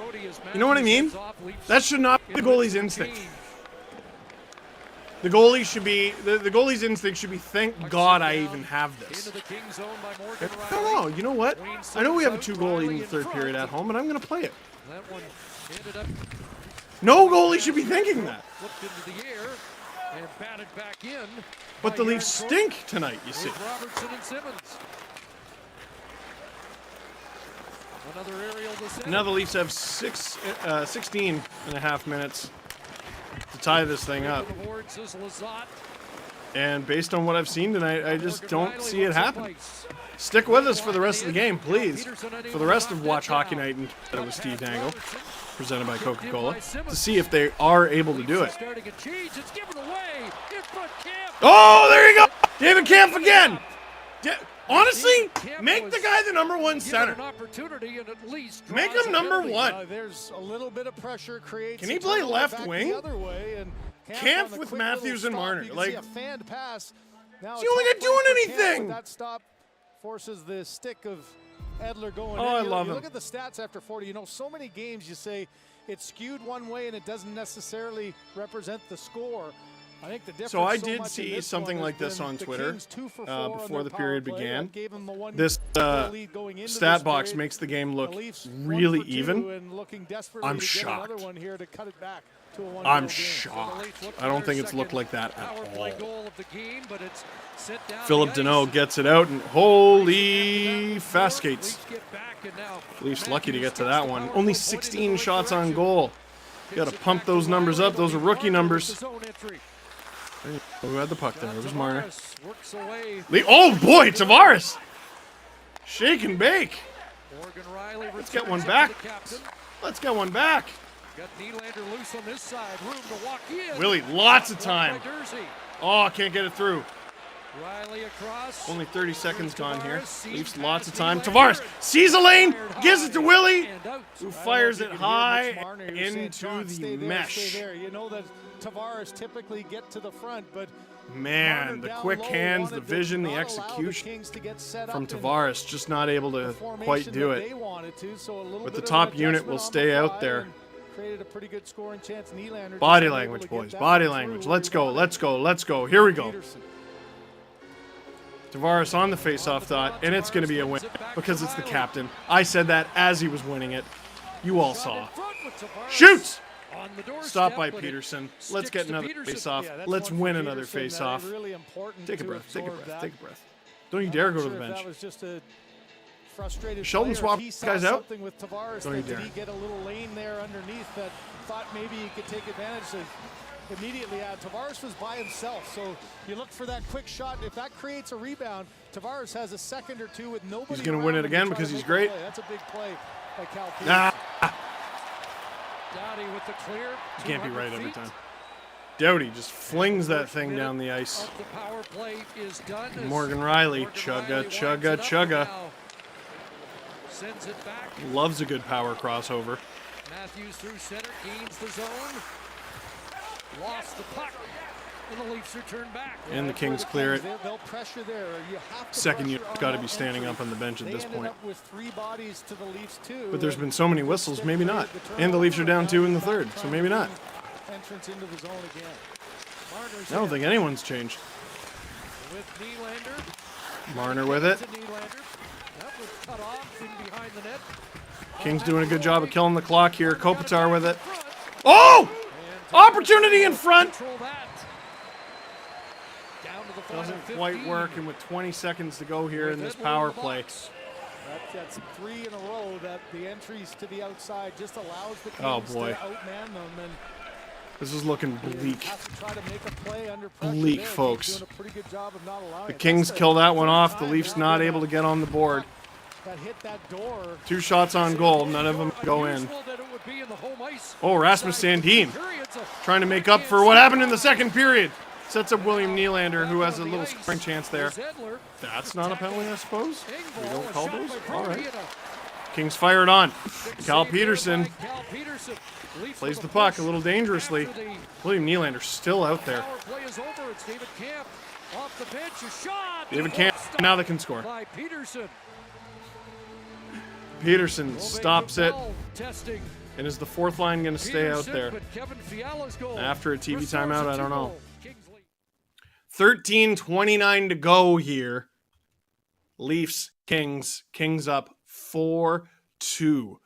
You know what I mean? That should not be the goalie's instinct. The goalie should be the goalie's instinct should be, thank God I even have this. I don't know. You know what? I know we have a 2-goal lead in the third period at home, and I'm going to play it. No goalie should be thinking that. But the Leafs stink tonight, you see. Now the Leafs have 16 and a half minutes to tie this thing up. And based on what I've seen tonight, I just don't see it happen. Stick with us for the rest of the game, please. For the rest of Watch Hockey Night in Canada with Steve Dangle, presented by Coca-Cola, to see if they are able to do it. Oh, there you go! David Kampf again! Honestly, make the guy the #1 center. Make him #1. There's a little bit of pressure creates. Can he play left wing? Kampf with Matthews and Marner. Like, a fanned pass. Now is the only guy doing anything? That stop forces the stick of Edler going. Oh, I love him. Look at the stats after 40. You know, so many games you say it's skewed one way and it doesn't necessarily represent the score. I think the difference so I did see something like this on Twitter before the period began. This stat box makes the game look really even. I'm shocked. I'm shocked. I don't think it's looked like that at all. Philip Deneau gets it out, and holy fast skates. Leafs lucky to get to that one. Only 16 shots on goal. You got to pump those numbers up. Those are rookie numbers. Who had the puck there? It was Marner. Oh boy, Tavares! Shake and bake. Let's get one back. Let's get one back. Willie, lots of time. Oh, can't get it through. Only 30 seconds gone here. Leafs lots of time. Tavares sees a lane, gives it to Willie, who fires it high into the mesh. You know that Tavares typically get to the front, but man, the quick hands, the vision, the execution from Tavares, just not able to quite do it. But the top unit will stay out there. Body language, boys. Body language. Let's go. Let's go. Let's go. Here we go. Tavares on the faceoff thought, and it's going to be a win because it's the captain. I said that as he was winning it. You all saw. Shoots! Stop by Peterson. Let's get another face-off. Let's win another face-off. Take a breath. Take a breath. Take a breath. Don't you dare go to the bench. Sheldon swap guys out. Don't you dare. Did he get a little lane there underneath that thought maybe he could take advantage of immediately? Tavares was by himself, so you look for that quick shot. If that creates a rebound, Tavares has a second or two with nobody. He's going to win it again because he's great. That's a big play by Cal Peterson. Nah. Doughty with the clear. You can't be right every time. Doughty just flings that thing down the ice. The power play is done. Morgan Riley, chugga, chugga, chugga. Sends it back. Loves a good power crossover. Matthews through center, gains the zone. Lost the puck. And the Leafs are turned back. And the Kings clear it. They'll pressure there. You have to Second pressure unit's got to on be that standing entry. up on the bench at They this ended point. up with 3 bodies to the Leafs too. But there's been so many whistles, maybe not. And the Leafs are down 2 in the third, so maybe not. Entrance into the zone again. Marner's I don't think anyone's changed. With Nylander. Marner with it. To Nylander. That was cut off in behind the net. Kings doing a good job of killing the clock here. Kopitar with it. Oh! Opportunity in front! Control that. Down to the final Doesn't 15. quite work, and with 20 seconds to go here in this power play. That's 3 in a row that the entries to the outside just allows the Kings boy. to outman them. And This is looking bleak. have to try to make a play under pressure Bleak, there. folks. Doing a pretty good job of not allowing The it. Kings That's kill the that one third off. The time Leafs they're not gonna- able to get on the board. that hit that door. 2 shots on goal. None of them go in. Unusual that it would be in the home ice. Oh, Rasmus Side Sandin periods of trying to make up for what happened in the second period. Sets up William Nylander, who has a little scoring chance there. Zedler. That's not a penalty, I suppose. We don't call those? All right. And a Kings fired on. Cal save there Peterson by Cal Peterson. Leafs plays with the puck a push little dangerously. after the William Nylander still out there. power play is over. It's David Camp off the bench. A shot. David Camp, now they can score. By Peterson. Peterson stops it. Bell testing. And is the fourth line going to stay out Peterson, there? but Kevin Fiala's goal. After a TV Restores timeout, a I don't know. 2-goal. Kings lead. 13:29 to go here. Leafs, Kings up 4-2.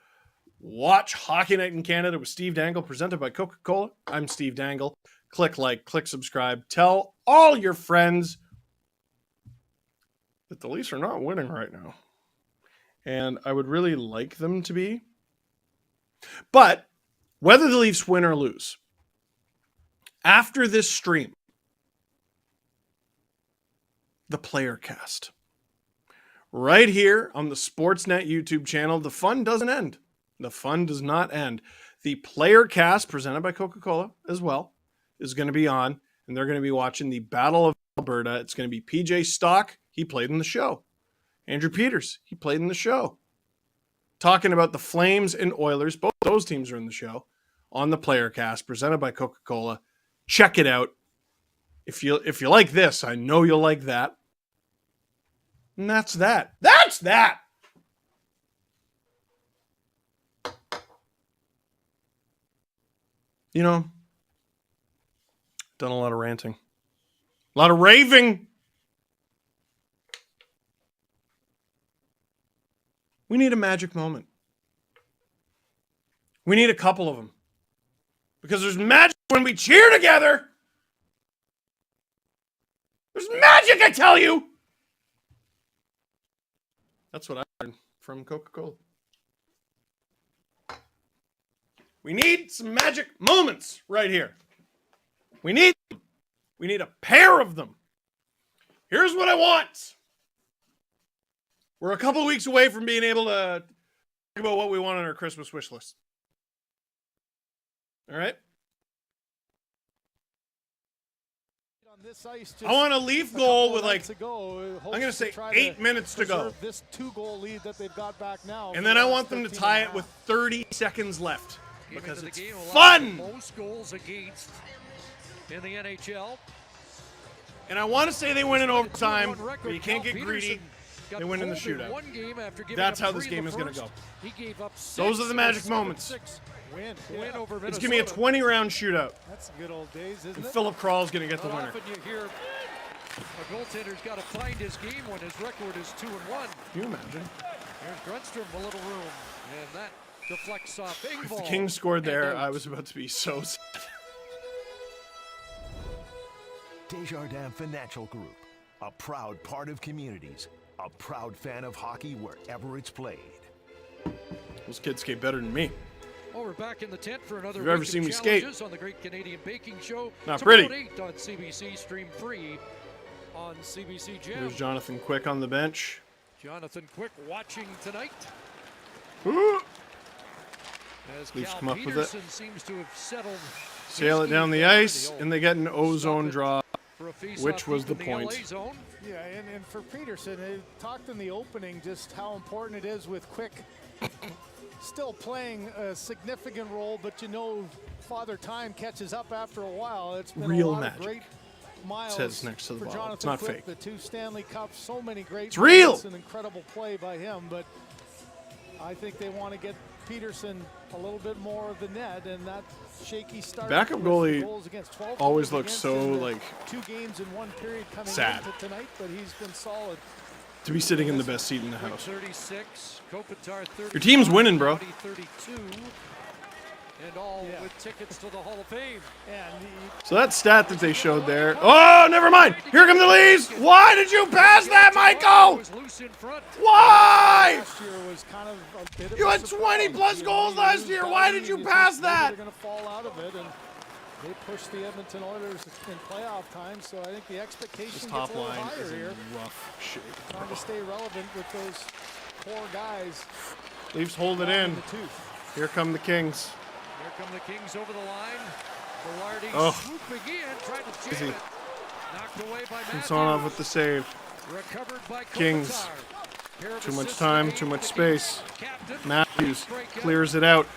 Watch Hockey Night in Canada with Steve Dangle, presented by Coca-Cola. I'm Steve Dangle. Click like, click subscribe. Tell all your friends that the Leafs are not winning right now. And I would really like them to be. But whether the Leafs win or lose, after this stream, the Player Cast, right here on the Sportsnet YouTube channel, the fun doesn't end. The fun does not end. The Player Cast, presented by Coca-Cola as well, is going to be on, and they're going to be watching the Battle of Alberta. It's going to be PJ Stock. He played in the show. Andrew Peters. He played in the show. Talking about the Flames and Oilers. Both those teams are in the show on the Player Cast, presented by Coca-Cola. Check it out. If you like this, I know you'll like that. And that's that. That's that! You know, done a lot of ranting. A lot of raving. We need a magic moment. We need a couple of them. Because there's magic when we cheer together. There's magic, I tell you. That's what I learned from Coca-Cola. We need some magic moments right here. We need them. We need a pair of them. Here's what I want. We're a couple weeks away from being able to talk about what we want on our Christmas wish list. All right? I want a Leaf goal with I'm going to say 8 minutes to go. This 2-goal lead that they've got back now. And then I want them to tie it with 30 seconds left. Because it's fun! Most goals against in the NHL. And I want to say they win in overtime, but you can't get greedy. They win in the shootout. That's how this game is going to go. He gave up 6. Those are the magic moments. Win over Minnesota. Let's give me a 20-round shootout. That's good old days, isn't and it? Philip Kral's going to get the winner. Often you hear a goaltender's got to find his game when his record is 2-1. Can you imagine? Here's Grunstrom, a little room, and that deflects off Engvall. If the Kings scored there, I was about to be so sad. Desjardins Financial Group, a proud part of communities, a proud fan of hockey wherever it's played. Those kids skate better than me. Well, we're back in the tent for another Have you ever week of seen me skate? challenges on the Great Canadian Baking Show. Not Tomorrow pretty. at 8 on CBC, stream free on CBC Jam. There's Jonathan Quick on the bench. Jonathan Quick watching tonight. Ooh. As Leafs Cal come up with it. Peterson seems to have settled. Sail it down the ice, and they get an O-zone draw, for a face-off which was the deep in point. LA zone. Yeah, and for Peterson, it talked in the opening just how important it is with Quick still playing a significant role, but you know Father Time catches up after a while. It's been Real a lot magic. of great miles says next to the for bottle. Jonathan It's not Quick, fake. The 2 Stanley Cups, so many great It's real. moments, an incredible play by him, but I think they want to get Peterson a little bit more of the net, and that shaky start. Backup with the goalie goals against 12 always goals looks against so in the like 2 games in 1 period coming sad into tonight, but he's been solid. to be sitting in the best seat in the house. 36, Kopitar 30. Your team's winning, bro. 32, and all with tickets to the Hall of Fame. So that stat that they showed there. Oh, never mind. Here come the Leafs. Why did you pass that, Michael? Why? You had 20 plus goals last year. Why did you pass that? They're going to fall out of it, and they pushed the Edmonton Oilers in playoff time, so I think the expectation This gets top a little line higher is here. in rough shape. Trying to stay relevant with those 4 guys. Leafs hold it in. Here come the Kings. Here come the Kings over the line. Velarde Oh. swooping in, trying to Easy. jam it. Knocked away by Matthews. Samsonov with the save. Recovered by Kings. Kopitar. Pair of Too much assists time, today too for much the space. Kings. Captain. Matthews clears it out.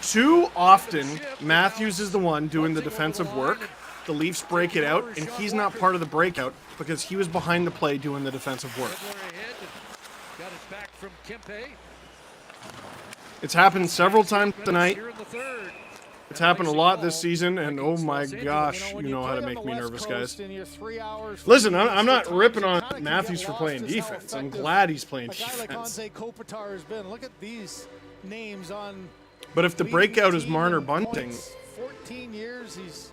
Too often, Matthews is the one doing the defensive work. The Leafs break it out, and he's not part of the breakout because he was behind the play doing the defensive work. Ahead. Got it back from Kempe. It's happened several times tonight. Here in the third. It's happened a lot this season, and oh my gosh, you know how to make me nervous, guys. Listen, I'm not ripping on Matthews for playing defense. I'm glad he's playing defense. Kopitar has been. Look at these names on. But if the breakout is Marner Bunting, 14 years, he's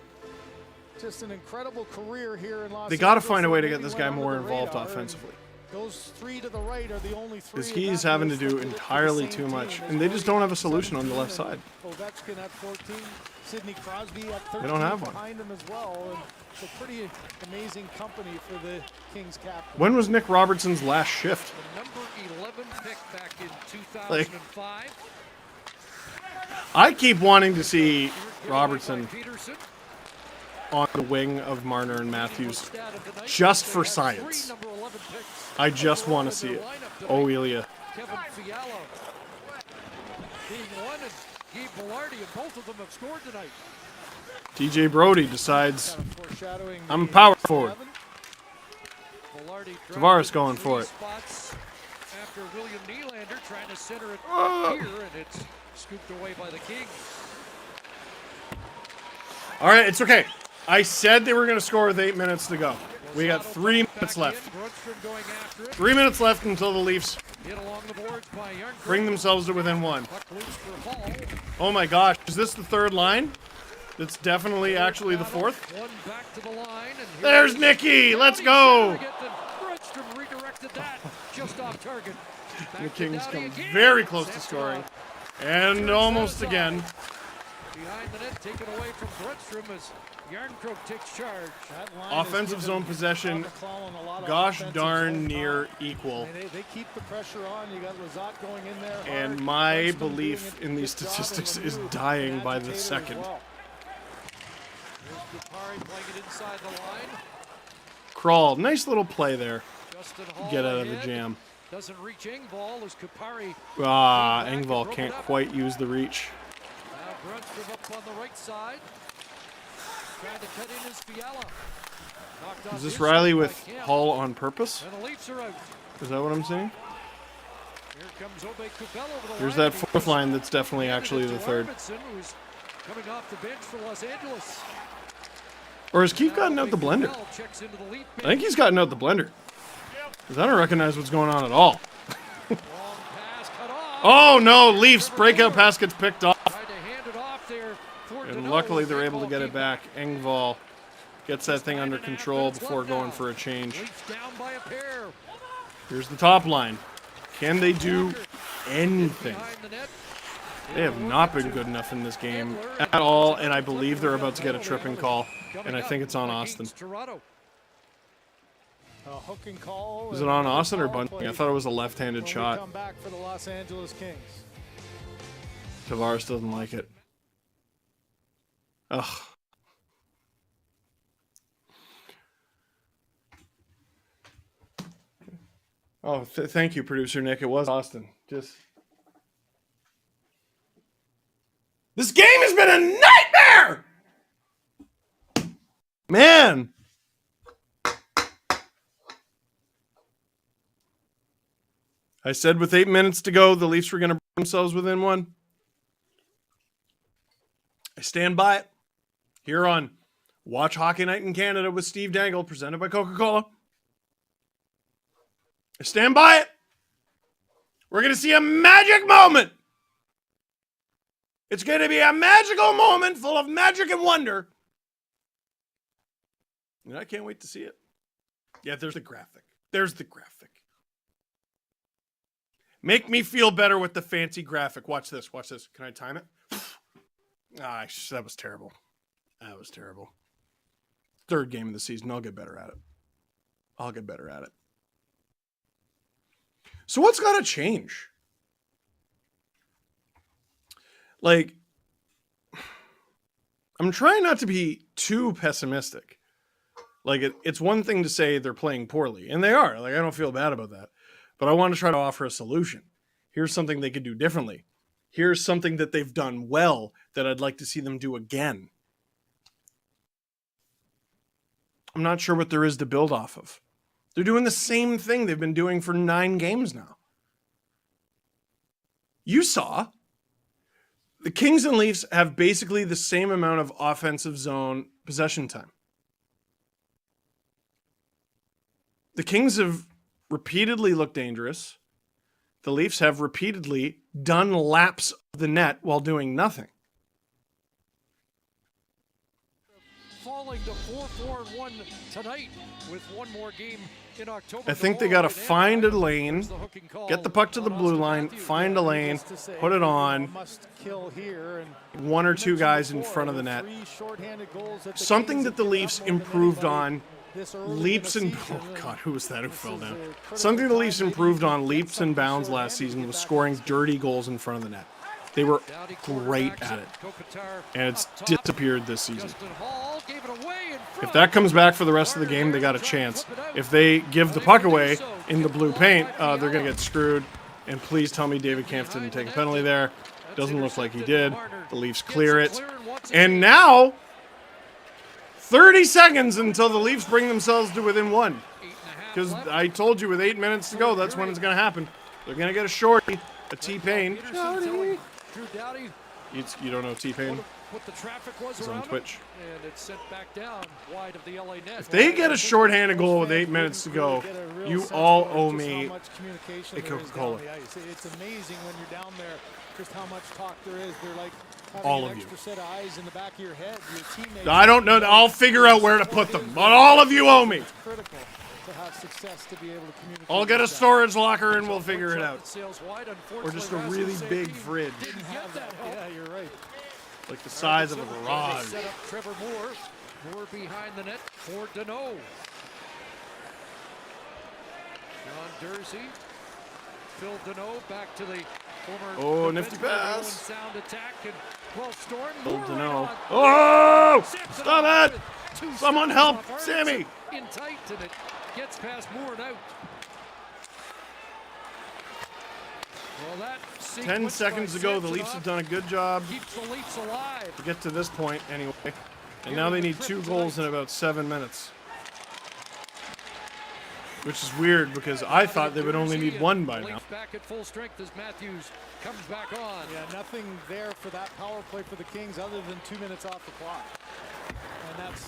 just an incredible career here in Los Angeles. they got to find a way to get this guy more involved offensively. Those 3 to the right are the only 3. Because he's having to do entirely too much, and they just don't have a solution on the left side. Ovechkin at 14, Sidney Crosby at 13 They don't have one. behind him as well. And it's a pretty amazing company for the Kings captain. When was Nick Robertson's last shift? The number 11 pick back in 2005. I keep wanting to see Robertson on the wing of Marner and Matthews, just for science. I just want to see it. Oh, Ilya. Kevin Fiala being one, and Gabe Velarde, and both of them have scored tonight. TJ Brody decides I'm a power forward. Tavares going for it. After William Nylander trying to center it here, and it's scooped away by the Kings. All right, it's okay. I said they were going to score with 8 minutes to go. We got 3 minutes left. 3 minutes left until the Leafs bring themselves to within 1. Oh my gosh, is this the third line? That's definitely actually the fourth. There's Nicky, let's go. The Kings come very close to scoring. And almost again. Behind the net, taken away from Brunstrom as Yarncroke takes charge. Offensive zone possession, gosh darn near equal. They keep the pressure on. You got Lazat going in there. And my belief in these statistics is dying by the second. Crawl, nice little play there. Get out of the jam. Doesn't reach Engvall as Kupari. Engvall can't quite use the reach. Brunstrom up on the right side. Trying to cut in his Fiala. Is this Riley with Hull on purpose? And the Leafs are out. Is that what I'm saying? Here comes Obe Kubel over the There's line. that fourth line that's definitely actually the third. Who's coming off the bench for Los Angeles. Or has Keith gotten out the blender? I think he's gotten out the blender. Because I don't recognize what's going on at all. Oh no, Leafs breakout pass gets picked off. And luckily they're able to get it back. Engvall gets that thing under control before going for a change. Here's the top line. Can they do anything? They have not been good enough in this game at all, and I believe they're about to get a tripping call, and I think it's on Austin. Hooking call. Is it on Austin or Bunting? I thought it was a left-handed shot. Come back for the Los Angeles Kings. Tavares doesn't like it. Ugh. Oh, thank you, producer Nick. It was Austin. Just this game has been a nightmare. Man, I said with 8 minutes to go, the Leafs were going to bring themselves within one. I stand by it. Here on Watch Hockey Night in Canada with Steve Dangle, presented by Coca-Cola. I stand by it. We're going to see a magic moment. It's going to be a magical moment full of magic and wonder. And I can't wait to see it. Yeah, there's the graphic. There's the graphic. Make me feel better with the fancy graphic. Watch this. Watch this. Can I time it? That was terrible. That was terrible. Third game of the season. I'll get better at it. I'll get better at it. So what's got to change? Like, I'm trying not to be too pessimistic. Like, it's one thing to say they're playing poorly, and they are. Like, I don't feel bad about that. But I want to try to offer a solution. Here's something they could do differently. Here's something that they've done well that I'd like to see them do again. I'm not sure what there is to build off of. They're doing the same thing they've been doing for 9 games now. You saw the Kings and Leafs have basically the same amount of offensive zone possession time. The Kings have repeatedly looked dangerous. The Leafs have repeatedly done laps of the net while doing nothing. Falling to 4-4-1 tonight with one more game in October. I think they got to find a lane, get the puck to the blue line, find a lane, put it on. 1 or 2 guys in front of the net. Something that the Leafs improved on leaps and oh god, who was that who fell down? Something the Leafs improved on leaps and bounds last season was scoring dirty goals in front of the net. They were great at it, and it's disappeared this season. If that comes back for the rest of the game, they got a chance. If they give the puck away in the blue paint, they're going to get screwed. And please tell me David Kampf didn't take a penalty there. Doesn't look like he did. The Leafs clear it. And now, 30 seconds until the Leafs bring themselves to within 1. Because I told you with 8 minutes to go, that's when it's going to happen. They're going to get a shorty, a T-Pain. You don't know T-Pain? He's on Twitch. And it's sent back down wide of the LA net. If they get a shorthanded goal with 8 minutes to go, you all owe me a Coca-Cola. It's amazing when you're down there just how much talk there is. They're like all an of you. extra set of eyes in the back of your head. Your teammates. I don't know. I'll figure out where to put them, but all of you owe me. It's critical to have success to be able to communicate. I'll get a storage locker and we'll figure it out. Or just a really big fridge. Yeah, you're right. Like the size of a garage. Set up Trevor Moore. Moore behind the net for Deneau. John Dursey. Phil Deneau back to the former. Nifty pass. Sound attack and well storm. Phil Deneau. Oh! Stop it! Someone help Sammy! In tight and it gets past Moore and out. Well, that 10 seconds ago, the Leafs have done a good job keeps the Leafs alive. to get to this point anyway. And now they need 2 goals in about 7 minutes. Which is weird because I thought they would only need 1 by now. Back at full strength as Matthews comes back on. Yeah, nothing there for that power play for the Kings other than 2 minutes off the clock. And that's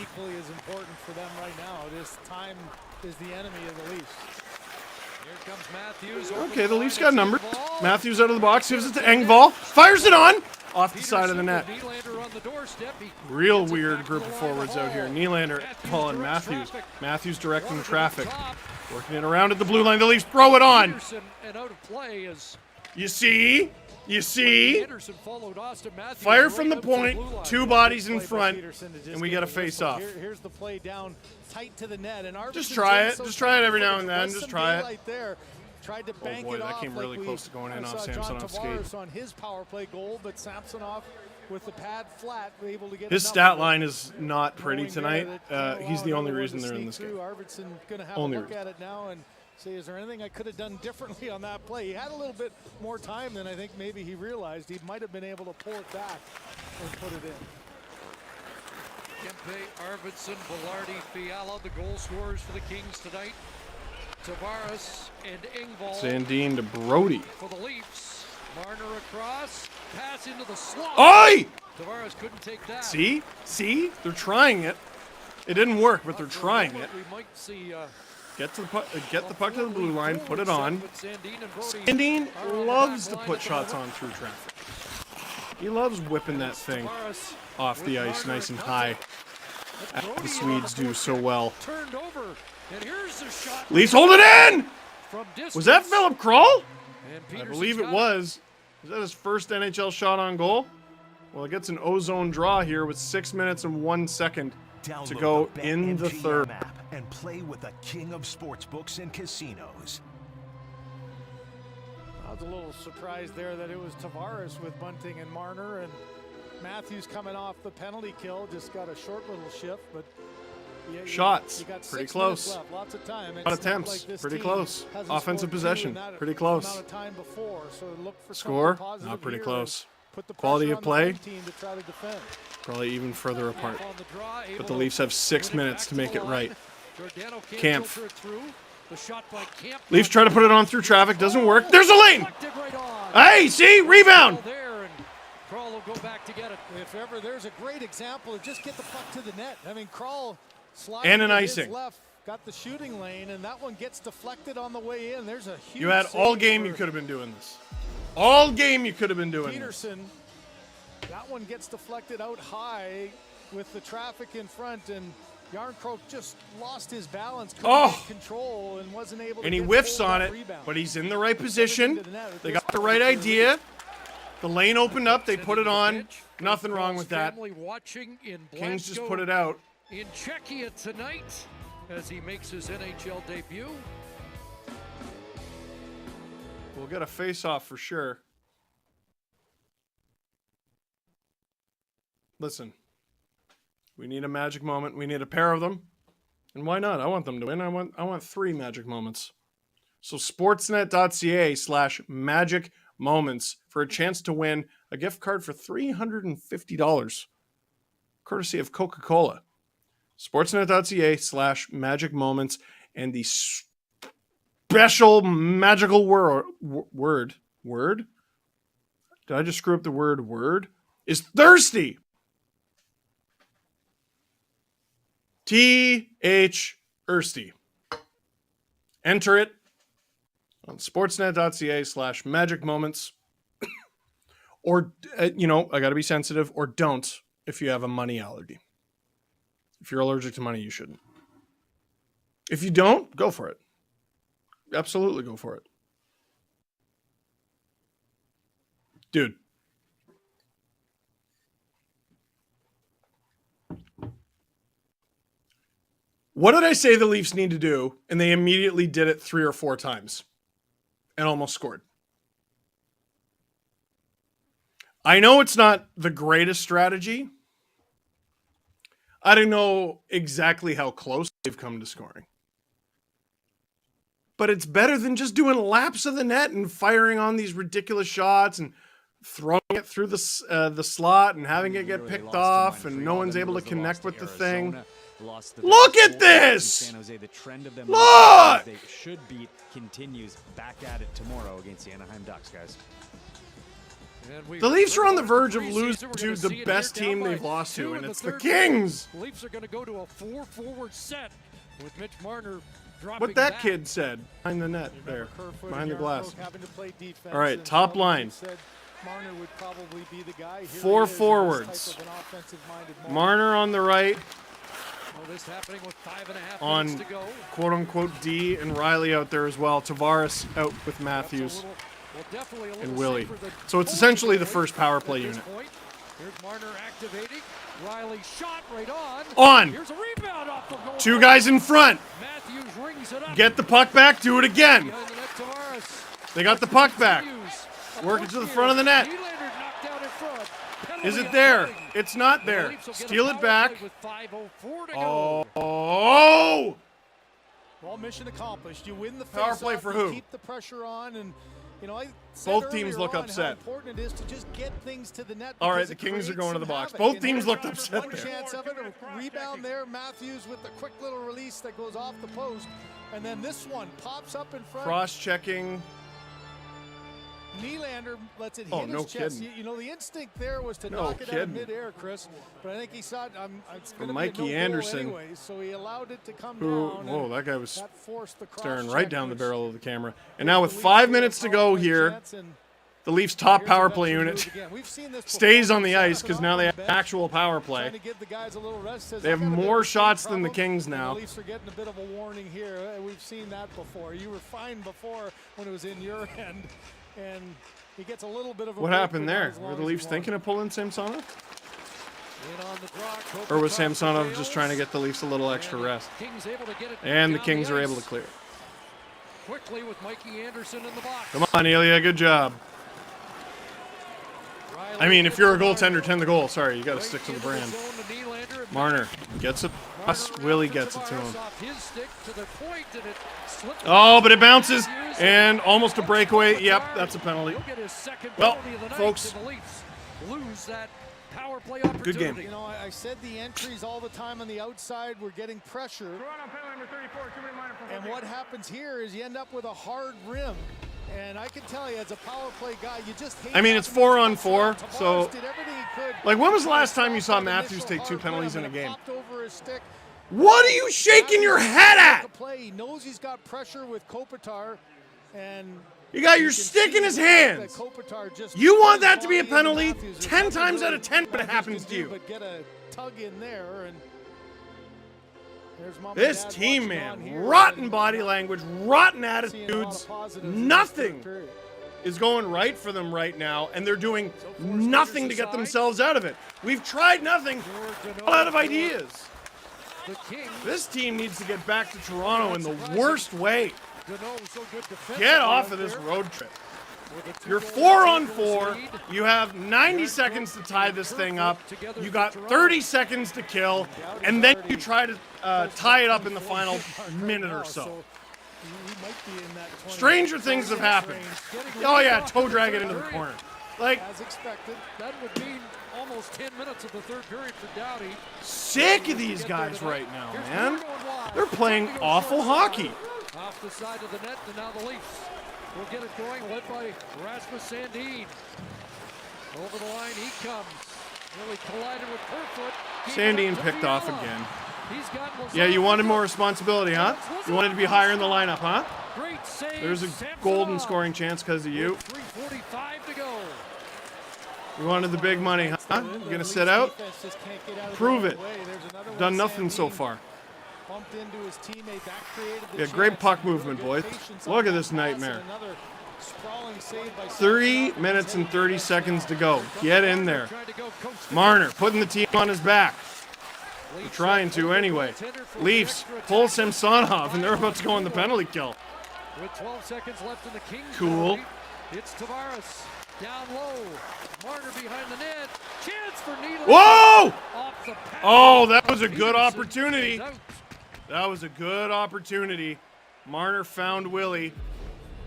equally as important for them right now. This time is the enemy of the Leafs. Here comes Matthews. Okay, the Leafs got numbered. Matthews out of the box, gives it to Engvall, fires it on, off the side of the net. Real weird group of forwards out here. Nylander, Paul, and Matthews. Matthews directing traffic, working it around at the blue line. The Leafs throw it on. You see? You see? Fire from the point, 2 bodies in front, and we get a face-off. Here's the play down tight to the net. And just try it. Just try it every now and then. Just try it. Tried to bank oh boy, it that off came really close to going in on Samsonov's skate. On his power play goal, but Samsonov with the pad flat, able to get his stat line is not pretty tonight. He's the only reason they're in this game. Arvidsson going to have a look at it now and say, is there anything I could have done differently on that play? He had a little bit more time than I think maybe he realized. He might have been able to pull it back and put it in. Kempe, Arvidsson, Velarde, Fiala, the goal scorers for the Kings tonight. Tavares and Engvall. Sandin to Brody. For the Leafs. Marner across. Pass into the slot. Oi! Tavares couldn't take that. See? See? They're trying it. It didn't work, but they're trying it. We might see, get the puck to the blue line, put it on. Sandin loves to put shots on through traffic. He loves whipping that thing off the ice nice and high. The Swedes do so well. Turned over, and here's the shot. Leafs hold it in! Was that Philip Kroll? I believe it was. Was that his first NHL shot on goal? Well, it gets an ozone draw here with 6 minutes and 1 second to go in the third. App and play with the king of sportsbooks and casinos. I was a little surprised there that it was Tavares with Bunting and Marner, and Matthews coming off the penalty kill, just got a short little shift, but shots, you got pretty 6 close. minutes left, lots of time. A lot of attempts, pretty close. Offensive possession, pretty close. Amount of time before, so look for score, not pretty close. Quality of play, probably even further apart. But the Leafs have 6 minutes to make it right. Kampf. Leafs try to put it on through traffic, doesn't work. There's a lane! Hey, see? Rebound! Kroll will go back to get it. If ever there's a great example of just get the puck to the net. I mean, Kroll sliding and an to his icing. left, got the shooting lane, and that one gets deflected on the way in. There's a huge You had all game you could have been doing this. All game you could have been doing Peterson, that one gets deflected out high with the traffic in front, and Yarncroke just lost his balance, couldn't get control, and wasn't able to and he get whiffs hold on that it, rebound. but he's in the right position. They got the right idea. The lane opened up. They put it on. Nothing wrong with that. Kings just put it out. In Czechia tonight as he makes his NHL debut. We'll get a face-off for sure. Listen, we need a magic moment. We need a pair of them. And why not? I want them to win. I want 3 magic moments. So sportsnet.ca/magic moments for a chance to win a gift card for $350, courtesy of Coca-Cola. Sportsnet.ca/magic moments, and the special magical word. Did I just screw up the word? Is thirsty. T-H Thirsty. Enter it on sportsnet.ca/magic moments. Or, I got to be sensitive, or don't if you have a money allergy. If you're allergic to money, you shouldn't. If you don't, go for it. Absolutely go for it. Dude. What did I say the Leafs need to do? And they immediately did it 3 or 4 times and almost scored. I know it's not the greatest strategy. I don't know exactly how close they've come to scoring. But it's better than just doing laps of the net and firing on these ridiculous shots and throwing it through the slot and having it get picked off and no one's able to connect with the thing. Look at this! The trend of them Look! they should beat continues back at it tomorrow against the Anaheim Ducks, guys. The Leafs are on the verge of losing to the best team they've lost to, and it's the Kings! The Leafs are going to go to a 4-forward set with Mitch Marner dropping What that back. kid said behind the net there, behind the glass. All right, top line. Marner would probably be the guy. 4 forwards. Marner on the right. This happening with 5.5 on minutes to go. quote-unquote D, and Riley out there as well. Tavares out with Matthews and Willie. So it's essentially the first power play unit. Here's Marner activating. Riley shot right on. On! Here's a rebound off the goal. 2 guys in front. Matthews rings it up. Get the puck back. Do it again. They got the puck back. Work it to the front of the net. Is it there? It's not there. Steal it back. Oh! Well, mission accomplished. You win the power play for who? Keep the pressure on, and I both teams look upset. How important it is to just get things to the net. All right, the Kings are going to the box. Both teams looked upset One there. chance of it, a rebound there. Matthews with the quick little release that goes off the post. And then this one pops up in front. Cross-checking. Nylander lets it hit his no chest. kidding. You know, the instinct there was to No knock it out of kidding. midair, Chris. But I think he saw it. It's going to Mikey be a no Anderson, goal anyway, so he allowed it to come Who, down. whoa, and that guy was that forced the staring cross right check, down the which barrel of the camera. And now with 5 minutes to go here, the Leafs' top power play unit stays on the ice because now they have actual power play. They have more shots than the Kings now. The Leafs are getting a bit of a warning here. We've seen that before. You were fine before when it was in your end, and he gets a little bit of a What break, happened but not there? as long Were the as Leafs he thinking of pulling Samsonov? In on the draw, Or was Kopitar Samsonov prevails. just trying to get the Leafs a little extra rest? Kings able to get it And the down Kings are ice. able to clear. Quickly with Mikey Anderson in the box. Come on, Ilya, good job. I mean, if you're a goaltender, 10 the goal. Sorry, you got to stick to the brand. Marner gets it. Willie gets it to him. Oh, but it bounces and almost a breakaway. Yep, that's a penalty. Well, folks, lose that power play good opportunity. game. You know, I said the entries all the time on the outside. We're getting pressure. And what happens here is you end up with a hard rim. And I can tell you, as a power play guy, you just hate. I mean, it's 4-on-4, so did everything he could. like, when was the last time you saw Matthews take 2 penalties in a game? Over his stick. What are you shaking your head at? He knows he's got pressure with Kopitar, and You got your stick in his hands. You want that to be a penalty 10 times out of 10, but it happens to you. But get a tug in there, and there's Mom and This Dad team, watching on man, here. rotten body language, rotten attitudes. Nothing is going right for them right now, and they're doing nothing to get themselves out of it. We've tried nothing, all out of ideas. This team needs to get back to Toronto in the worst way. Get off of this road trip. You're 4-on-4. You have 90 seconds to tie this thing up. You got 30 seconds to kill, and then you try to tie it up in the final minute or so. Stranger things have happened. Oh yeah, toe drag it into the corner. Like, as expected, that would mean almost 10 minutes of the third period for Doughty. sick of these guys right now, man. They're playing awful hockey. Off the side of the net, and now the Leafs will get it going, led by Rasmus Sandin. Over the line he comes. Really collided with Kerfoot. Sandin picked off again. Yeah, you wanted more responsibility, huh? You wanted to be higher in the lineup, huh? Great save. There's a golden scoring chance because of you. 3:45 to go. You wanted the big money, huh? You gonna sit out? Prove it. Done nothing so far. Bumped into his teammate. That created the Yeah, chance. great puck movement, boys. Look at this nightmare. 3 minutes and 30 seconds to go. Get in there. Marner putting the team on his back. They're trying to anyway. Leafs pull Samsonov, and they're about to go on the penalty kill. With 12 seconds left in the Kings. Cool. penalty, it's Tavares down low. Marner behind the net. Chance for Nylander. Whoa! Off the pad. Oh, that was a good opportunity. That was a good opportunity. Marner found Willie.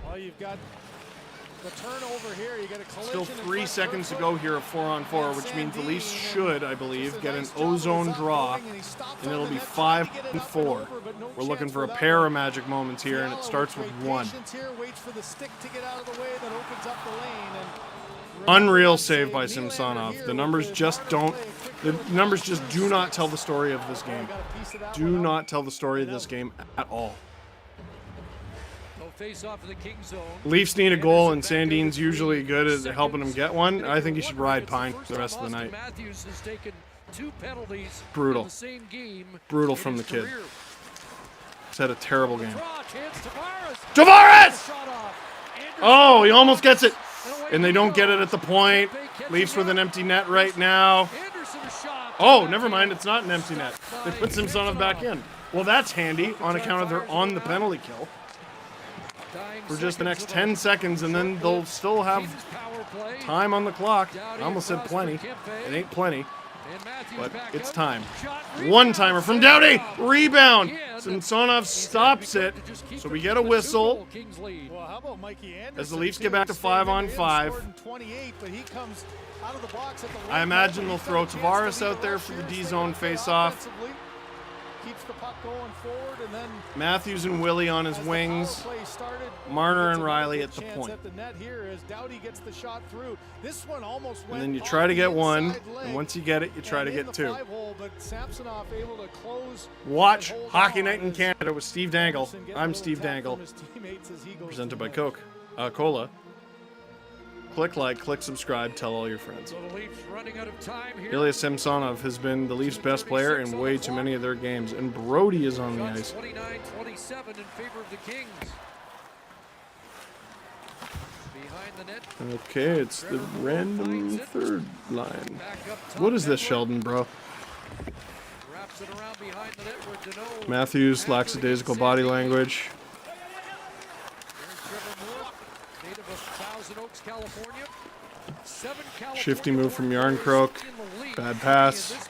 Well, you've got the turnover here. You got a collision. Still 3 seconds to go here of 4-on-4, which means the Leafs should, I believe, get an ozone draw, and it'll be 5-4. We're looking for a pair of magic moments here, and it starts with 1. Waits for the stick to get out of the way, that opens up the lane. Unreal save by Samsonov. The numbers just don't. The numbers just do not tell the story of this game. Do not tell the story of this game at all. Face off of the King zone. Leafs need a goal, and Sandin's usually good at helping them get one. I think he should ride Pine for the rest of the night. Matthews has taken 2 penalties Brutal. in the same game. Brutal from the kid. Career. He's had a terrible game. Chance, Tavares! Oh, he almost gets it. And they don't get it at the point. Leafs with an empty net right now. Oh, never mind. It's not an empty net. They put Samsonov back in. Well, that's handy on account of they're on the penalty kill for just the next 10 seconds, and then they'll still have time on the clock. I almost said plenty. It ain't plenty, but it's time. One-timer from Doughty. Rebound. Samsonov stops it, so we get a whistle Well, how about Mikey Anderson? as the Leafs get back to 5-on-5. I imagine they'll throw Tavares out there for the D-zone face-off. keeps the puck going forward, and then Matthews and Willie on his wings. Marner and Riley at the point. At the net here as Doughty gets the shot through. This one almost went And then you off try to the get one, inside leg. and once you get it, you try And to in get the 2. 5-hole, but Samsonov able to close. Watch and hold Hockey on Night in as Canada with Steve Dangle. Anderson getting a I'm little Steve tap Dangle. from his teammates as he goes Presented to by net. Coca-Cola. Click like, click subscribe, tell all your friends. So the Leafs running out of time here. Ilya Samsonov has been the Leafs' best player in way too many of their games, and Brody is on the ice. 29-27 in favor of the Kings. Behind the net. Okay, it's the random third line. What is this, Sheldon, bro? Wraps it around behind the net where Deneau. Matthews, lackadaisical body language. Native of Thousand Oaks, California. 7 California Shifty move from Yarncroke. Bad pass.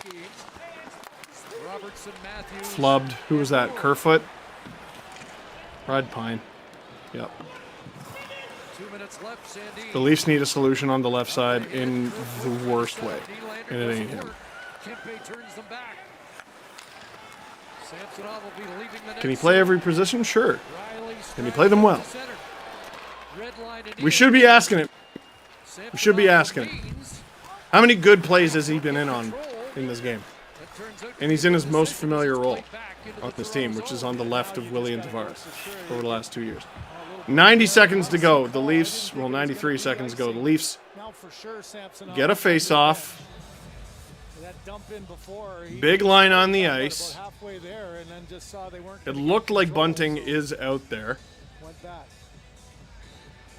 Robertson, Matthews. Flubbed. Who was that? Kerfoot? Rod Pine. Yep. 2 minutes left, Sandy. The Leafs need a solution on the left side in the worst way. And it ain't him. Kempe turns them back. Samsonov will be leaving the net. Can he play every position? Sure. Can he play them well? We should be asking it. We should be asking it. How many good plays has he been in this game? And he's in his most familiar role on this team, which is on the left of Willie and Tavares over the last 2 years. 90 seconds to go. The Leafs, well, 93 seconds to go. The Leafs get a face-off. Big line on the ice. It looked like Bunting is out there.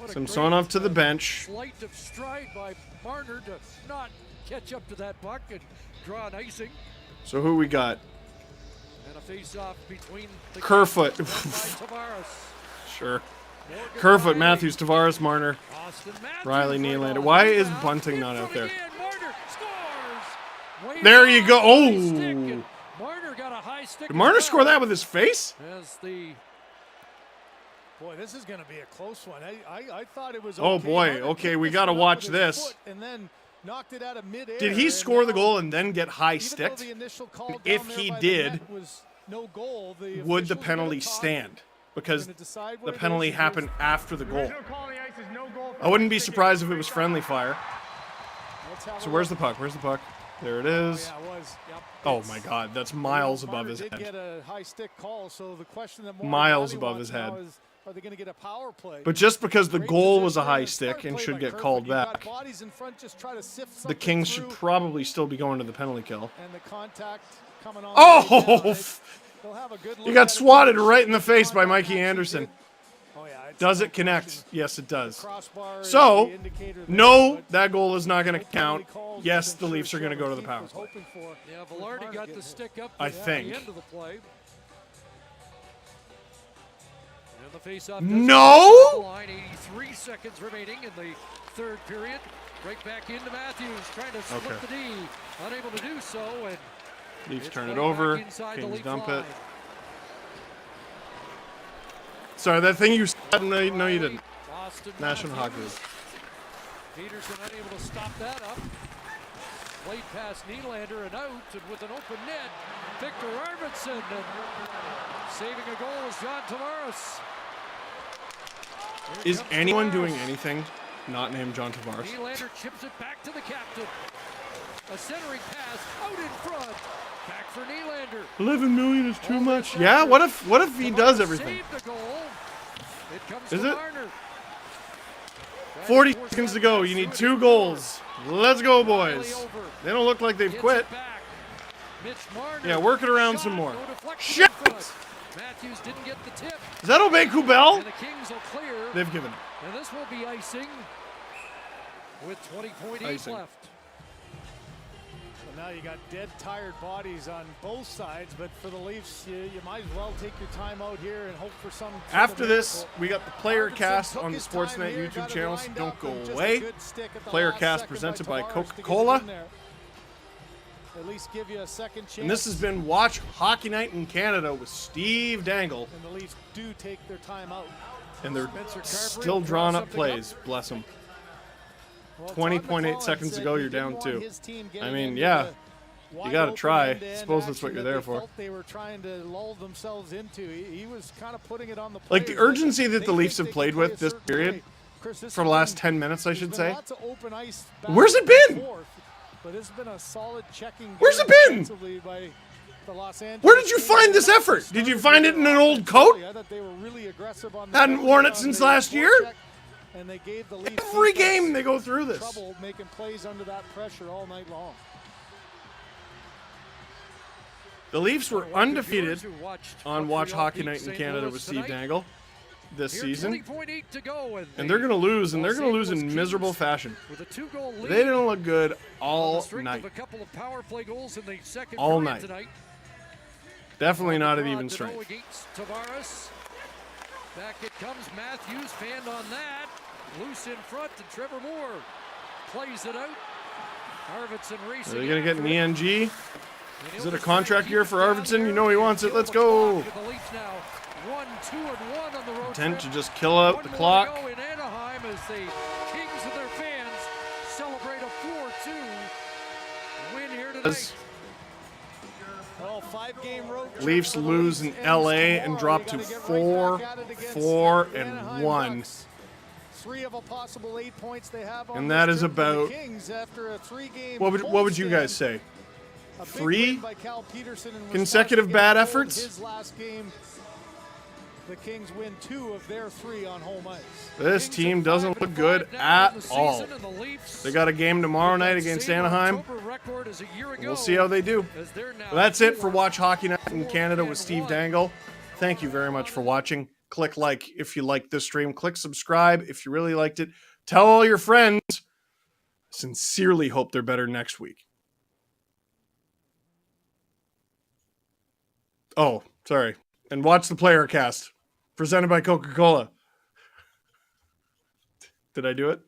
Samsonov to the bench. Slight of stride by Marner to not catch up to that puck and draw an icing. So who we got? And a face-off between the Kerfoot. Sure. Kerfoot, Matthews, Tavares, Marner, Riley, Nylander. Why is Bunting not out there? There you go. Oh! Marner got a high stick. Did Marner score that with his face? Boy, this is going to be a close one. I thought it was Oh okay. boy, Marner okay, picked we this got to one up watch with his this. foot and then knocked it out of midair. Did he score the goal and then get high sticked? If he did, would the penalty stand? Because the penalty happened after the goal. I wouldn't be surprised if it was friendly fire. So where's the puck? Where's the puck? There it is. Oh my God, that's miles above his head. Miles above his head. Are they going to get a power play? But just because the goal was a high stick and should get called back, the Kings should probably still be going to the penalty kill. And the contact coming on. Oh! You got swatted right in the face by Mikey Anderson. Does it connect? Yes, it does. So, no, that goal is not going to count. Yes, the Leafs are going to go to the power play. Yeah, Velarde got the stick up I at think. the end of the play. And the face-off No! line, 83 seconds remaining in the third period. Right back into Matthews, trying to split the D. Unable to do so, and Leafs turn it over. Kings dump it. Sorry, that thing you said, no, you didn't. National Hockey League. Peterson unable to stop that up. Played past Nylander and out, and with an open net, Victor Arvidsson, and saving a goal is John Tavares. Is anyone doing anything not named John Tavares? Nylander chips it back to the captain. A centering pass out in front. Back for Nylander. 11 million is too much. Yeah, what if he does everything? Is it? 40 seconds to go. You need 2 goals. Let's go, boys. They don't look like they've quit. Yeah, work it around some more. Shit! Matthews didn't get the tip. Is that Obey Kubel? And the Kings will clear. They've given it. And this will be icing with 20.8 left. Now you got dead, tired bodies on both sides, but for the Leafs, you might as well take your time out here and hope for some. After this, we got the player cast on the Sportsnet YouTube channel, so don't go away. Player cast presented by Coca-Cola. At least give you a second chance. And this has been Watch Hockey Night in Canada with Steve Dangle. And the Leafs do take their time out. And they're still drawing up plays. Bless them. 20.8 seconds to go, you're down 2. I mean, yeah. You got to try. I suppose that's what you're there for. They were trying to lull themselves into. He was kind of putting it on the players. Like the urgency that the Leafs have played with this period, for the last 10 minutes, I should say. Where's it been? But it's been a solid checking. Where's it been? Where did you find this effort? Did you find it in an old coat? Hadn't worn it since last year? And they gave the Leafs every game they go through this. Trouble making plays under that pressure all night long. The Leafs were undefeated on Watch Hockey Night in Canada with Steve Dangle this season. And they're going to lose, and they're going to lose in miserable fashion. They didn't look good all night. All night. Definitely not at even strength. Back it comes, Matthews, fanned on that. Loose in front to Trevor Moore. Plays it out. Arvidsson racing. Are they going to get an ENG? Is it a contract year for Arvidsson? You know he wants it. Let's go. Intent to just kill out the clock. In Anaheim as the Kings and their fans celebrate a 4-2 win here tonight. Leafs lose in LA and drop to 4-4-1. 3 of a possible 8 points they have on and that is about what would you guys say? 3 consecutive bad efforts? His last game, the Kings win 2 of their 3 on home ice. This team doesn't look good at all. They got a game tomorrow night against Anaheim. We'll see how they do. That's it for Watch Hockey Night in Canada with Steve Dangle. Thank you very much for watching. Click like if you liked this stream. Click subscribe if you really liked it. Tell all your friends. Sincerely hope they're better next week. Oh, sorry. And watch the Player Cast, presented by Coca-Cola. Did I do it?